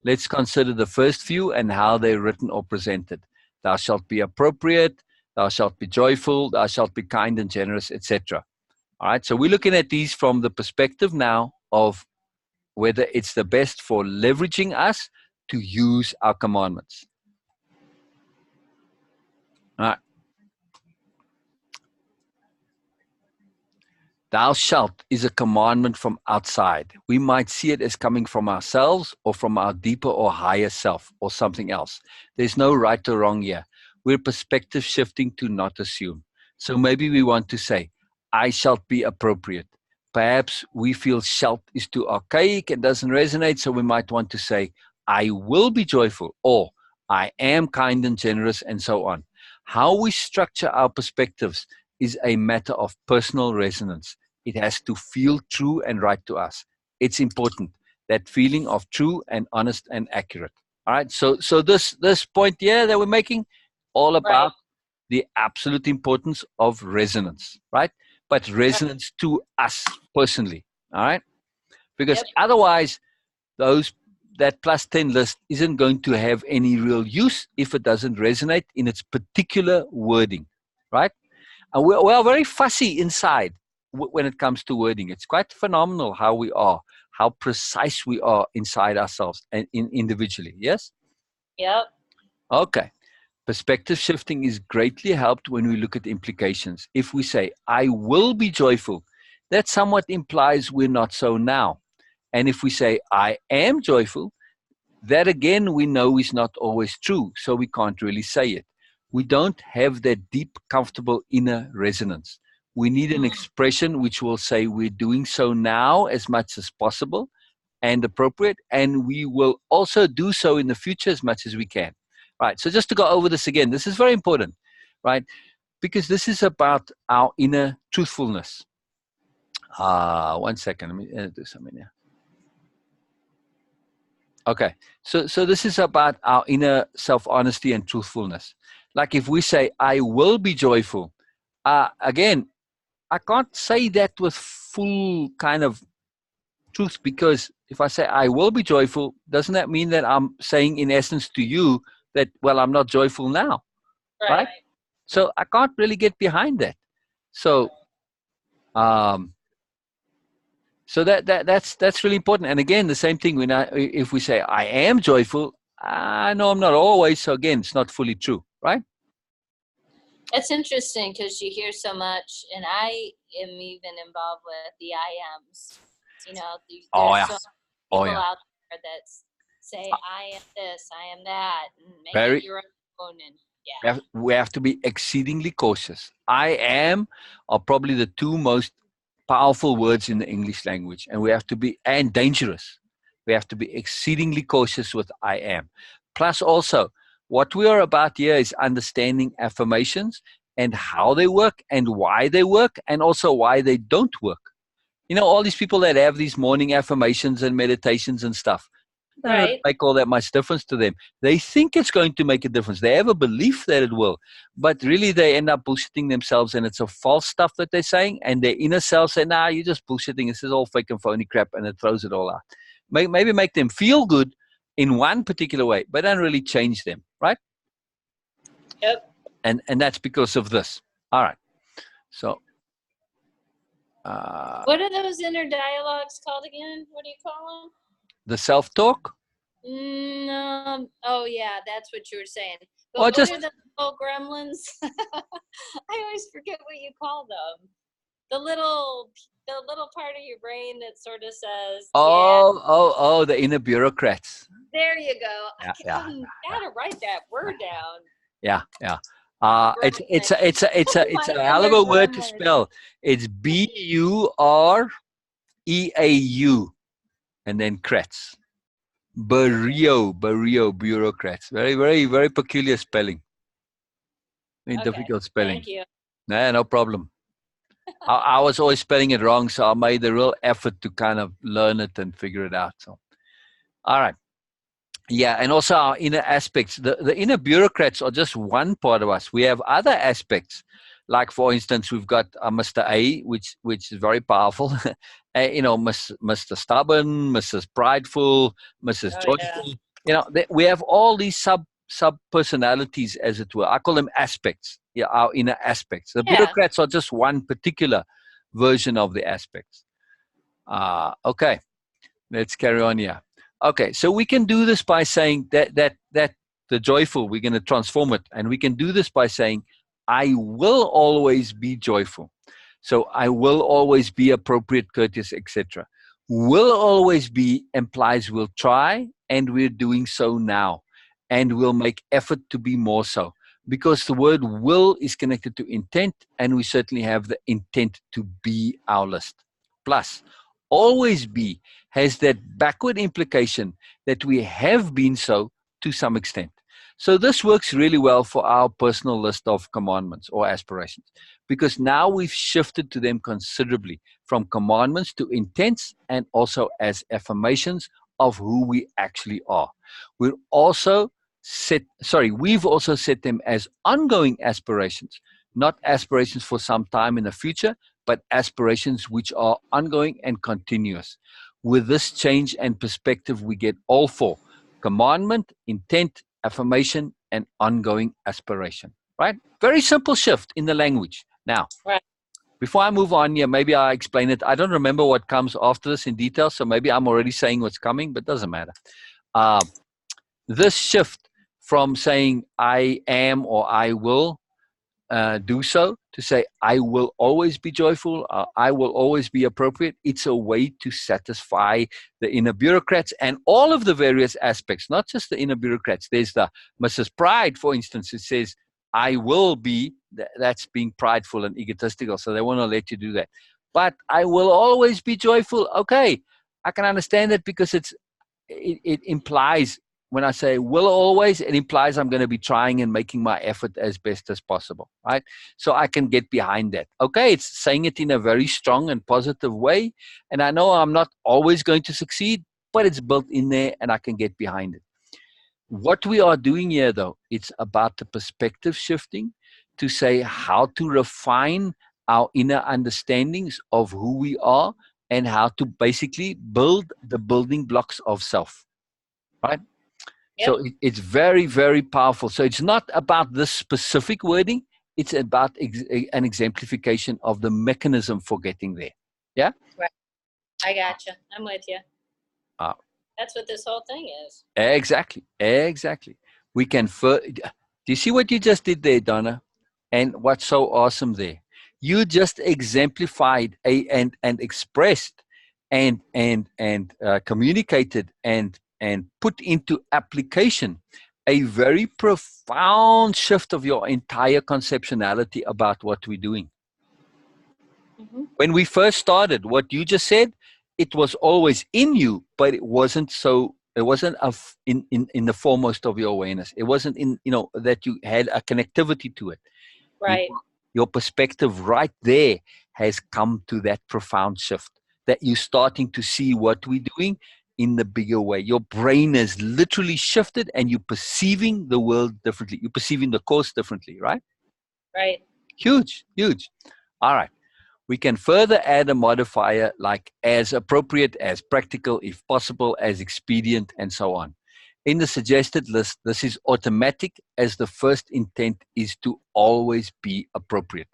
Let's consider the first few and how they're written or presented. Thou shalt be appropriate, thou shalt be joyful, thou shalt be kind and generous, etc. All right, so we're looking at these from the perspective now of whether it's the best for leveraging us to use our commandments. All right. Thou shalt is a commandment from outside. We might see it as coming from ourselves or from our deeper or higher self or something else. There's no right or wrong here. We're perspective shifting to not assume. So maybe we want to say, I shalt be appropriate. Perhaps we feel shalt is too archaic and doesn't resonate. So we might want to say, I will be joyful, or I am kind and generous, and so on. How we structure our perspectives is a matter of personal resonance. It has to feel true and right to us. It's important, that feeling of true and honest and accurate. All right. So this point here that we're making, all about the absolute importance of resonance, right? But resonance to us personally. All right. Because otherwise, that plus 10 list isn't going to have any real use if it doesn't resonate in its particular wording, right? And we're very fussy inside when it comes to wording. It's quite phenomenal how we are, how precise we are inside ourselves and individually. Yes?
Yep.
Okay. Perspective shifting is greatly helped when we look at implications. If we say, I will be joyful, that somewhat implies we're not so now. And if we say, I am joyful, that again we know is not always true, so we can't really say it. We don't have that deep, comfortable inner resonance. We need an expression which will say we're doing so now as much as possible and appropriate, and we will also do so in the future as much as we can. Right, so just to go over this again, this is very important, right? Because this is about our inner truthfulness. 1 second, let me do something here. Okay, so this is about our inner self-honesty and truthfulness. Like if we say, I will be joyful, again, I can't say that with full kind of truth, because if I say I will be joyful, doesn't that mean that I'm saying in essence to you that, well, I'm not joyful now, right? So I can't really get behind that. So so that's really important. And again, the same thing when if we say I am joyful, I know I'm not always. So again, it's not fully true, right?
It's interesting because you hear so much, and I am even involved with the I ams. You know, there's so many people out there that say I am this, I am that, and make it your own. And
we have to be exceedingly cautious. I am are probably the two most powerful words in the English language, and we have to be, and dangerous. We have to be exceedingly cautious with I am. Plus also, what we are about here is understanding affirmations and how they work and why they work and also why they don't work. You know, all these people that have these morning affirmations and meditations and stuff, it doesn't really make all that much difference to them. They think it's going to make a difference. They have a belief that it will, but really they end up bullshitting themselves, and it's a false stuff that they're saying, and their inner self say, nah, you're just bullshitting. This is all fake and phony crap, and it throws it all out. Maybe make them feel good in one particular way, but don't really change them, right?
Yep.
And that's because of this. All right. So
what are those inner dialogues called again? What do you call them?
The self-talk?
Oh yeah, that's what you were saying. But
what
are the little gremlins? I always forget what you call them. The little part of your brain that sort of says,
the inner bureaucrats.
There you go. I gotta write that word down.
Yeah. It's a hell of a word to spell. It's BUREAU and then crats. Bureaucrats. Very, very, very peculiar spelling. Very difficult spelling.
Thank you.
Nah, no problem. I was always spelling it wrong, so I made a real effort to kind of learn it and figure it out. So, all right. Yeah, and also our inner aspects. The inner bureaucrats are just one part of us. We have other aspects, like for instance, we've got Mr. A, which is very powerful. You know, Mr. Stubborn, Mrs. Prideful, Mrs. Joyful. You know, we have all these sub personalities, as it were. I call them aspects. Yeah, our inner aspects. The bureaucrats are just one particular version of the aspects. Okay, let's carry on here. Okay, so we can do this by saying that the joyful, we're going to transform it. And we can do this by saying, I will always be joyful. So I will always be appropriate, courteous, etc. Will always be implies we'll try, and we're doing so now. And we'll make effort to be more so. Because the word will is connected to intent, and we certainly have the intent to be our list. Plus, always be has that backward implication that we have been so to some extent. So this works really well for our personal list of commandments or aspirations, because now we've shifted to them considerably from commandments to intents and also as affirmations of who we actually are. We've also set them as ongoing aspirations, not aspirations for some time in the future, but aspirations which are ongoing and continuous. With this change and perspective, we get all four: commandment, intent, affirmation, and ongoing aspiration. Right? Very simple shift in the language. Now, before I move on here, maybe I explain it. I don't remember what comes after this in detail, so maybe I'm already saying what's coming, but it doesn't matter. This shift from saying I am or I will do so, to say, I will always be joyful, I will always be appropriate. It's a way to satisfy the inner bureaucrats and all of the various aspects, not just the inner bureaucrats. There's the Mrs. Pride, for instance, it says, I will be, that's being prideful and egotistical. So they want to let you do that. But I will always be joyful. Okay, I can understand it, because it implies, when I say will always, it implies I'm going to be trying and making my effort as best as possible, right? So I can get behind that. Okay, it's saying it in a very strong and positive way. And I know I'm not always going to succeed, but it's built in there and I can get behind it. What we are doing here, though, it's about the perspective shifting to say how to refine our inner understandings of who we are and how to basically build the building blocks of self, right?
Yep.
So it's very, very powerful. So it's not about this specific wording. It's about an exemplification of the mechanism for getting there. Yeah?
Right. I gotcha. I'm with you.
Uh,
That's what this whole thing is.
exactly. Exactly. We can... Do you see what you just did there, Donna? And what's so awesome there? You just exemplified and expressed and communicated and put into application a very profound shift of your entire conceptuality about what we're doing.
Mm-hmm.
When we first started, what you just said, it was always in you, but it wasn't so. It wasn't in the foremost of your awareness. It wasn't that you had a connectivity to it.
Right.
Your perspective right there has come to that profound shift, that you're starting to see what we're doing in the bigger way. Your brain has literally shifted and you're perceiving the world differently. You're perceiving the course differently, right?
Right.
Huge, huge. All right. We can further add a modifier like as appropriate, as practical, if possible, as expedient, and so on. In the suggested list, this is automatic, as the first intent is to always be appropriate.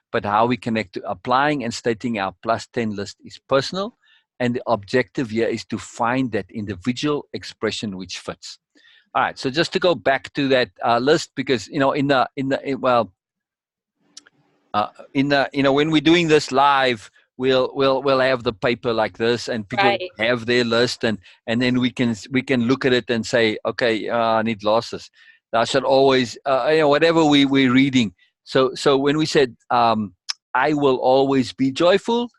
But how we connect to applying and stating our +10 list is personal, and the objective here is to find that individual expression which fits. All right, so just to go back to that list, because when we're doing this live, we'll have the paper like this, and people
Right.
have their list, and then we can look at it and say, okay, I need losses. I should always, whatever we're reading. So when we said, I will always be joyful,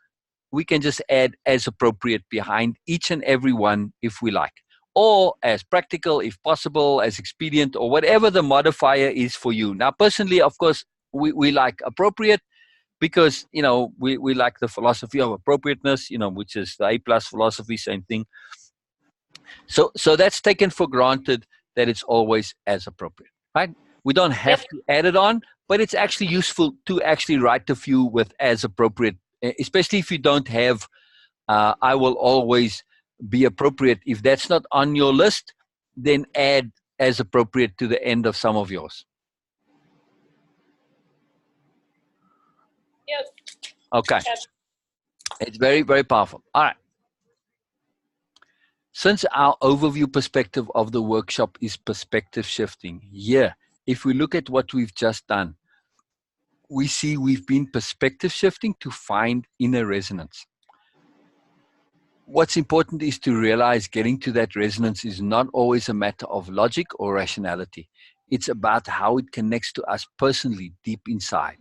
we can just add as appropriate behind each and every one if we like, or as practical if possible, as expedient, or whatever the modifier is for you. Now, personally, of course, we like appropriate, because we like the philosophy of appropriateness, which is the A+ philosophy, same thing. So that's taken for granted, that it's always as appropriate, right? We don't have to add it on, but it's actually useful to actually write a few with as appropriate, especially if you don't have I will always be appropriate. If that's not on your list, then add as appropriate to the end of some of yours.
Yep.
Okay.
Yep.
It's very, very powerful. All right. Since our overview perspective of the workshop is perspective shifting, if we look at what we've just done, we see we've been perspective shifting to find inner resonance. What's important is to realize getting to that resonance is not always a matter of logic or rationality. It's about how it connects to us personally, deep inside.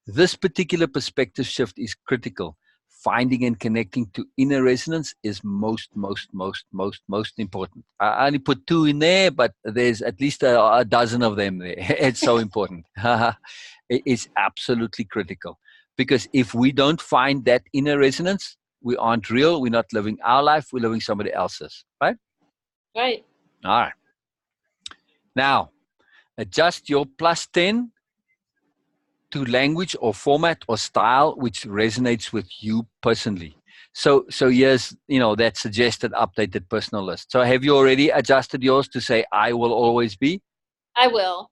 This particular perspective shift is critical. Finding and connecting to inner resonance is most important. I only put 2 in there, but there's at least a dozen of them there. It's so important. It is absolutely critical, because if we don't find that inner resonance, we aren't real. We're not living our life. We're living somebody else's, right?
Right.
All right. Now, adjust your +10 to language or format or style which resonates with you personally. So here's that suggested updated personal list. So have you already adjusted yours to say I will always be?
I will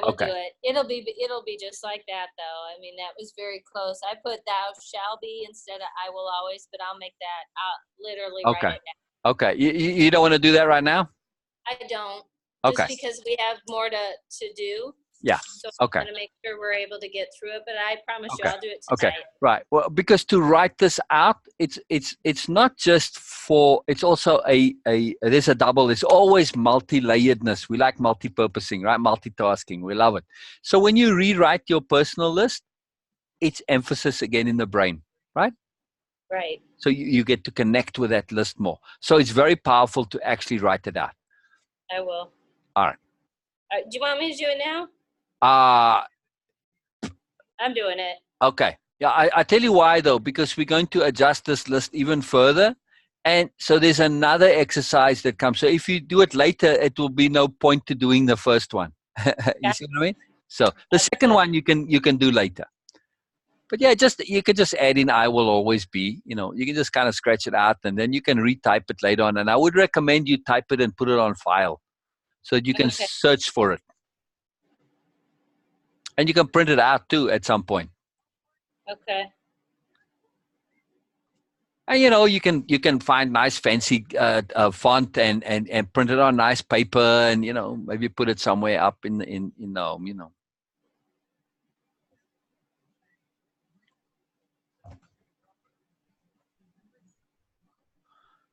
Okay.
do it. It'll be just like that, though. I mean, that was very close. I put thou shall be instead of I will always, but I'll make that. I'll literally write it down.
Okay. You don't want to do that right now?
I don't.
Okay.
Just because we have more to do.
Yeah.
So
Okay.
I want to make sure we're able to get through it, but I promise you
Okay.
I'll do it
Okay.
tonight.
Right. Well, because to write this out, it's not just for. It's also there's a double. It's always multi-layeredness. We like multi-purposing, right? Multitasking. We love it. So when you rewrite your personal list, it's emphasis again in the brain, right?
Right.
So you get to connect with that list more. So it's very powerful to actually write it out.
I will.
All right.
Do you want me to do it now?
Uh
I'm doing it.
okay. Yeah, I tell you why though, because we're going to adjust this list even further. And so there's another exercise that comes. So if you do it later, it will be no point to doing the first one. You see what I mean? So the second one you can do later. But yeah, you could just add in "I will always be." You can just kind of scratch it out, and then you can retype it later on. And I would recommend you type it and put it on file, so that you can
Okay.
search for it, and you can print it out too at some point.
Okay.
And you can find nice fancy font and print it on nice paper, and maybe put it somewhere up in home.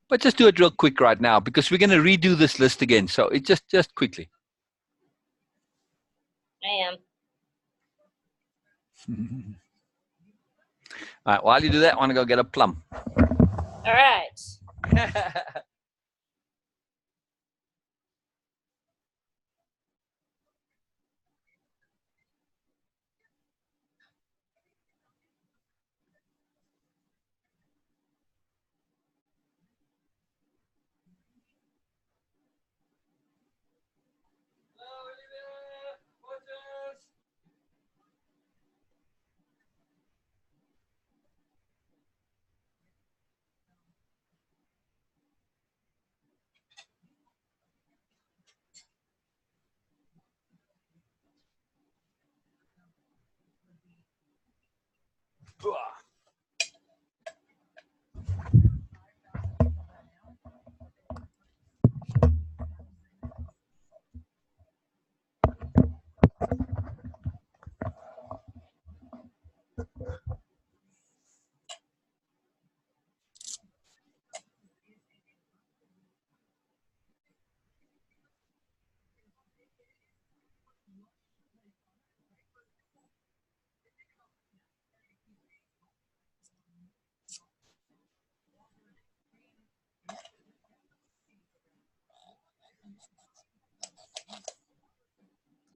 But just do it real quick right now because we're going to redo this list again. So it just quickly.
I am.
All right. While you do that, I want to go get a plum.
All right.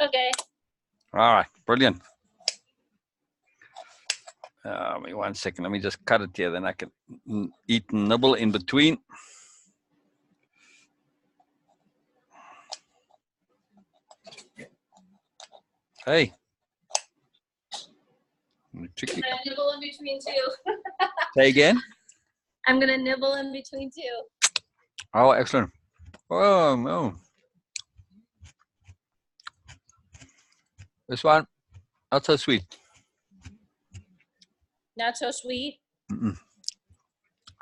Okay.
All right. Brilliant. Wait 1 second. Let me just cut it here. Then I can eat and nibble in between. Hey. Tricky.
I'm gonna nibble in between two.
Say again.
I'm gonna nibble in between two.
Oh, excellent. Oh, no. This one, not so sweet.
Not so sweet.
Mm-mm.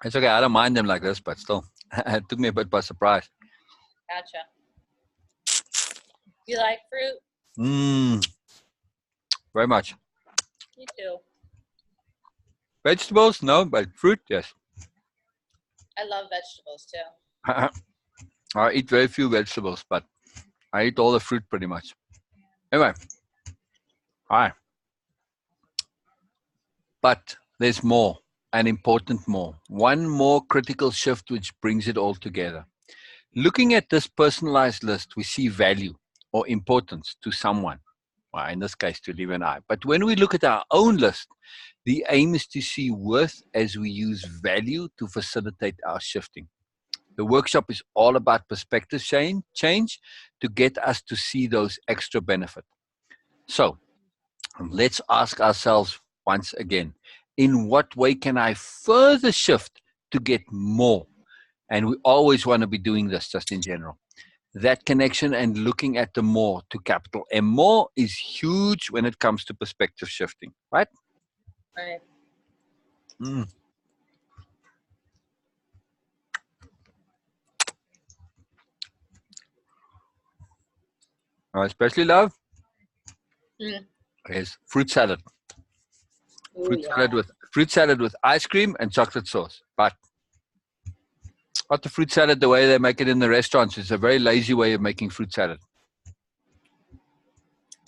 It's okay. I don't mind them like this, but still, it took me a bit by surprise.
Gotcha. You like fruit?
Very much.
Me too.
Vegetables, no, but fruit, yes.
I love vegetables too.
I eat very few vegetables, but I eat all the fruit pretty much. Anyway, all right. But there's more, an important more. One more critical shift which brings it all together. Looking at this personalized list, we see value or importance to someone. Well, in this case, to Liv and I. But when we look at our own list, the aim is to see worth as we use value to facilitate our shifting. The workshop is all about perspective change to get us to see those extra benefits. So let's ask ourselves once again, in what way can I further shift to get more? And we always want to be doing this just in general. That connection and looking at the more to capital M. More is huge when it comes to perspective shifting, right?
Right.
Mm. Especially love.
Mm.
is fruit salad.
Ooh, yeah.
Fruit salad with ice cream and chocolate sauce. But not the fruit salad the way they make it in the restaurants. It's a very lazy way of making fruit salad.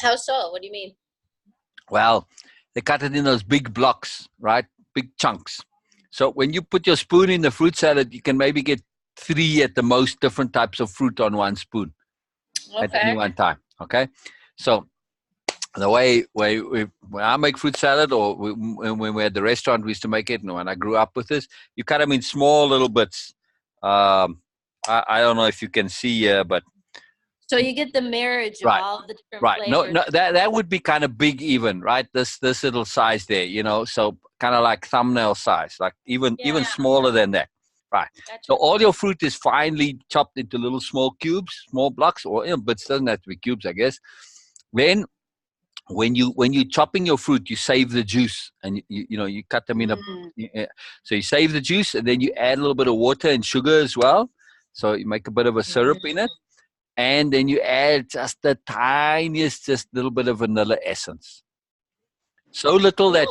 How so? What do you mean?
Well, they cut it in those big blocks, right? Big chunks. So when you put your spoon in the fruit salad, you can maybe get 3 at the most different types of fruit on one spoon at any
Okay.
one time. Okay. So the way when I make fruit salad, or when we're at the restaurant, we used to make it, and when I grew up with this, you cut them in small little bits. I don't know if you can see here, but
So you get the marriage of
right,
all the different
right. No,
flavors.
no, that would be kind of big, even right. This little size there, so kind of like thumbnail size, like even smaller than that. Right.
Gotcha.
So all your fruit is finely chopped into little small cubes, small blocks, or but it doesn't have to be cubes, I guess. Then when you're chopping your fruit, you save the juice, and you cut them in so you save the juice, and then you add a little bit of water and sugar as well. So you make a bit of a syrup in it, and then you add just the tiniest, just little bit of vanilla essence. So little that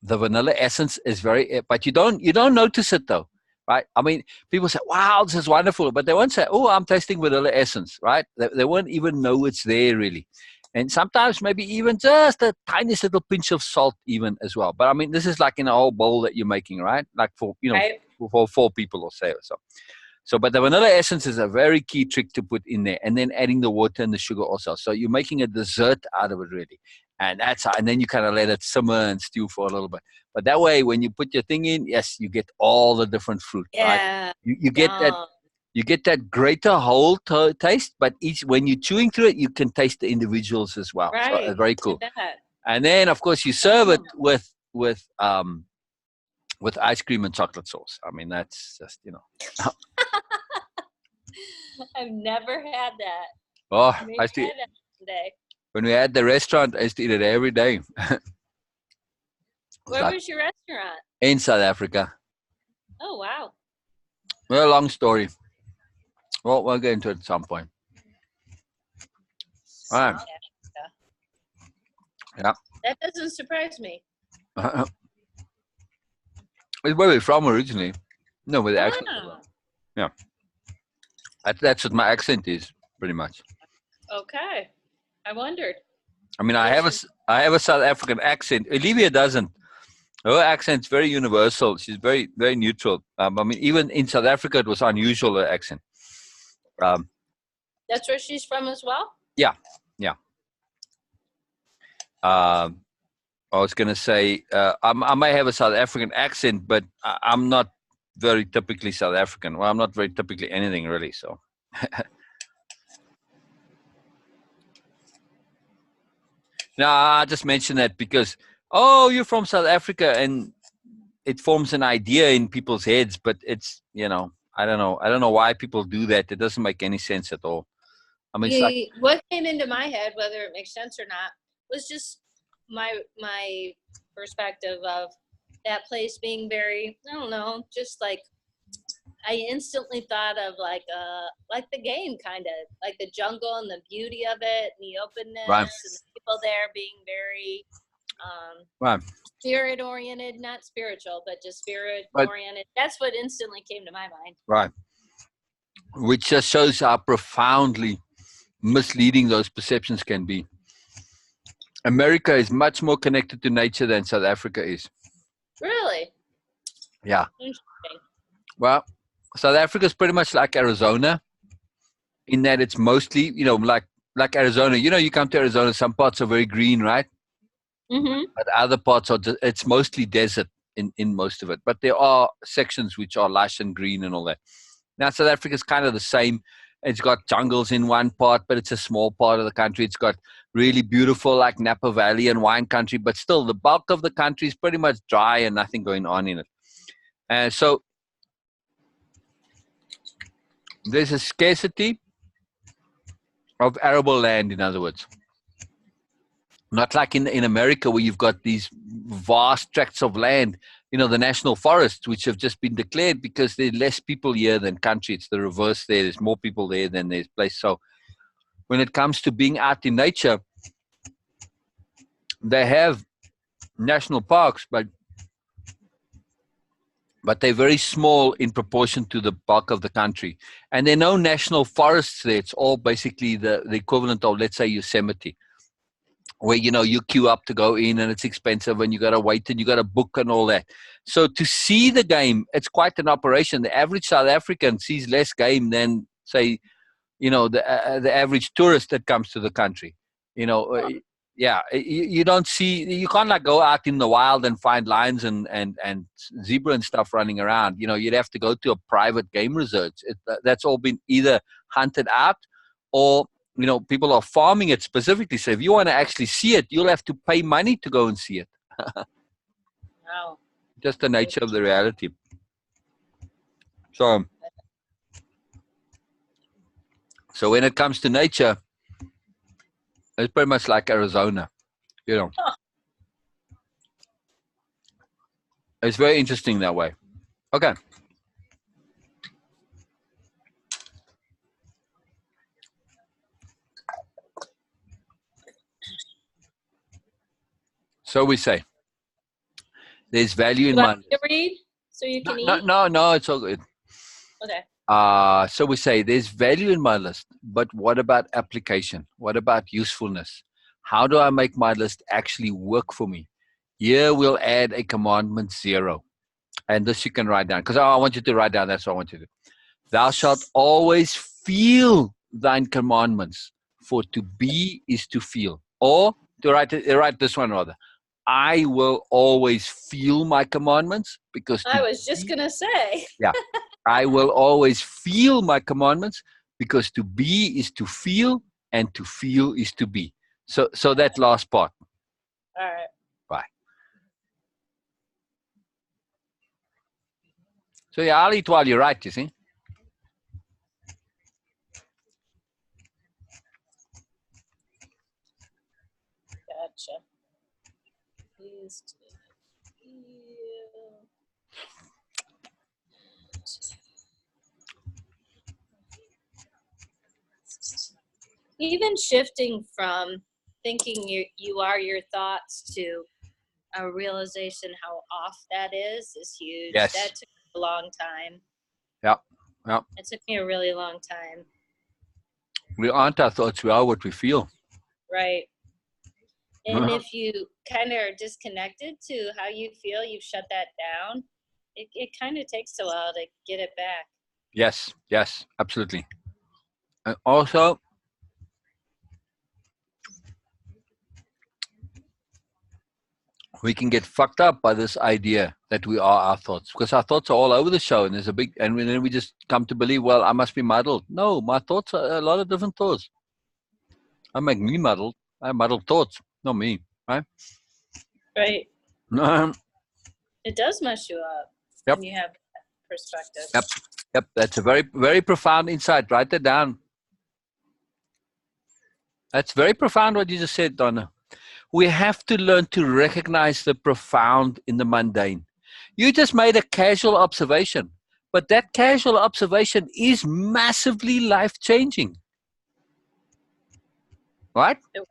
the vanilla essence is but you don't notice it though. Right? I mean, people say, wow, this is wonderful. But they won't say, oh, I'm tasting vanilla essence, right? They won't even know it's there, really. And sometimes maybe even just a tiniest little pinch of salt even as well. But I mean, this is like in a whole bowl that you're making, right? Like for 4 people or so. So, but the vanilla essence is a very key trick to put in there. And then adding the water and the sugar also. So you're making a dessert out of it, really. And then you kind of let it simmer and stew for a little bit. But that way, when you put your thing in, yes, you get all the different fruit.
Yeah.
Right? You get that. You get that greater whole taste, but when you're chewing through it, you can taste the individuals as well.
Right.
So very cool. And then, of course, you serve it with ice cream and chocolate sauce. I mean, that's just
I've never had that.
Oh, I used to,
today.
When we had the restaurant, I used to eat it every day.
Where was your restaurant?
In South Africa.
Oh, wow.
Well, long story. Well, we'll get into it at some point. All right. Yeah.
That doesn't surprise me.
It's where we're from originally. No, with the accent. Yeah. That's what my accent is, pretty much.
Okay. I wondered.
I mean, I have a South African accent. Olivia doesn't. Her accent's very universal. She's very, very neutral. I mean, even in South Africa, it was unusual, her accent.
That's where she's from as well?
Yeah. I was going to say, I may have a South African accent, but I'm not very typically South African. Well, I'm not very typically anything, really, so. No, I just mentioned that because, you're from South Africa, and it forms an idea in people's heads, but it's, I don't know. I don't know why people do that. It doesn't make any sense at all. I mean,
what came into my head, whether it makes sense or not, was just my perspective of that place being very, I don't know, just like I instantly thought of like the game, kind of like the jungle and the beauty of it and the openness and the people there being very spirit oriented, not spiritual, but just spirit oriented. That's what instantly came to my mind.
Right. Which just shows how profoundly misleading those perceptions can be. America is much more connected to nature than South Africa is.
Really?
Yeah.
Interesting.
Well, South Africa is pretty much like Arizona in that it's mostly, like Arizona. You come to Arizona, some parts are very green, right?
Mm-hmm.
But other parts it's mostly desert in most of it. But there are sections which are lush and green and all that. Now, South Africa is kind of the same. It's got jungles in one part, but it's a small part of the country. It's got really beautiful, like Napa Valley and wine country, but still the bulk of the country is pretty much dry and nothing going on in it. And so there's a scarcity of arable land, in other words. Not like in America where you've got these vast tracts of land, the national forests, which have just been declared because there's less people here than country. It's the reverse there. There's more people there than there's place. So when it comes to being out in nature, they have national parks, but they're very small in proportion to the bulk of the country. And there are no national forests there. It's all basically the equivalent of, let's say, Yosemite, where, you queue up to go in and it's expensive and you got to wait and you got to book and all that. So to see the game, it's quite an operation. The average South African sees less game than, say, the average tourist that comes to the country. Yeah, you don't see, you can't like go out in the wild and find lions and zebra and stuff running around. You'd have to go to a private game reserve. That's all been either hunted out or, people are farming it specifically. So if you want to actually see it, you'll have to pay money to go and see it.
Wow.
Just the nature of the reality. So when it comes to nature, it's pretty much like Arizona, It's very interesting that way. Okay. So we say, there's value in my...
to read so you can eat?
No, it's all good.
Okay.
So we say, there's value in my list, but what about application? What about usefulness? How do I make my list actually work for me? Here we'll add a commandment 0. And this you can write down, because I want you to write down. That's what I want you to do. Thou shalt always feel thine commandments, for to be is to feel. Or to write this one rather. I will always feel my commandments, because
I was just going to say.
Yeah. I will always feel my commandments, because to be is to feel and to feel is to be. So that last part.
All right.
Bye. So yeah, I'll eat while you write, you see.
Gotcha. Please feel. Even shifting from thinking you are your thoughts to a realization how off that is huge.
Yes.
That took a long time.
Yeah.
It took me a really long time.
We aren't our thoughts, we are what we feel.
Right. And if you kind of are disconnected to how you feel, you've shut that down, it kind of takes a while to get it back.
Yes, absolutely. And also, we can get fucked up by this idea that we are our thoughts, because our thoughts are all over the show, and there's a big, and then we just come to believe, well, I must be muddled. No, my thoughts are a lot of different thoughts. I make me muddled. I have muddled thoughts, not me, right?
Right. It does mess you up when you have that perspective.
Yep. That's a very, very profound insight. Write that down. That's very profound what you just said, Donna. We have to learn to recognize the profound in the mundane. You just made a casual observation, but that casual observation is massively life-changing. Right?
It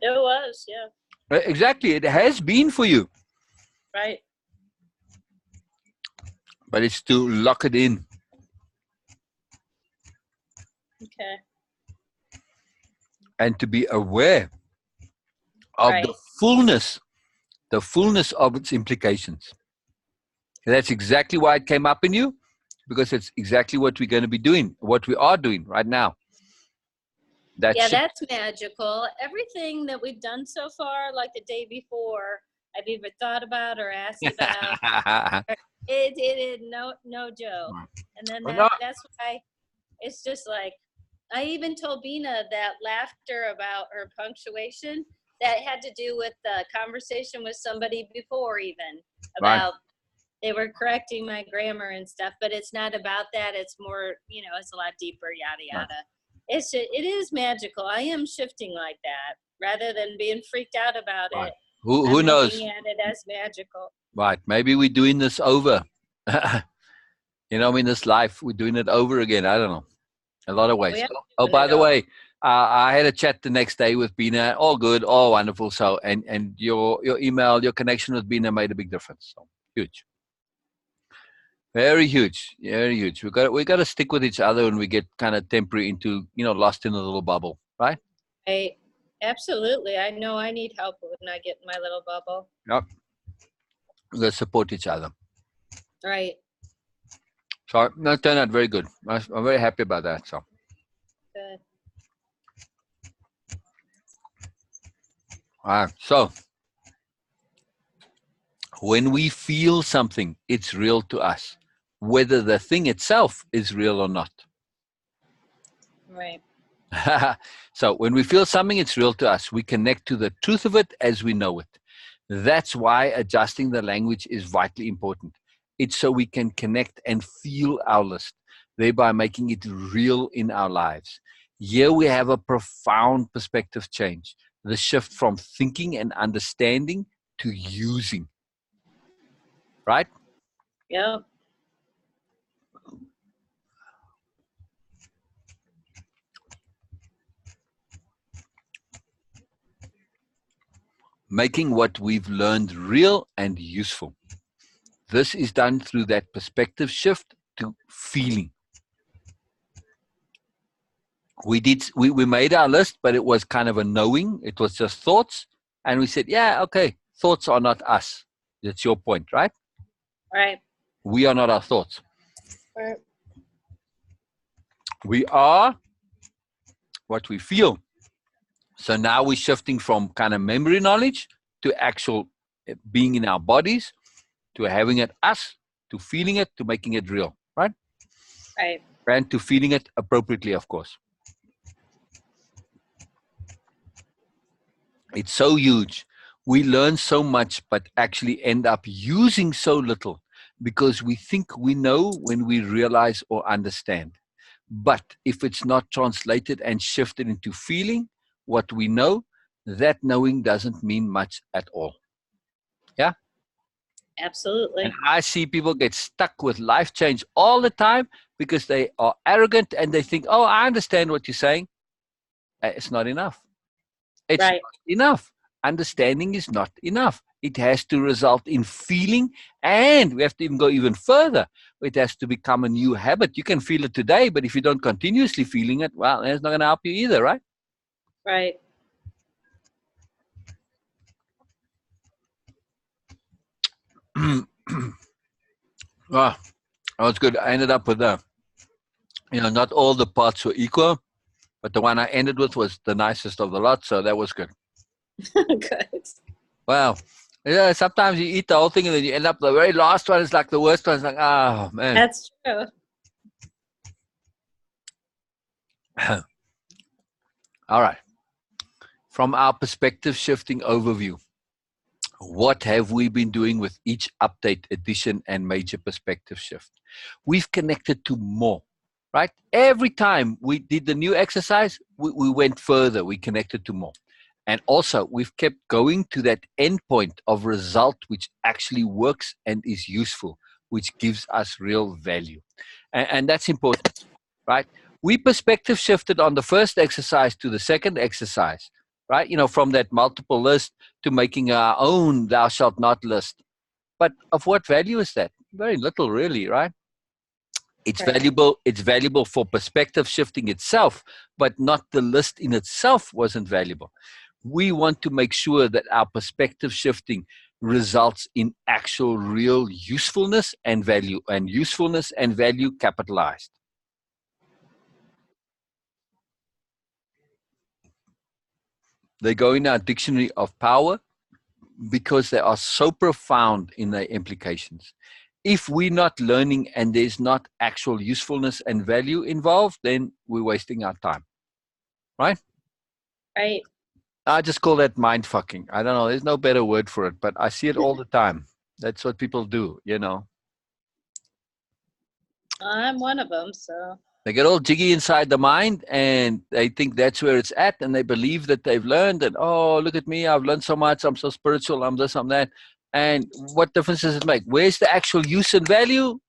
was, yeah.
Exactly. It has been for you.
Right.
But it's to lock it in.
Okay.
And to be aware of the fullness of its implications. And that's exactly why it came up in you, because it's exactly what we're going to be doing, what we are doing right now.
That's magical. Everything that we've done so far, like the day before, I've either thought about or asked about. It is no joke. And then that's why it's just like, I even told Bina that laughter about her punctuation, that had to do with the conversation with somebody before, even about they were correcting my grammar and stuff, but it's not about that. It's more, it's a lot deeper, yada, yada. It's just, it is magical. I am shifting like that rather than being freaked out about it.
Who knows?
Looking at it as magical.
Right. Maybe we're doing this over. This life, we're doing it over again. I don't know. A lot of
We
ways.
have to
Oh,
doing
by
it
the
all.
way, I had a chat the next day with Bina. All good, all wonderful. So, and your email, your connection with Bina made a big difference. So huge, very huge, very huge. We got to stick with each other when we get kind of temporary into lost in a little bubble, right?
Absolutely. I know I need help when I get in my little bubble.
Yep. We got to support each other.
Right.
So that turned out very good. I'm very happy about that. So.
Good.
So when we feel something, it's real to us, whether the thing itself is real or not.
Right.
So when we feel something, it's real to us. We connect to the truth of it as we know it. That's why adjusting the language is vitally important. It's so we can connect and feel our list, thereby making it real in our lives. Here we have a profound perspective change, the shift from thinking and understanding to using, right?
Yep.
Making what we've learned real and useful. This is done through that perspective shift to feeling. We made our list, but it was kind of a knowing. It was just thoughts. And we said, yeah, okay, thoughts are not us. That's your point, right?
Right.
We are not our thoughts.
Right.
We are what we feel. So now we're shifting from kind of memory knowledge to actual being in our bodies, to having it us, to feeling it, to making it real, right?
Right.
And to feeling it appropriately, of course. It's so huge. We learn so much, but actually end up using so little because we think we know when we realize or understand. But if it's not translated and shifted into feeling what we know, that knowing doesn't mean much at all. Yeah.
Absolutely.
And I see people get stuck with life change all the time because they are arrogant and they think, oh, I understand what you're saying. It's not enough. It's
Right.
not enough. Understanding is not enough. It has to result in feeling, and we have to even go even further. It has to become a new habit. You can feel it today, but if you don't continuously feeling it, well, it's not going to help you either, right?
Right.
Ah, that was good. I ended up with not all the parts were equal, but the one I ended with was the nicest of the lot, so that was good.
Good.
Wow. Yeah, sometimes you eat the whole thing and then you end up the very last one is like the worst one. It's like, oh man.
That's true.
All right. From our perspective shifting overview, what have we been doing with each update, addition, and major perspective shift? We've connected to more, right? Every time we did the new exercise, we went further, we connected to more. And also, we've kept going to that end point of result which actually works and is useful, which gives us real value. And that's important, right? We perspective shifted on the first exercise to the second exercise, right? From that multiple list to making our own thou shalt not list. But of what value is that? Very little, really, right? It's
Right.
valuable. It's valuable for perspective shifting itself, but not the list in itself wasn't valuable. We want to make sure that our perspective shifting results in actual real usefulness and value capitalized. They go in our dictionary of power because they are so profound in their implications. If we're not learning and there's not actual usefulness and value involved, then we're wasting our time, right?
Right.
I just call that mind fucking. I don't know. There's no better word for it, but I see it all the time. That's what people do.
I'm one of them, so.
They get all jiggy inside the mind and they think that's where it's at and they believe that they've learned and, oh, look at me, I've learned so much, I'm so spiritual, I'm this, I'm that. And what difference does it make? Where's the actual use and value?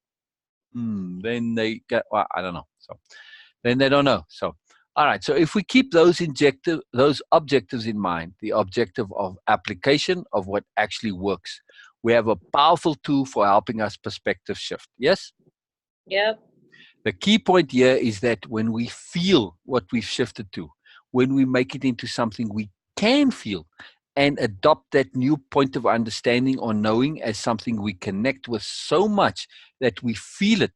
Then they get, well, I don't know. So then they don't know. So, all right. So if we keep those objectives in mind, the objective of application of what actually works, we have a powerful tool for helping us perspective shift. Yes?
Yep.
The key point here is that when we feel what we've shifted to, when we make it into something we can feel and adopt that new point of understanding or knowing as something we connect with so much that we feel it,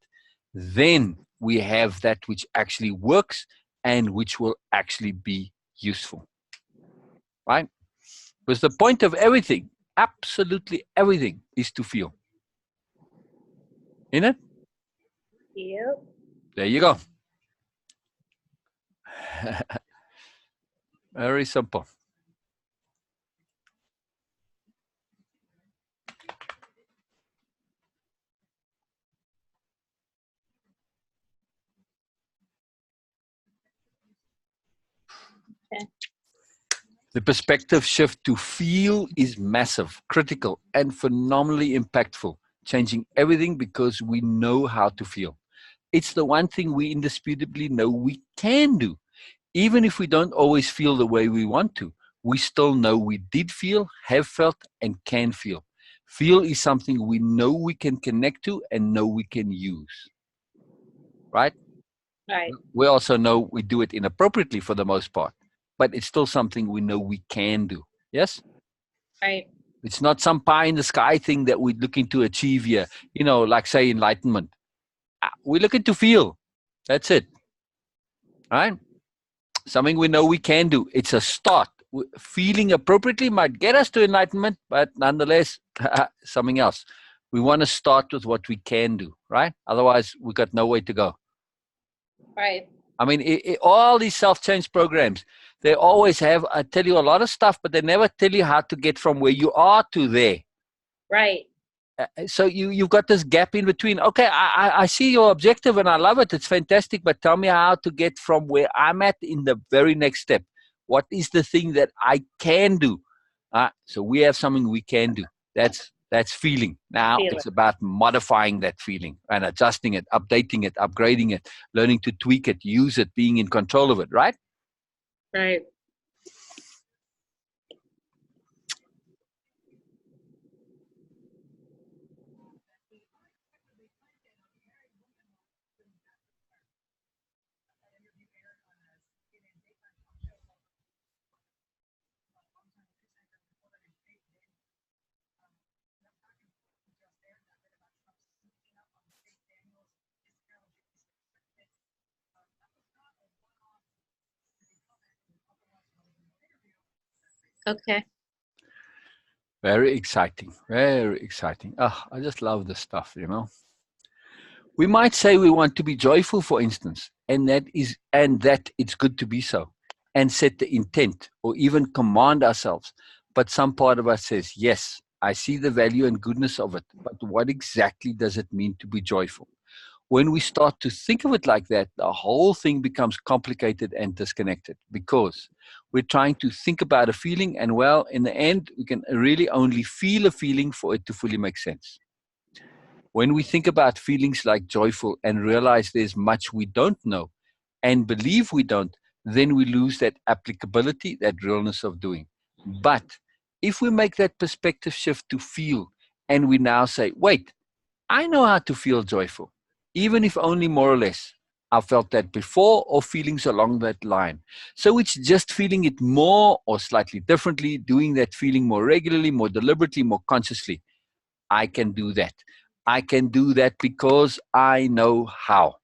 then we have that which actually works and which will actually be useful. Right? Because the point of everything, absolutely everything, is to feel. In it?
Yep.
There you go. Very simple.
Okay.
The perspective shift to feel is massive, critical, and phenomenally impactful, changing everything because we know how to feel. It's the one thing we indisputably know we can do. Even if we don't always feel the way we want to, we still know we did feel, have felt, and can feel. Feel is something we know we can connect to and know we can use. Right?
Right.
We also know we do it inappropriately for the most part, but it's still something we know we can do. Yes?
Right.
It's not some pie in the sky thing that we're looking to achieve here, like say enlightenment. We're looking to feel. That's it. All right? Something we know we can do. It's a start. Feeling appropriately might get us to enlightenment, but nonetheless, something else. We want to start with what we can do, right? Otherwise, we got no way to go.
Right.
I mean, all these self-change programs, they always have, I tell you a lot of stuff, but they never tell you how to get from where you are to there.
Right.
So you've got this gap in between. Okay, I see your objective and I love it. It's fantastic, but tell me how to get from where I'm at in the very next step. What is the thing that I can do? So we have something we can do. That's feeling. Now it's about modifying that feeling and adjusting it, updating it, upgrading it, learning to tweak it, use it, being in control of it, right?
Right. Okay.
Very exciting. Very exciting. Oh, I just love this stuff, We might say we want to be joyful, for instance, and that it's good to be so, and set the intent or even command ourselves. But some part of us says, yes, I see the value and goodness of it, but what exactly does it mean to be joyful? When we start to think of it like that, the whole thing becomes complicated and disconnected because we're trying to think about a feeling, and well, in the end, we can really only feel a feeling for it to fully make sense. When we think about feelings like joyful and realize there's much we don't know and believe we don't, then we lose that applicability, that realness of doing. But if we make that perspective shift to feel, and we now say, wait, I know how to feel joyful, even if only more or less. I've felt that before, or feelings along that line. So it's just feeling it more or slightly differently, doing that feeling more regularly, more deliberately, more consciously. I can do that. I can do that because I know how.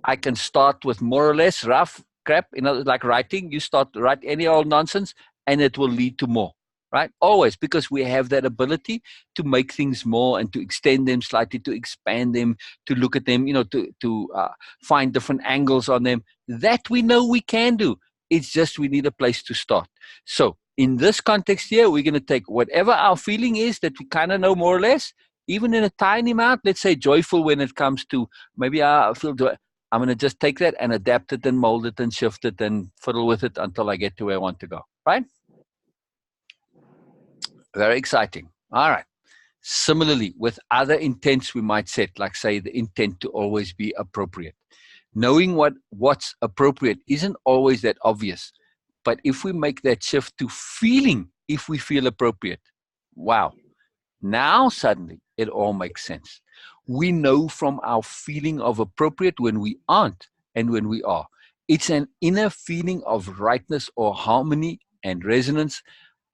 I can start with more or less rough crap, like writing. You start to write any old nonsense and it will lead to more, right? Always, because we have that ability to make things more and to extend them slightly, to expand them, to look at them, to find different angles on them. That we know we can do. It's just we need a place to start. So in this context here, we're going to take whatever our feeling is that we kind of know more or less, even in a tiny amount. Let's say joyful when it comes to maybe I feel joy. I'm going to just take that and adapt it and mold it and shift it and fiddle with it until I get to where I want to go. Right? Very exciting. All right. Similarly, with other intents we might set, like say the intent to always be appropriate. Knowing what's appropriate isn't always that obvious. But if we make that shift to feeling if we feel appropriate, wow, now suddenly it all makes sense. We know from our feeling of appropriate when we aren't and when we are. It's an inner feeling of rightness or harmony and resonance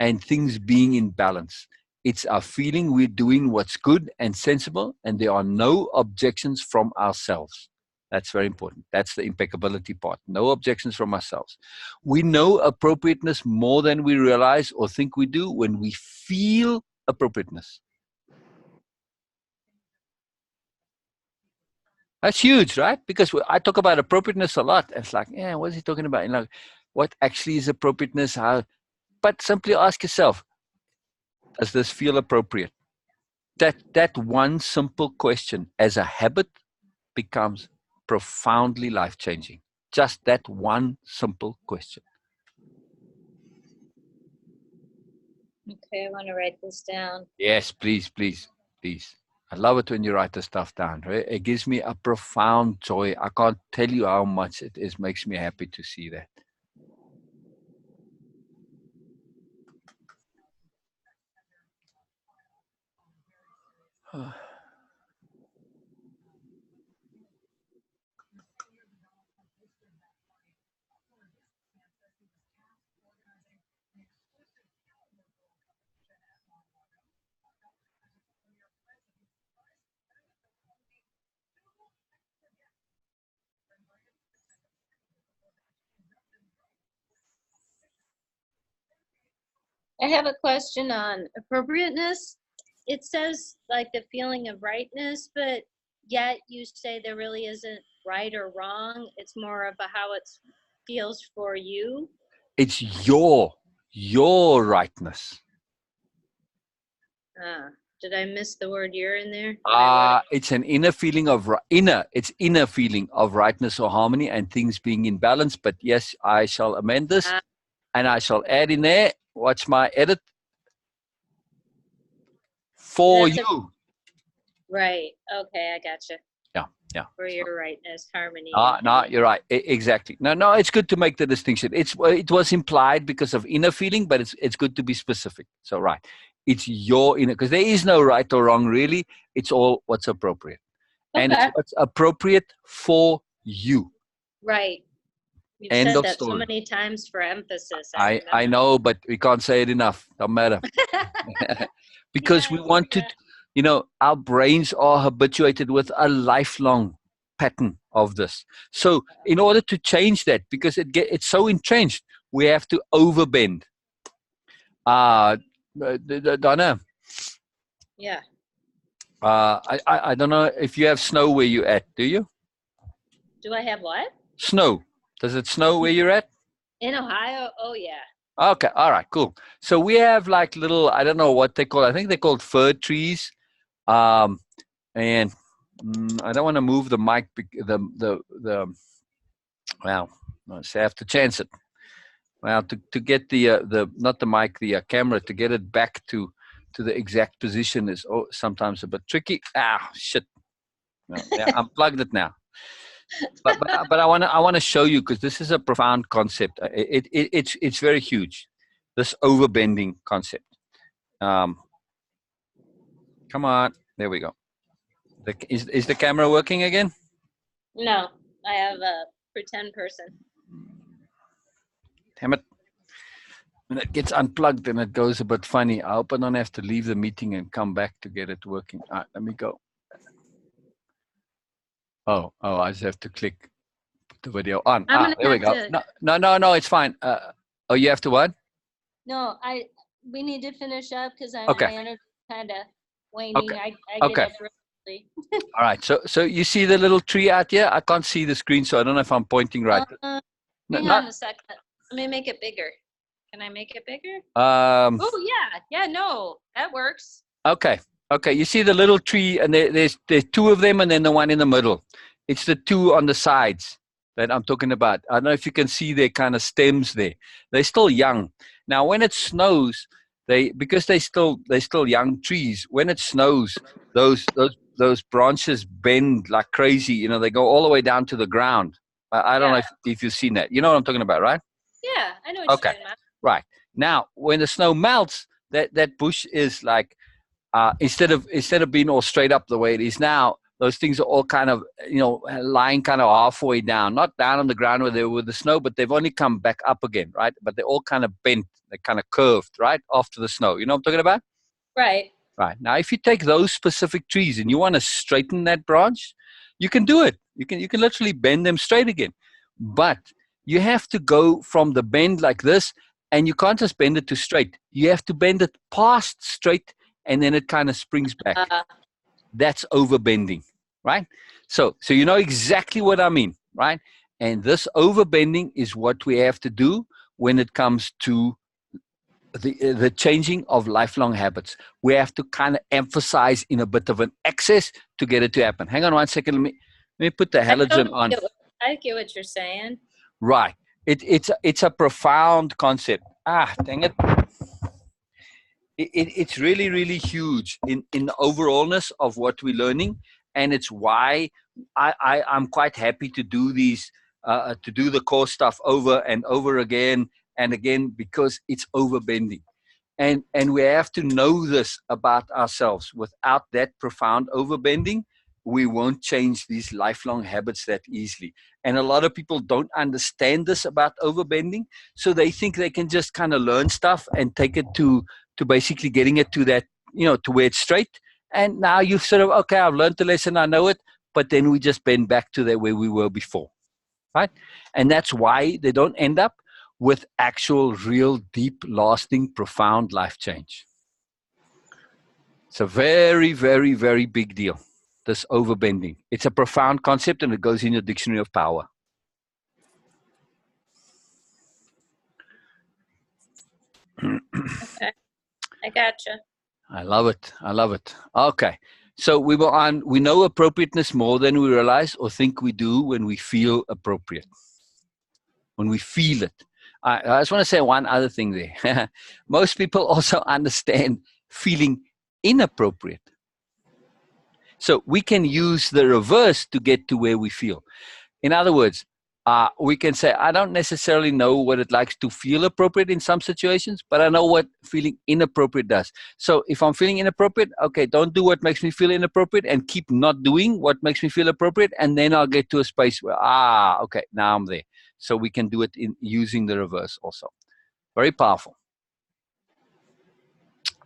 and things being in balance. It's our feeling we're doing what's good and sensible, and there are no objections from ourselves. That's very important. That's the impeccability part. No objections from ourselves. We know appropriateness more than we realize or think we do when we feel appropriateness. That's huge, right? Because I talk about appropriateness a lot. It's like, yeah, what is he talking about? What actually is appropriateness? How? But simply ask yourself, does this feel appropriate? That one simple question as a habit becomes profoundly life-changing. Just that one simple question.
Okay, I want to write this down.
Yes, please, please, please. I love it when you write the stuff down. Right? It gives me a profound joy. I can't tell you how much it is. Makes me happy to see that.
I have a question on appropriateness. It says like the feeling of rightness, but yet you say there really isn't right or wrong. It's more of a how it feels for you.
It's your rightness.
Did I miss the word "you're" in there?
It's an inner feeling of inner feeling of rightness or harmony and things being in balance. But yes, I shall amend this and I shall add in there. Watch my edit for you.
Right. Okay, I gotcha.
Yeah.
For your rightness, harmony.
No, you're right. Exactly. No, it's good to make the distinction. It was implied because of inner feeling, but it's good to be specific. So right, it's your inner, because there is no right or wrong really. It's all what's appropriate, and it's what's appropriate for you.
Right. You've
End
said
of
that
story.
so many times for emphasis.
I know, but we can't say it enough. Don't matter. Because we want to, our brains are habituated with a lifelong pattern of this. So in order to change that, because it's so entrenched, we have to overbend. Donna.
Yeah.
I don't know if you have snow where you're at. Do you?
Do I have what?
Snow. Does it snow where you're at?
In Ohio? Oh, yeah.
Okay. All right. Cool. So we have like little, I don't know what they call. I think they're called fir trees. And I don't want to move the mic. Well, so I have to chance it. Well, to get the not the mic, the camera, to get it back to the exact position is sometimes a bit tricky. Shit. No, yeah, unplugged it now. But I want to show you, because this is a profound concept. It's very huge. This overbending concept. Come on, there we go. Is the camera working again?
No, I have a pretend person.
Damn it. When it gets unplugged and it goes a bit funny. I hope I don't have to leave the meeting and come back to get it working. All right, let me go. Oh, I just have to click, put the video on. There we go. No, it's fine. You have to what?
No, we need to finish up because my energy kind of waning.
Okay.
I get up early.
All right. So you see the little tree out here? I can't see the screen, so I don't know if I'm pointing right.
Hang on a second. Let me make it bigger. Can I make it bigger? Oh yeah. No, that works.
Okay. You see the little tree, and there's two of them, and then the one in the middle. It's the two on the sides that I'm talking about. I don't know if you can see their kind of stems there. They're still young. Now, when it snows, because they're still young trees. When it snows, those those branches bend like crazy. You know, they go all the way down to the ground. I don't know
Yeah.
if you've seen that. You know what I'm talking about, right?
Yeah, I know what you're
Okay,
talking about.
right. Now, when the snow melts, that bush is like instead of being all straight up the way it is now, those things are all kind of lying kind of halfway down, not down on the ground where they were with the snow, but they've only come back up again, right? But they're all kind of bent, they're kind of curved, right, after the snow. You know what I'm talking about?
Right.
Right. Now, if you take those specific trees and you want to straighten that branch, you can do it. You can literally bend them straight again. But you have to go from the bend like this, and you can't just bend it to straight. You have to bend it past straight, and then it kind of springs back.
Uh,
That's overbending, right? So you know exactly what I mean, right? And this overbending is what we have to do when it comes to the changing of lifelong habits. We have to kind of emphasize in a bit of an excess to get it to happen. Hang on 1 second. Let me put the
I
halogen
totally
on.
I get what you're saying.
Right. It's a profound concept. Dang it. It's really, really huge in the overallness of what we're learning. And it's why I'm quite happy to do these, to do the core stuff over and over again and again, because it's overbending. And we have to know this about ourselves. Without that profound overbending, we won't change these lifelong habits that easily. And a lot of people don't understand this about overbending, so they think they can just kind of learn stuff and take it to basically getting it to that, to where it's straight. And now you've sort of, okay, I've learned the lesson, I know it, but then we just bend back to that where we were before, right? And that's why they don't end up with actual, real, deep, lasting, profound life change. It's a very, very, very big deal, this overbending. It's a profound concept, and it goes in your dictionary of power.
Okay. I gotcha.
I love it. I love it. Okay. So we were on, we know appropriateness more than we realize or think we do when we feel appropriate, when we feel it. I just want to say one other thing there. Most people also understand feeling inappropriate. So we can use the reverse to get to where we feel. In other words, we can say, I don't necessarily know what it likes to feel appropriate in some situations, but I know what feeling inappropriate does. So if I'm feeling inappropriate, okay, don't do what makes me feel inappropriate and keep not doing what makes me feel appropriate. And then I'll get to a space where, okay, now I'm there. So we can do it in using the reverse also. Very powerful.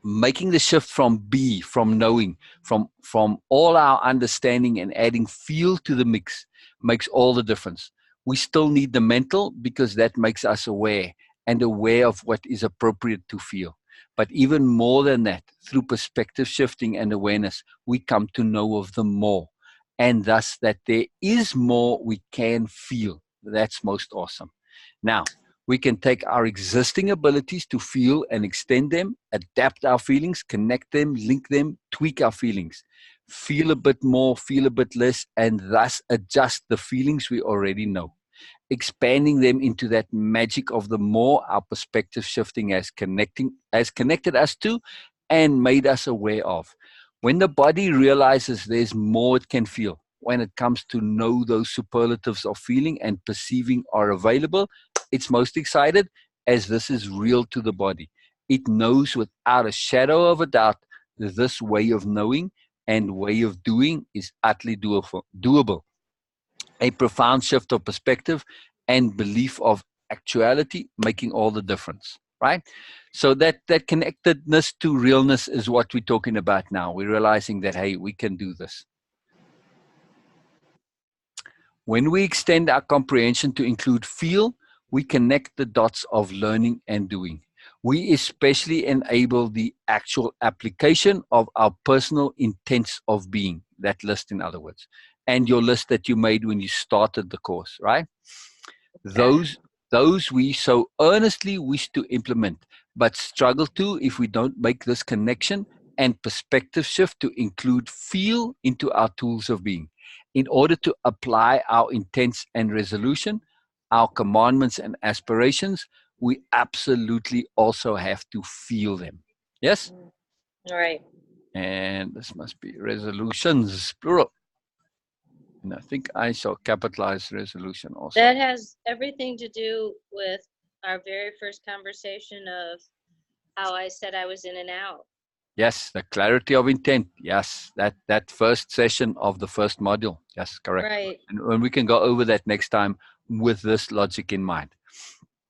Making the shift from from knowing, from all our understanding, and adding feel to the mix makes all the difference. We still need the mental, because that makes us aware, and aware of what is appropriate to feel. But even more than that, through perspective shifting and awareness, we come to know of them more, and thus that there is more we can feel. That's most awesome. Now, we can take our existing abilities to feel and extend them, adapt our feelings, connect them, link them, tweak our feelings, feel a bit more, feel a bit less, and thus adjust the feelings we already know, expanding them into that magic of the more our perspective shifting has connected us to and made us aware of. When the body realizes there's more it can feel, when it comes to know those superlatives of feeling and perceiving are available, it's most excited, as this is real to the body. It knows without a shadow of a doubt that this way of knowing and way of doing is utterly doable. A profound shift of perspective and belief of actuality, making all the difference, right? So that connectedness to realness is what we're talking about now. We're realizing that, hey, we can do this. When we extend our comprehension to include feel, we connect the dots of learning and doing. We especially enable the actual application of our personal intents of being, that list, in other words, and your list that you made when you started the course, right? Those we so earnestly wish to implement, but struggle to if we don't make this connection and perspective shift to include feel into our tools of being. In order to apply our intents and resolution, our commandments and aspirations, we absolutely also have to feel them. Yes?
All right.
And this must be resolutions, plural. And I think I shall capitalize resolution also.
That has everything to do with our very first conversation of how I said I was in and out.
Yes, the clarity of intent. Yes, that first session of the first module. Yes, correct.
Right.
And we can go over that next time with this logic in mind.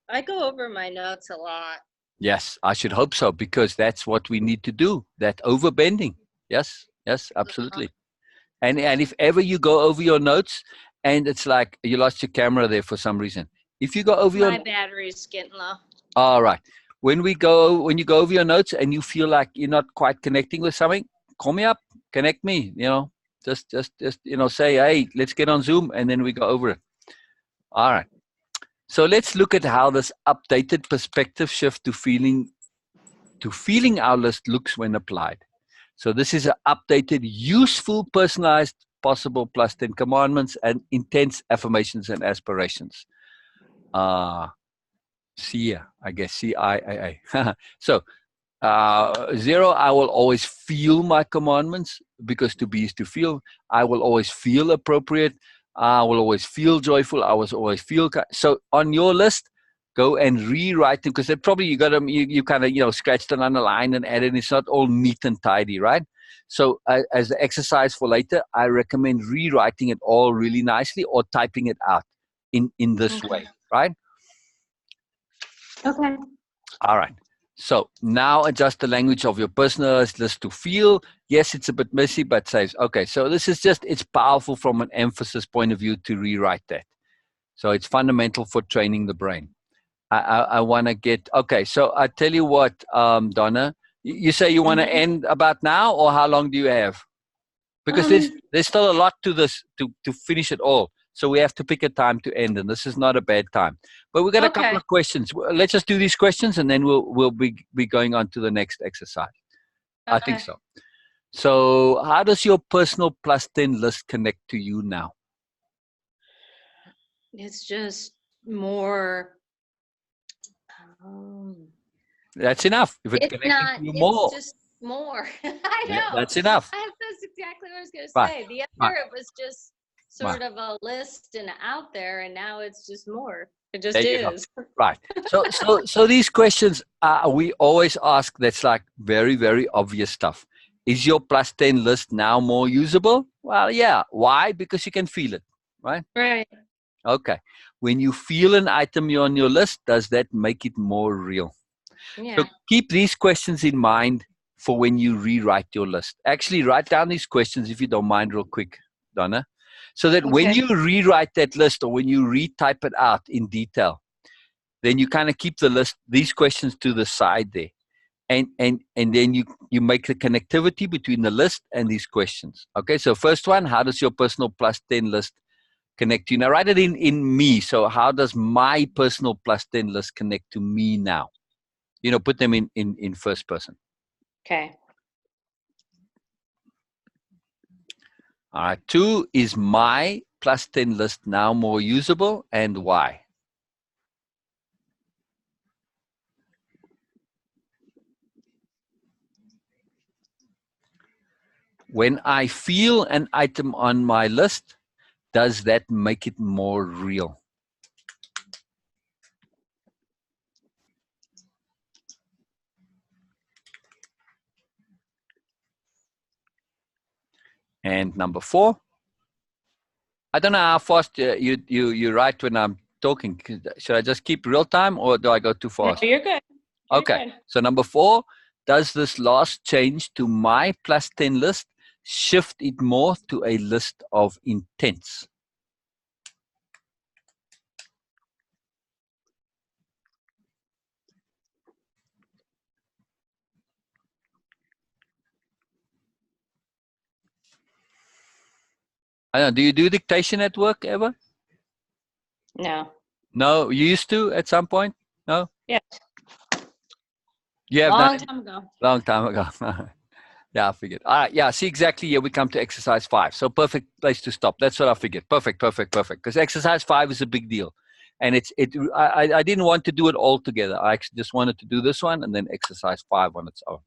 I go over my notes a lot.
Yes, I should hope so, because that's what we need to do, that overbending. Yes, yes, absolutely. And if ever you go over your notes and it's like you lost your camera there for some reason, if you go over your...
My battery's getting low.
All right. When you go over your notes and you feel like you're not quite connecting with something, call me up, connect me, just say, hey, let's get on Zoom, and then we go over it. All right. So let's look at how this updated perspective shift to feeling our list looks when applied. So this is an updated, useful, personalized, possible plus 10 commandments and intense affirmations and aspirations. CIA, I guess, CIA. So 0, I will always feel my commandments, because to be is to feel. I will always feel appropriate. I will always feel joyful. I will always feel. So on your list, go and rewrite them, because probably you got them. You kind of scratched it on the line and added. It's not all neat and tidy, right? So as the exercise for later, I recommend rewriting it all really nicely or typing it out in this way, right?
Okay.
All right. So now adjust the language of your personalized list to feel. Yes, it's a bit messy, but saves. Okay, so this is it's powerful from an emphasis point of view to rewrite that. So it's fundamental for training the brain. I want to get, okay, so I tell you what, Donna, you say you want to end about now, or how long do you have? Because there's still a lot to this, to finish it all. So we have to pick a time to end, and this is not a bad time. But we've got a couple of questions. Let's just do these questions, and then we'll be going on to the next exercise. Okay. I think so. So how does your personal plus 10 list connect to you now?
It's just more.
That's enough. If it's connecting to you more.
It's just more. I know.
That's enough.
That's exactly what I was going to say. The other, it was just sort of a list and out there, and now it's just more. It just is.
Right. So these questions we always ask. That's like very, very obvious stuff. Is your plus 10 list now more usable? Well, yeah. Why? Because you can feel it, right?
Right.
Okay. When you feel an item on your list, does that make it more real? Yeah. So keep these questions in mind for when you rewrite your list. Actually, write down these questions, if you don't mind, real quick, Donna, so that when you rewrite that list or when you retype it out in detail, then you kind of keep the list, these questions to the side there. And then you make the connectivity between the list and these questions. Okay, so first one, how does your personal plus 10 list connect to you? Now write it in me. So how does my personal plus 10 list connect to me now? Put them in first person.
Okay.
All right. 2, is my plus 10 list now more usable, and why? When I feel an item on my list, does that make it more real? And number 4, I don't know how fast you write when I'm talking. Should I just keep real time, or do I go too fast?
No, you're good.
Okay. So number 4, does this last change to my plus 10 list shift it more to a list of intents? I don't know, do you do dictation at work ever?
No.
No, you used to at some point? No?
Yes.
You have
Long time ago.
Long time ago. Yeah, I figured. All right, yeah, see, exactly here we come to exercise 5. So perfect place to stop. That's what I figured. Perfect. Because exercise 5 is a big deal. And I didn't want to do it all together. I actually just wanted to do this one and then exercise 5 on its own.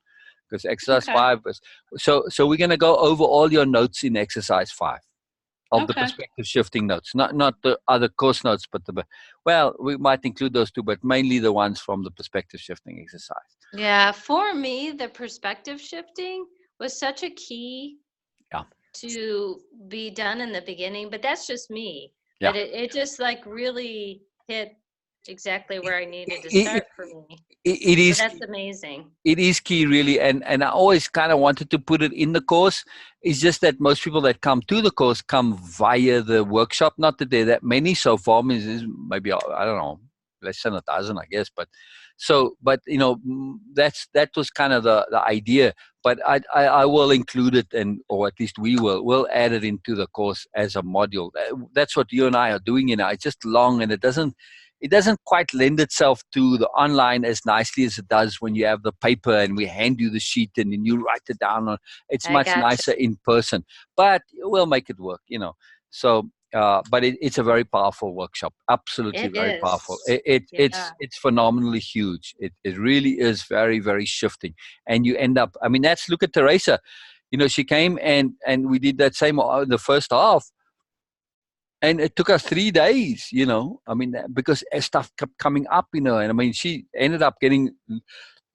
because exercise
Okay.
5 is so we're going to go over all your notes in exercise 5 of the
Okay.
perspective shifting notes, not the other course notes, but well, we might include those too, but mainly the ones from the perspective shifting exercise.
Yeah, for me, the perspective shifting was such a key
Yeah.
to be done in the beginning, but that's just me.
Yeah.
But it just like really hit exactly where I needed to
It,
start for me.
it
So
is
that's amazing.
it is key, really, and I always kind of wanted to put it in the course. It's just that most people that come to the course come via the workshop. Not that there are that many so far. Is maybe, I don't know, less than a dozen, I guess. But that was kind of the idea. But I will include it, or at least we'll add it into the course as a module. That's what you and I are doing. It's just long, and it doesn't quite lend itself to the online as nicely as it does when you have the paper and we hand you the sheet and then you write it down on. It's
I
much
gotcha.
nicer in person, but we'll make it work. So but it's a very powerful workshop, absolutely
It
very powerful.
is. Yeah.
It's phenomenally huge. It really is very, very shifting. And you end up, I mean, look at Teresa. She came and we did that same the first half, and it took us 3 days. I mean, because stuff kept coming up, and I mean, she ended up getting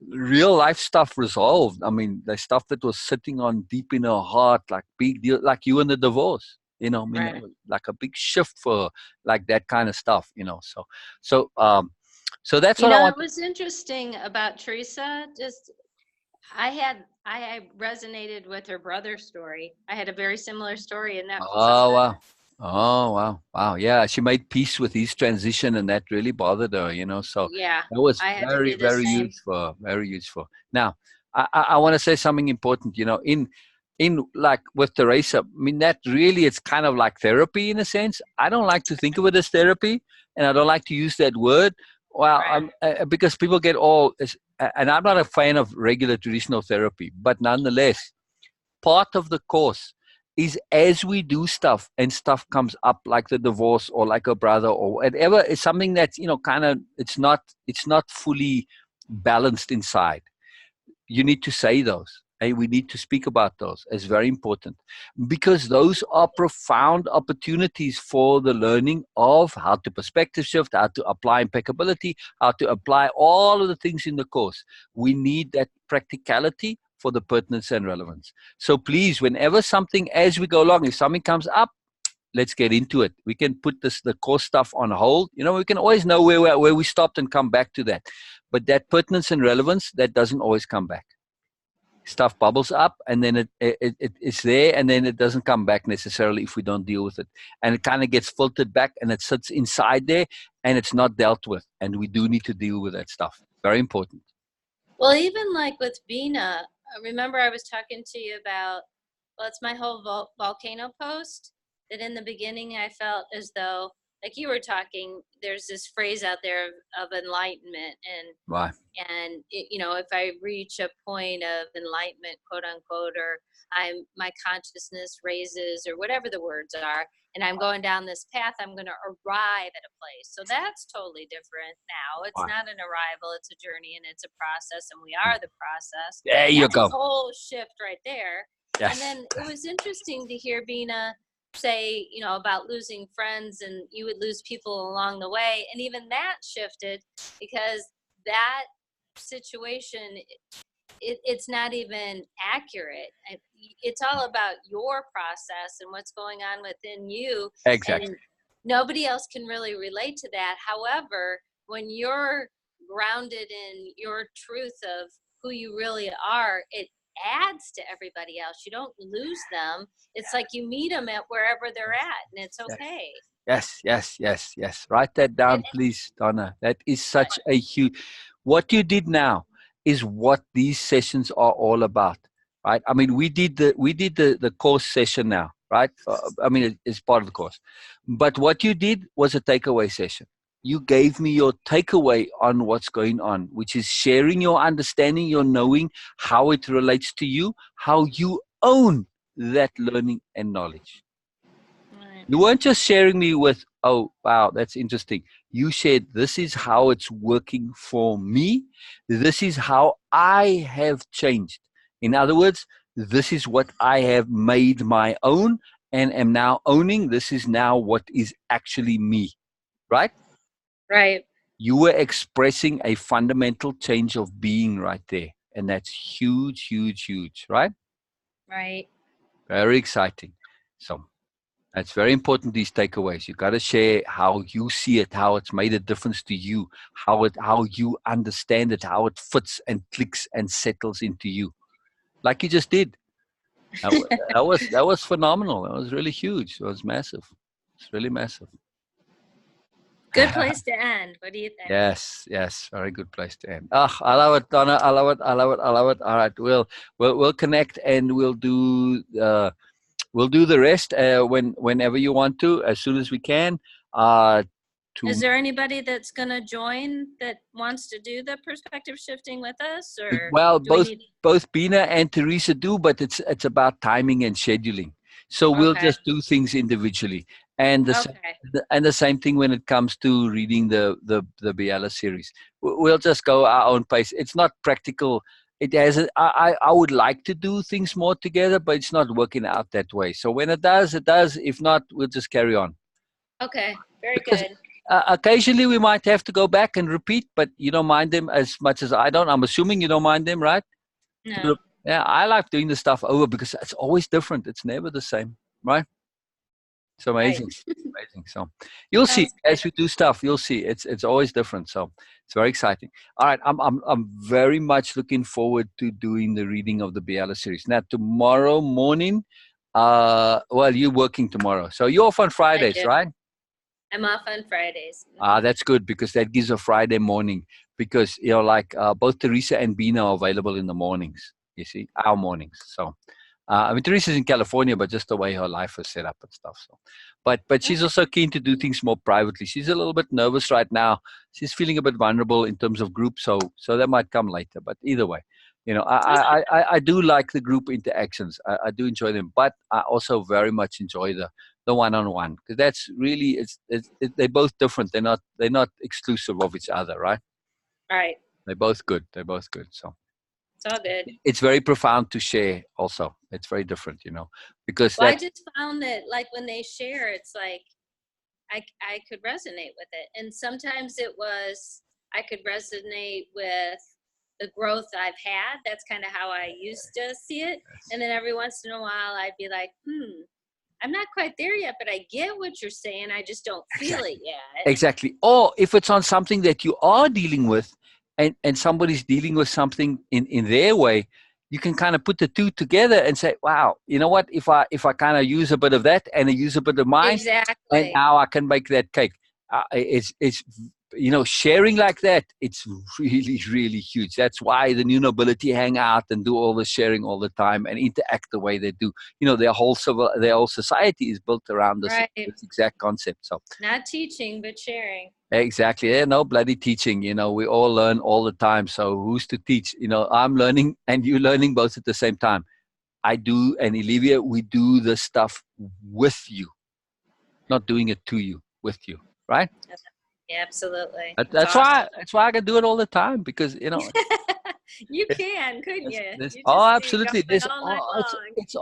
real life stuff resolved. I mean, the stuff that was sitting on deep in her heart, like big deal, like you and the divorce. I mean, that
Right.
was like a big shift for her, like that kind of stuff. So that's what I
It
want.
was interesting about Teresa. Just I resonated with her brother's story. I had a very similar story, and that was so
Oh
good.
wow. Oh wow. Wow. Yeah, she made peace with his transition, and that really bothered her. So
Yeah,
that was
I had to
very,
do the
very
same.
useful. Very useful. Now, I want to say something important. In like with Teresa, I mean, that really, it's kind of like therapy in a sense. I don't like to think of it as therapy, and I don't like to use that word. Well,
Right.
because people get and I'm not a fan of regular traditional therapy, but nonetheless, part of the course is as we do stuff and stuff comes up like the divorce or like a brother or whatever, it's something that's kind of, it's not fully balanced inside. You need to say those, and we need to speak about those. It's very important, because those are profound opportunities for the learning of how to perspective shift, how to apply impeccability, how to apply all of the things in the course. We need that practicality for the pertinence and relevance. So please, whenever something, as we go along, if something comes up, let's get into it. We can put the course stuff on hold. We can always know where we stopped and come back to that. But that pertinence and relevance, that doesn't always come back. Stuff bubbles up, and then it's there, and then it doesn't come back necessarily if we don't deal with it. And it kind of gets filtered back, and it sits inside there, and it's not dealt with. And we do need to deal with that stuff. Very important.
Well, even like with Bina, remember I was talking to you about, well, it's my whole volcano post that in the beginning I felt as though, like you were talking, there's this phrase out there of enlightenment,
Right.
and if I reach a point of enlightenment, quote unquote, or my consciousness raises, or whatever the words are, and I'm going down this path, I'm going to arrive at a place. So that's totally different now. It's
Right.
not an arrival, it's a journey, and it's a process, and we are the process.
There you
That's a
go.
whole shift right there. And
Yes.
then it was interesting to hear Bina say, about losing friends, and you would lose people along the way, and even that shifted, because that situation, it's not even accurate. It's all about your process and what's going on within you,
Exactly.
and nobody else can really relate to that. However, when you're grounded in your truth of who you really are, it adds to everybody else. You don't lose them. It's like you meet them at wherever they're at, and it's
Yes.
okay.
Yes, yes, yes, yes. Write that
And
down, please, Donna. That is
right.
such a huge. What you did now is what these sessions are all about, right? I mean, we did the course session now, right? I mean, it's part of the course, but what you did was a takeaway session. You gave me your takeaway on what's going on, which is sharing your understanding, your knowing, how it relates to you, how you own that learning and knowledge.
Right.
You weren't just sharing me with, oh, wow, that's interesting. You said, this is how it's working for me. This is how I have changed. In other words, this is what I have made my own and am now owning. This is now what is actually me, right?
Right.
You were expressing a fundamental change of being right there. And that's huge, huge, huge, right?
Right.
Very exciting. So it's very important, these takeaways. You got to share how you see it, how it's made a difference to you, how you understand it, how it fits and clicks and settles into you, like you just did. That was phenomenal. That was really huge. It was massive. It's really massive.
Good place to end. What do you think?
Yes, yes, very good place to end. Ah, I love it, Donna. I love it. I love it. I love it. All right, we'll connect and we'll do the rest whenever you want to, as soon as we can.
Is
To
there anybody that's going to join that wants to do the perspective shifting with us, or
Well,
do we need?
both Bina and Teresa do, but it's about timing and scheduling. So we'll
Okay.
just do things individually, and
Okay.
the same thing when it comes to reading the Biala series. We'll just go our own pace. It's not practical. It has. I would like to do things more together, but it's not working out that way. So when it does, it does. If not, we'll just carry on.
Okay. Very
Because
good.
occasionally we might have to go back and repeat, but you don't mind them as much as I don't. I'm assuming you don't mind them, right?
No.
Yeah, I like doing the stuff over because it's always different. It's never the same, right? It's
Right.
amazing, amazing. So you'll see
Sounds good.
as we do stuff, you'll see it's always different. So it's very exciting. All right, I'm very much looking forward to doing the reading of the Biala series. Now tomorrow morning, well, you're working tomorrow, so you're off on
I
Fridays,
do.
right?
I'm off on Fridays.
That's good because that gives a Friday morning because like both Teresa and Bina are available in the mornings. You see, our mornings. So, I mean, Teresa's in California, but just the way her life is set up and stuff. So, but she's
Okay.
also keen to do things more privately. She's a little bit nervous right now. She's feeling a bit vulnerable in terms of group. So that might come later. But either way, I do like the group interactions. I do enjoy them, but I also very much enjoy the one-on-one because that's really they're both different. They're not exclusive of each other, right?
All right.
They're both good. They're both good. So
It's all good.
it's very profound to share. Also, it's very different, because
Well, I
that
just found that like when they share, it's like I could resonate with it. And sometimes it was I could resonate with the growth I've had. That's kind of how I used to see it. And then every once in a while I'd be like, I'm not quite there yet, but I get what you're saying. I just don't feel
exactly
it yet.
exactly. Or if it's on something that you are dealing with, and somebody's dealing with something in their way, you can kind of put the two together and say, wow, you know what, if I kind of use a bit of that and I use a bit of mine, and
Exactly.
now I can make that cake. It's sharing like that, it's really, really huge. That's why the new nobility hang out and do all the sharing all the time and interact the way they do. Their whole society is built around
Right.
this exact concept. So
Not teaching, but sharing.
exactly. Yeah, no bloody teaching. We all learn all the time. So who's to teach? I'm learning and you learning both at the same time. I do, and Olivia, we do the stuff with you, not doing it to you, with you, right?
Yeah, absolutely.
That,
It's
that's
awesome.
why that's why I can do it all the time because
You
it's,
can, couldn't
it's,
you?
it's
You
oh,
just be
absolutely.
going all night long.
It's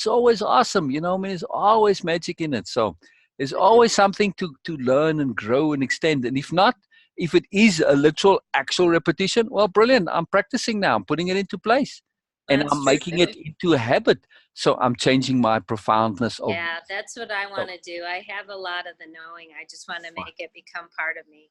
always awesome. I mean, there's always magic in it. So there's always something to learn and grow and extend. And if it is a literal actual repetition, well, brilliant. I'm practicing now. I'm putting it into place, and
That's
I'm
true
making it
too.
into a habit. So I'm changing my profoundness of
Yeah, that's what I
so
want to do. I have a lot of the knowing. I just want to make it become part of me.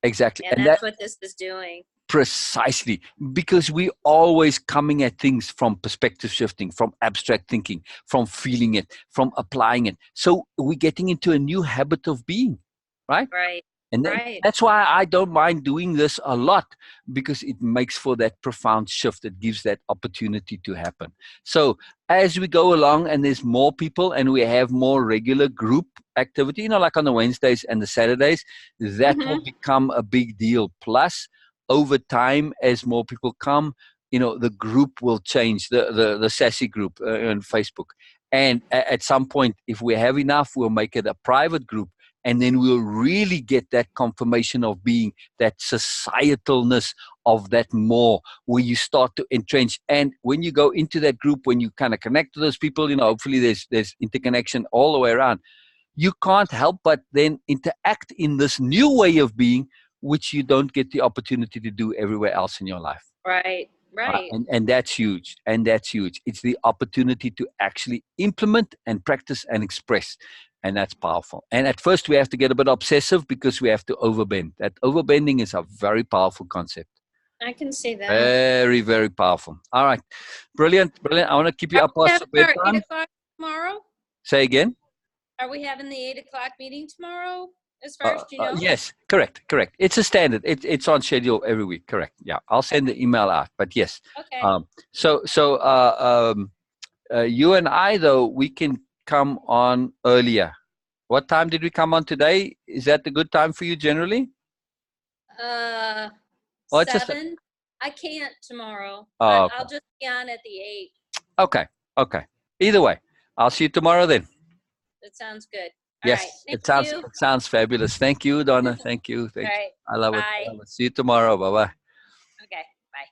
exactly,
And
and
that's
that
what this is doing.
precisely because we always coming at things from perspective shifting, from abstract thinking, from feeling it, from applying it. So we're getting into a new habit of being, right?
Right.
And
Right.
that's why I don't mind doing this a lot because it makes for that profound shift. It gives that opportunity to happen. So as we go along and there's more people and we have more regular group activity, like on the Wednesdays and the Saturdays, that will
Mm-hmm.
become a big deal. Plus, over time, as more people come, the group will change, the Sassy group on Facebook. And at some point, if we have enough, we'll make it a private group and then we'll really get that confirmation of being, that societalness of that more, where you start to entrench. And when you go into that group, when you kind of connect to those people, hopefully there's interconnection all the way around. You can't help but then interact in this new way of being, which you don't get the opportunity to do everywhere else in your life.
Right.
And that's huge. And that's huge. It's the opportunity to actually implement and practice and express. And that's powerful. And at first we have to get a bit obsessive because we have to overbend. That overbending is a very powerful concept.
I can see that.
Very, very powerful. All right. Brilliant. I want to keep you up past your bedtime.
8 o'clock tomorrow?
Say again?
Are we having the 8 o'clock meeting tomorrow? As far as you know?
Yes, correct. It's a standard. It's on schedule every week. Correct. Yeah, I'll send the email out. But yes.
Okay.
You and I, though, we can come on earlier. What time did we come on today? Is that the good time for you generally?
7. I can't tomorrow.
Oh,
but I'll just be on at the 8.
Okay. Either way, I'll see you tomorrow then.
That sounds good.
Yes, it sounds fabulous. Thank you, Donna. Thank you.
All right.
I love
Bye.
it. See you tomorrow. Bye-bye.
Okay. Bye.